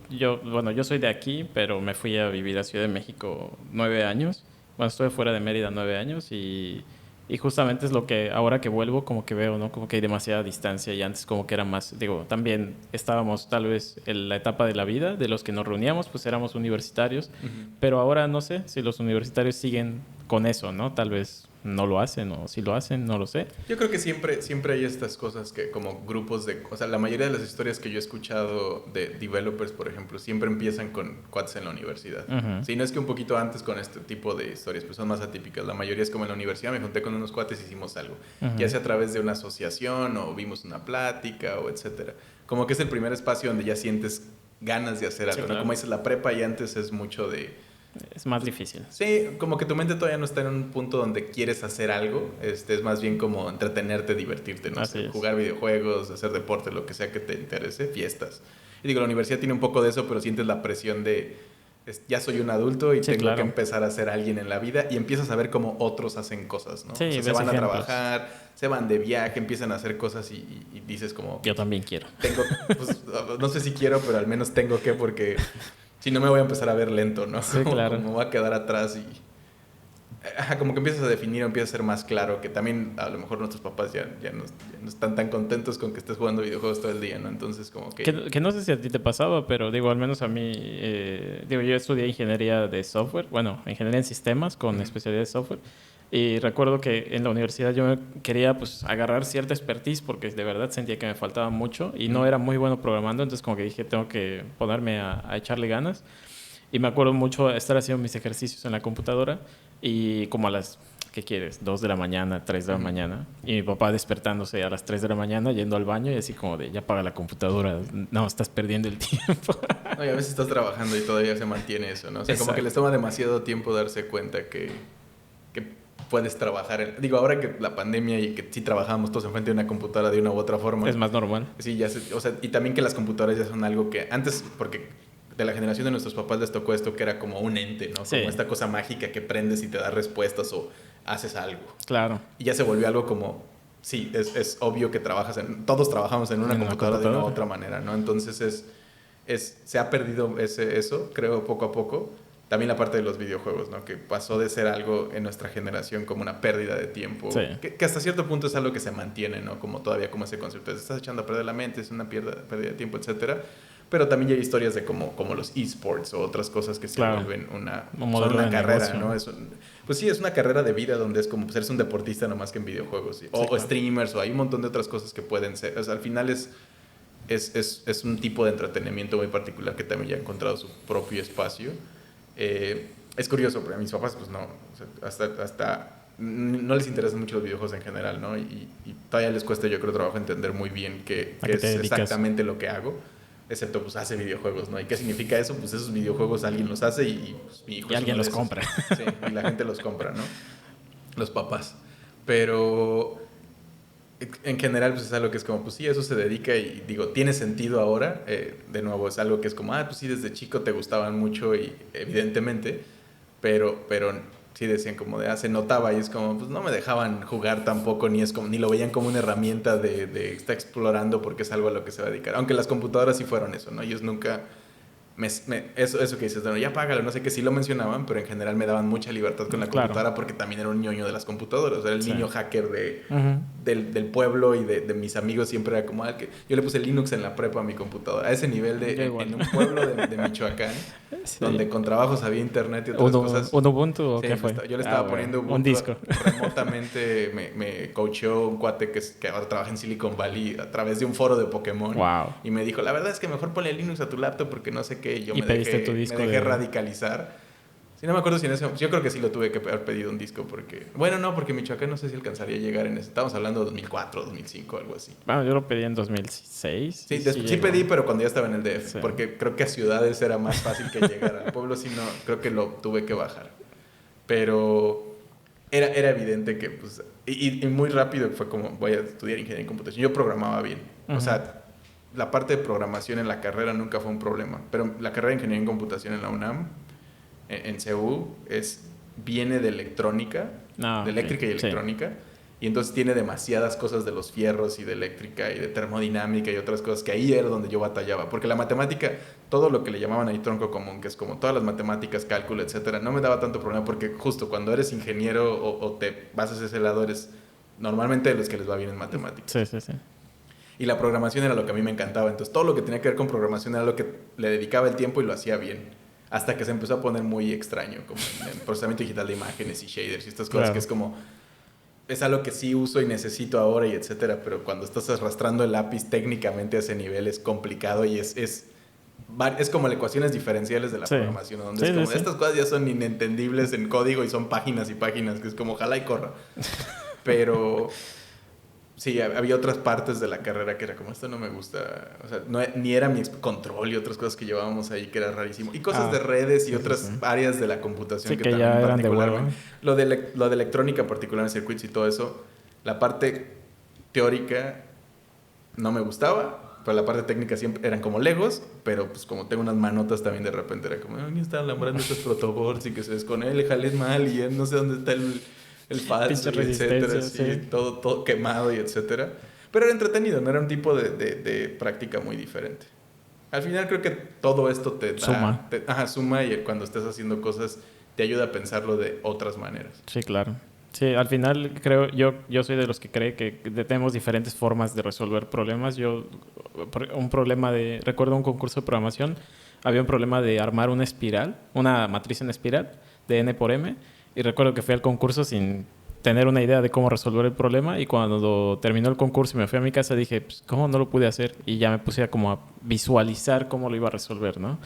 yo soy de aquí, pero me fui a vivir a Ciudad de México 9 años. Bueno, estuve fuera de Mérida 9 años y justamente es lo que ahora que vuelvo como que veo, ¿no? Como que hay demasiada distancia y antes como que era más, también estábamos tal vez en la etapa de la vida de los que nos reuníamos, pues éramos universitarios, uh-huh, pero ahora no sé si los universitarios siguen con eso, ¿no? Tal vez no lo hacen, o si lo hacen, no lo sé. Yo creo que siempre hay estas cosas que como grupos de... O sea, la mayoría de las historias que yo he escuchado de developers, por ejemplo, siempre empiezan con cuates en la universidad. Uh-huh. Sí, no es que un poquito antes con este tipo de historias, pues son más atípicas. La mayoría es como en la universidad, me junté con unos cuates y hicimos algo. Uh-huh. Ya sea a través de una asociación o vimos una plática o etcétera. Como que es el primer espacio donde ya sientes ganas de hacer algo, Sí, ¿no? claro. Como dices, la prepa y antes es mucho de... Es más difícil. Sí, como que tu mente todavía no está en un punto donde quieres hacer algo. Es más bien como entretenerte, divertirte, no sé, jugar videojuegos, hacer deporte, lo que sea que te interese, fiestas. Y digo, la universidad tiene un poco de eso, pero sientes la presión de ya soy un adulto y tengo que empezar a ser alguien en la vida, y empiezas a ver cómo otros hacen cosas, ¿no? Sí, o sea, se van a trabajar, se van de viaje, empiezan a hacer cosas y dices como... Yo también quiero. Pues, no sé si quiero, pero al menos tengo que, porque... Si no, me voy a empezar a ver lento, ¿no? Sí, claro. Como voy a quedar atrás y... como que empiezas a definir o empieza a ser más claro que también a lo mejor nuestros papás ya no están tan contentos con que estés jugando videojuegos todo el día, ¿no? Entonces como que... Que no sé si a ti te pasaba, pero digo, al menos a mí... yo estudié ingeniería de software, bueno, ingeniería en sistemas con especialidad de software. Y recuerdo que en la universidad yo quería pues agarrar cierta expertise porque de verdad sentía que me faltaba mucho y no era muy bueno programando, entonces como que dije tengo que ponerme a echarle ganas. Y me acuerdo mucho estar haciendo mis ejercicios en la computadora y como a las, ¿qué quieres? 2 de la mañana, 3 de la mañana. Y mi papá despertándose a las 3 de la mañana, yendo al baño y así como de, ya apaga la computadora, no, estás perdiendo el tiempo. No, y a veces estás trabajando y todavía se mantiene eso, ¿no? O sea, como que les toma demasiado tiempo darse cuenta que puedes trabajar. Digo, ahora que la pandemia y que sí trabajábamos todos enfrente de una computadora de una u otra forma. Es más normal. Sí, o sea, y también que las computadoras ya son algo que antes, porque de la generación de nuestros papás les tocó esto que era como un ente, ¿no? Sí. Como esta cosa mágica que prendes y te da respuestas o haces algo. Claro. Y ya se volvió algo como, sí, es obvio que todos trabajamos en una computadora de una u otra manera, ¿no? Entonces se ha perdido eso, creo, poco a poco. También la parte de los videojuegos, ¿no? Que pasó de ser algo en nuestra generación como una pérdida de tiempo. Sí. Que hasta cierto punto es algo que se mantiene, ¿no? Como todavía como ese concepto. Estás echando a perder la mente, es una pérdida de tiempo, etcétera. Pero también ya hay historias de como los esports o otras cosas que se vuelven una carrera, ¿no? Pues sí, es una carrera de vida donde es como pues eres un deportista nomás que en videojuegos. ¿Sí? O streamers, o hay un montón de otras cosas que pueden ser. O sea, al final es un tipo de entretenimiento muy particular que también ya ha encontrado su propio espacio. Es curioso, pero a mis papás pues no, o sea, hasta no les interesan mucho los videojuegos en general, ¿no? Y todavía les cuesta, yo creo, trabajo entender muy bien qué es exactamente lo que hago, excepto pues hace videojuegos, ¿no? ¿Y qué significa eso? Pues esos videojuegos alguien los hace y pues, mi hijo y alguien los compra. Sí, y la gente los compra, ¿no? Los papás. Pero en general pues es algo que es como, pues sí, eso se dedica y digo, tiene sentido ahora. De nuevo, es algo que es como, pues sí, desde chico te gustaban mucho y evidentemente, pero sí decían como se notaba y es como, pues no me dejaban jugar tampoco, ni lo veían como una herramienta de estar explorando porque es algo a lo que se va a dedicar. Aunque las computadoras sí fueron eso, ¿no? Ellos nunca... eso que dices, bueno, ya págalo, no sé qué, sí lo mencionaban, pero en general me daban mucha libertad con la computadora porque también era un ñoño de las computadoras, era el niño hacker del pueblo y de mis amigos, siempre era como, que yo le puse Linux en la prepa a mi computadora, a ese nivel en un pueblo de Michoacán, donde con trabajos había internet y otras cosas. ¿Un Ubuntu o qué fue? Yo le estaba poniendo Ubuntu. Un disco. Remotamente me coacheó un cuate que ahora trabaja en Silicon Valley a través de un foro de Pokémon. Wow. Y me dijo, la verdad es que mejor ponle Linux a tu laptop porque no sé qué. Yo me dejé radicalizar. Sí, no me acuerdo si en ese... Yo creo que sí lo tuve que haber pedido un disco porque... Bueno, no, porque Michoacán no sé si alcanzaría a llegar en ese... Estábamos hablando de 2004, 2005, algo así. Bueno, yo lo pedí en 2006. Sí pedí, pero cuando ya estaba en el DF. Sí. Porque creo que a ciudades era más fácil que llegar. Al pueblo sí no... Creo que lo tuve que bajar. Pero era evidente que, pues... Y muy rápido fue como, voy a estudiar ingeniería en computación. Yo programaba bien. O sea... La parte de programación en la carrera nunca fue un problema, pero la carrera de ingeniería en computación en la UNAM, en CU, viene de electrónica, de eléctrica y electrónica, y entonces tiene demasiadas cosas de los fierros y de eléctrica y de termodinámica y otras cosas que ahí era donde yo batallaba, porque la matemática, todo lo que le llamaban ahí tronco común, que es como todas las matemáticas, cálculo, etcétera, no me daba tanto problema porque justo cuando eres ingeniero o te vas hacia ese lado, eres normalmente de los que les va bien en matemáticas. Sí. Y la programación era lo que a mí me encantaba. Entonces, todo lo que tenía que ver con programación era lo que le dedicaba el tiempo y lo hacía bien. Hasta que se empezó a poner muy extraño, como en procesamiento digital de imágenes y shaders y estas cosas que es como... es algo que sí uso y necesito ahora y etcétera, pero cuando estás arrastrando el lápiz técnicamente a ese nivel es complicado y es como las ecuaciones diferenciales de la programación, donde es como, estas cosas ya son inentendibles en código y son páginas y páginas, que es como, ojalá y corra. Pero sí, había otras partes de la carrera que era como, esto no me gusta, o sea, ni era mi control y otras cosas que llevábamos ahí que era rarísimo. Y cosas de redes y otras áreas de la computación que también ya particularmente... Lo de electrónica, particularmente circuits y todo eso, la parte teórica no me gustaba, pero la parte técnica siempre eran como legos, pero pues como tengo unas manotas también de repente era como, ni estaba elaborando estos protoboards y que se desconecta, le jalé mal y no sé dónde está el falso y etcétera, sí, todo quemado y etcétera. Pero era entretenido, no era un tipo de práctica muy diferente. Al final creo que todo esto te da... Suma y cuando estés haciendo cosas te ayuda a pensarlo de otras maneras. Sí, claro. Sí, al final creo, yo soy de los que cree que tenemos diferentes formas de resolver problemas. Recuerdo un concurso de programación, había un problema de armar una espiral, una matriz en espiral de n por m, y recuerdo que fui al concurso sin tener una idea de cómo resolver el problema, y cuando terminó el concurso y me fui a mi casa dije, pues, ¿cómo no lo pude hacer? Y ya me puse a visualizar cómo lo iba a resolver, ¿no?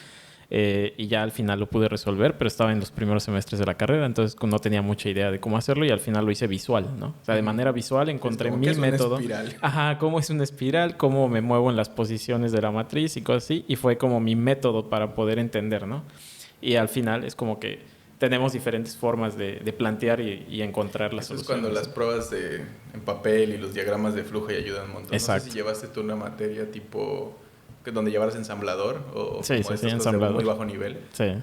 Y ya al final lo pude resolver, pero estaba en los primeros semestres de la carrera, entonces no tenía mucha idea de cómo hacerlo y al final lo hice visual, ¿no? O sea, de manera visual encontré mi método. Una espiral. Ajá, cómo es una espiral, cómo me muevo en las posiciones de la matriz y cosas así, y fue como mi método para poder entender, ¿no? Y al final es como que tenemos diferentes formas de plantear y encontrar las soluciones. Es cuando las pruebas en papel y los diagramas de flujo y ayudan un montón. Exacto. No sé si llevaste tú una materia tipo donde llevaras ensamblador o sí, como sí, ensamblador de muy bajo nivel. Sí.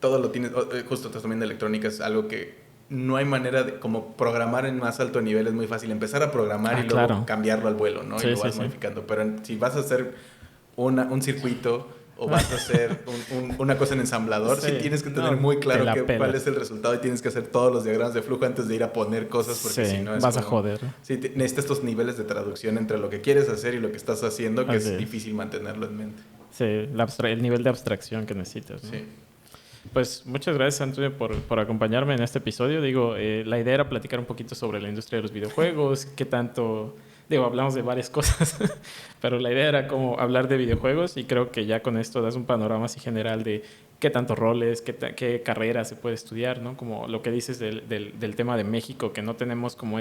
Todo lo tienes, justo también de electrónica es algo que no hay manera de, como programar en más alto nivel es muy fácil, empezar a programar y luego cambiarlo al vuelo, ¿no? Sí, y lo vas modificando, pero si vas a hacer un circuito o vas a hacer una cosa en ensamblador, sí tienes que tener muy claro cuál es el resultado y tienes que hacer todos los diagramas de flujo antes de ir a poner cosas, porque si no es vas a joder. Sí, necesitas estos niveles de traducción entre lo que quieres hacer y lo que estás haciendo, que es difícil mantenerlo en mente. Sí, el nivel de abstracción que necesitas, ¿no? Sí. Pues muchas gracias, Antonio, por acompañarme en este episodio. La idea era platicar un poquito sobre la industria de los videojuegos, qué tanto... hablamos de varias cosas, pero la idea era como hablar de videojuegos y creo que ya con esto das un panorama así general de qué tantos roles, qué carreras se puede estudiar, ¿no? Como lo que dices del tema de México, que no tenemos como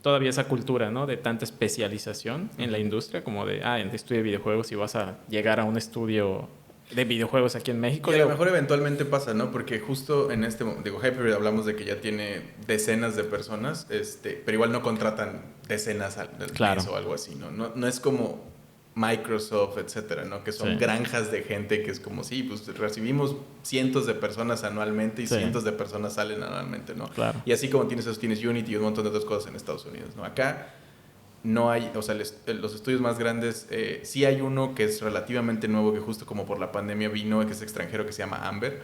todavía esa cultura, ¿no? De tanta especialización en la industria, como en estudio de videojuegos y vas a llegar a un estudio de videojuegos aquí en México. Y a lo mejor eventualmente pasa, ¿no? Porque justo en Hyperbird hablamos de que ya tiene decenas de personas, pero igual no contratan decenas al mes o algo así, ¿no? No es como Microsoft, etcétera, ¿no? Que son granjas de gente que es como, sí, pues recibimos cientos de personas anualmente y cientos de personas salen anualmente, ¿no? Claro. Y así como tienes Unity y un montón de otras cosas en Estados Unidos, ¿no? Acá no hay, o sea, los estudios más grandes, sí hay uno que es relativamente nuevo, que justo como por la pandemia vino, que es extranjero, que se llama Amber,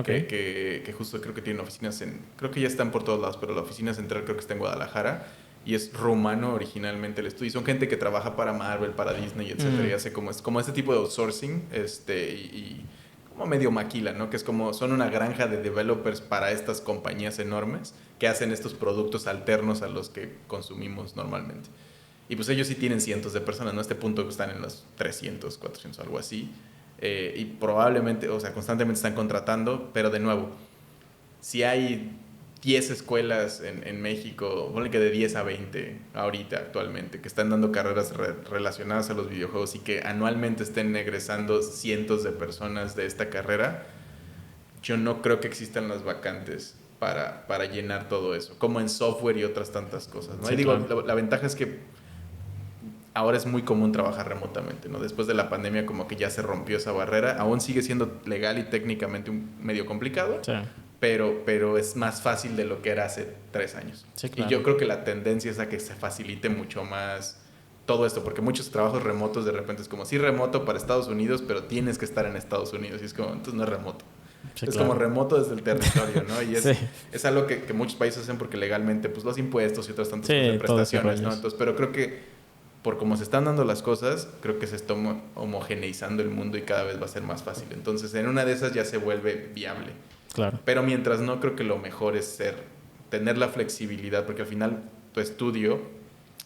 que justo creo que tienen oficinas creo que ya están por todos lados, pero la oficina central creo que está en Guadalajara, y es rumano originalmente el estudio, y son gente que trabaja para Marvel, para Disney, etcétera, y hace como este tipo de outsourcing, y como medio maquila, ¿no? Que es como, son una granja de developers para estas compañías enormes que hacen estos productos alternos a los que consumimos normalmente. Y pues ellos sí tienen cientos de personas, ¿no? A este punto están en los 300, 400, algo así. Y probablemente, o sea, constantemente están contratando, pero de nuevo, si hay 10 escuelas en México, ponle que de 10 a 20 ahorita actualmente, que están dando carreras relacionadas a los videojuegos y que anualmente estén egresando cientos de personas de esta carrera, yo no creo que existan las vacantes para llenar todo eso, como en software y otras tantas cosas, ¿no? Sí, y digo, claro. la ventaja es que ahora es muy común trabajar remotamente, ¿no? Después de la pandemia como que ya se rompió esa barrera. Aún sigue siendo legal y técnicamente medio complicado, Sí. pero es más fácil de lo que era hace 3 años. Sí, claro. Y yo creo que la tendencia es a que se facilite mucho más todo esto, porque muchos trabajos remotos de repente es como, sí, remoto para Estados Unidos, pero tienes que estar en Estados Unidos. Y es como, entonces no es remoto. Sí, es claro. como remoto desde el territorio, ¿no? Y Sí. es algo que muchos países hacen porque legalmente, pues los impuestos y otras tantas Sí, cosas de todo ese prestaciones, ¿no? rollo. Entonces, pero creo que por cómo se están dando las cosas, creo que se está homogeneizando el mundo y cada vez va a ser más fácil. Entonces, en una de esas ya se vuelve viable. Claro. Pero mientras no, creo que lo mejor es tener la flexibilidad, porque al final tu estudio,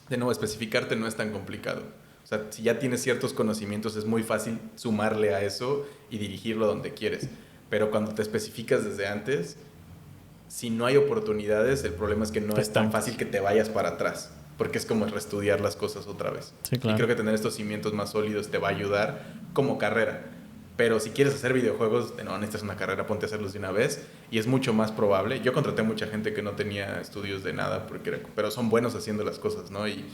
de nuevo, especificarte no es tan complicado. O sea, si ya tienes ciertos conocimientos, es muy fácil sumarle a eso y dirigirlo donde quieres. Pero cuando te especificas desde antes, si no hay oportunidades, el problema es que no es tan fácil que te vayas para atrás, porque es como reestudiar las cosas otra vez. Sí, claro. Y creo que tener estos cimientos más sólidos te va a ayudar como carrera. Pero si quieres hacer videojuegos, no necesitas una carrera, ponte a hacerlos de una vez. Y es mucho más probable. Yo contraté a mucha gente que no tenía estudios de nada, pero son buenos haciendo las cosas, ¿no? Y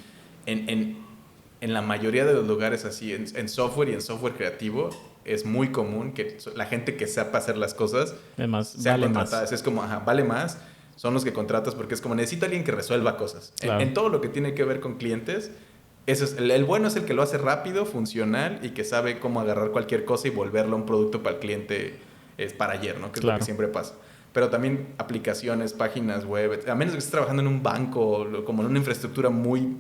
en la mayoría de los lugares así, en software y en software creativo, es muy común que la gente que sepa hacer las cosas sea vale contratada. más. Es como, vale más, son los que contratas porque es como, necesito a alguien que resuelva cosas. Claro. En todo lo que tiene que ver con clientes, eso es, el bueno es el que lo hace rápido, funcional y que sabe cómo agarrar cualquier cosa y volverlo a un producto para el cliente para ayer, ¿no? Que es lo que siempre pasa. Pero también aplicaciones, páginas web, a menos que estés trabajando en un banco, como en una infraestructura muy...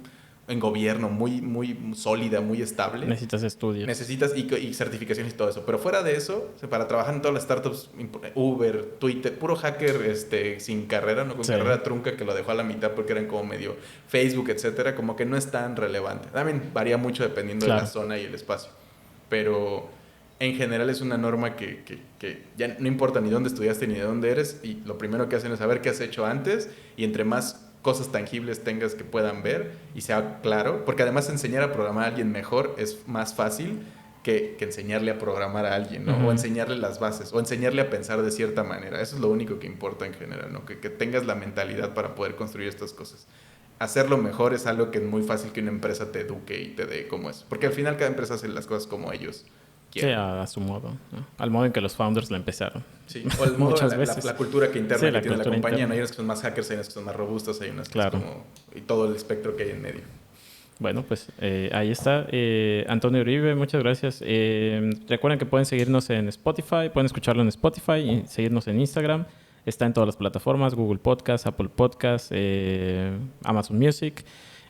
en gobierno, muy sólida, muy estable. Necesitas estudios. Necesitas y certificaciones y todo eso. Pero fuera de eso, para trabajar en todas las startups, Uber, Twitter, puro hacker sin carrera, no con carrera trunca que lo dejó a la mitad porque eran como medio Facebook, etcétera, como que no es tan relevante. También varía mucho dependiendo de la zona y el espacio. Pero en general es una norma que ya no importa ni dónde estudiaste ni de dónde eres, y lo primero que hacen es saber qué has hecho antes, y entre más cosas tangibles tengas que puedan ver y sea claro, porque además enseñar a programar a alguien mejor es más fácil que enseñarle a programar a alguien, ¿no? O enseñarle las bases, o enseñarle a pensar de cierta manera. Eso es lo único que importa en general, ¿no? Que tengas la mentalidad para poder construir estas cosas. Hacerlo mejor es algo que es muy fácil que una empresa te eduque y te dé como es. Porque al final cada empresa hace las cosas como ellos quieren. Sí, a su modo, ¿no? Al modo en que los founders la empezaron. Sí, o el modo, la cultura que interna que tiene la compañía. Interna. No hay unas que son más hackers, hay unas que son más robustas, hay unas que es como... Y todo el espectro que hay en medio. Bueno, pues ahí está. Antonio Uribe, muchas gracias. Recuerden que pueden seguirnos en Spotify, pueden escucharlo en Spotify y seguirnos en Instagram. Está en todas las plataformas, Google Podcast, Apple Podcast, Amazon Music.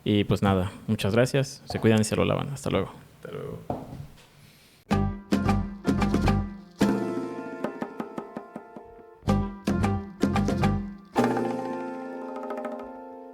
Y pues nada, muchas gracias. Se cuidan y se lo lavan. Hasta luego. Hasta luego.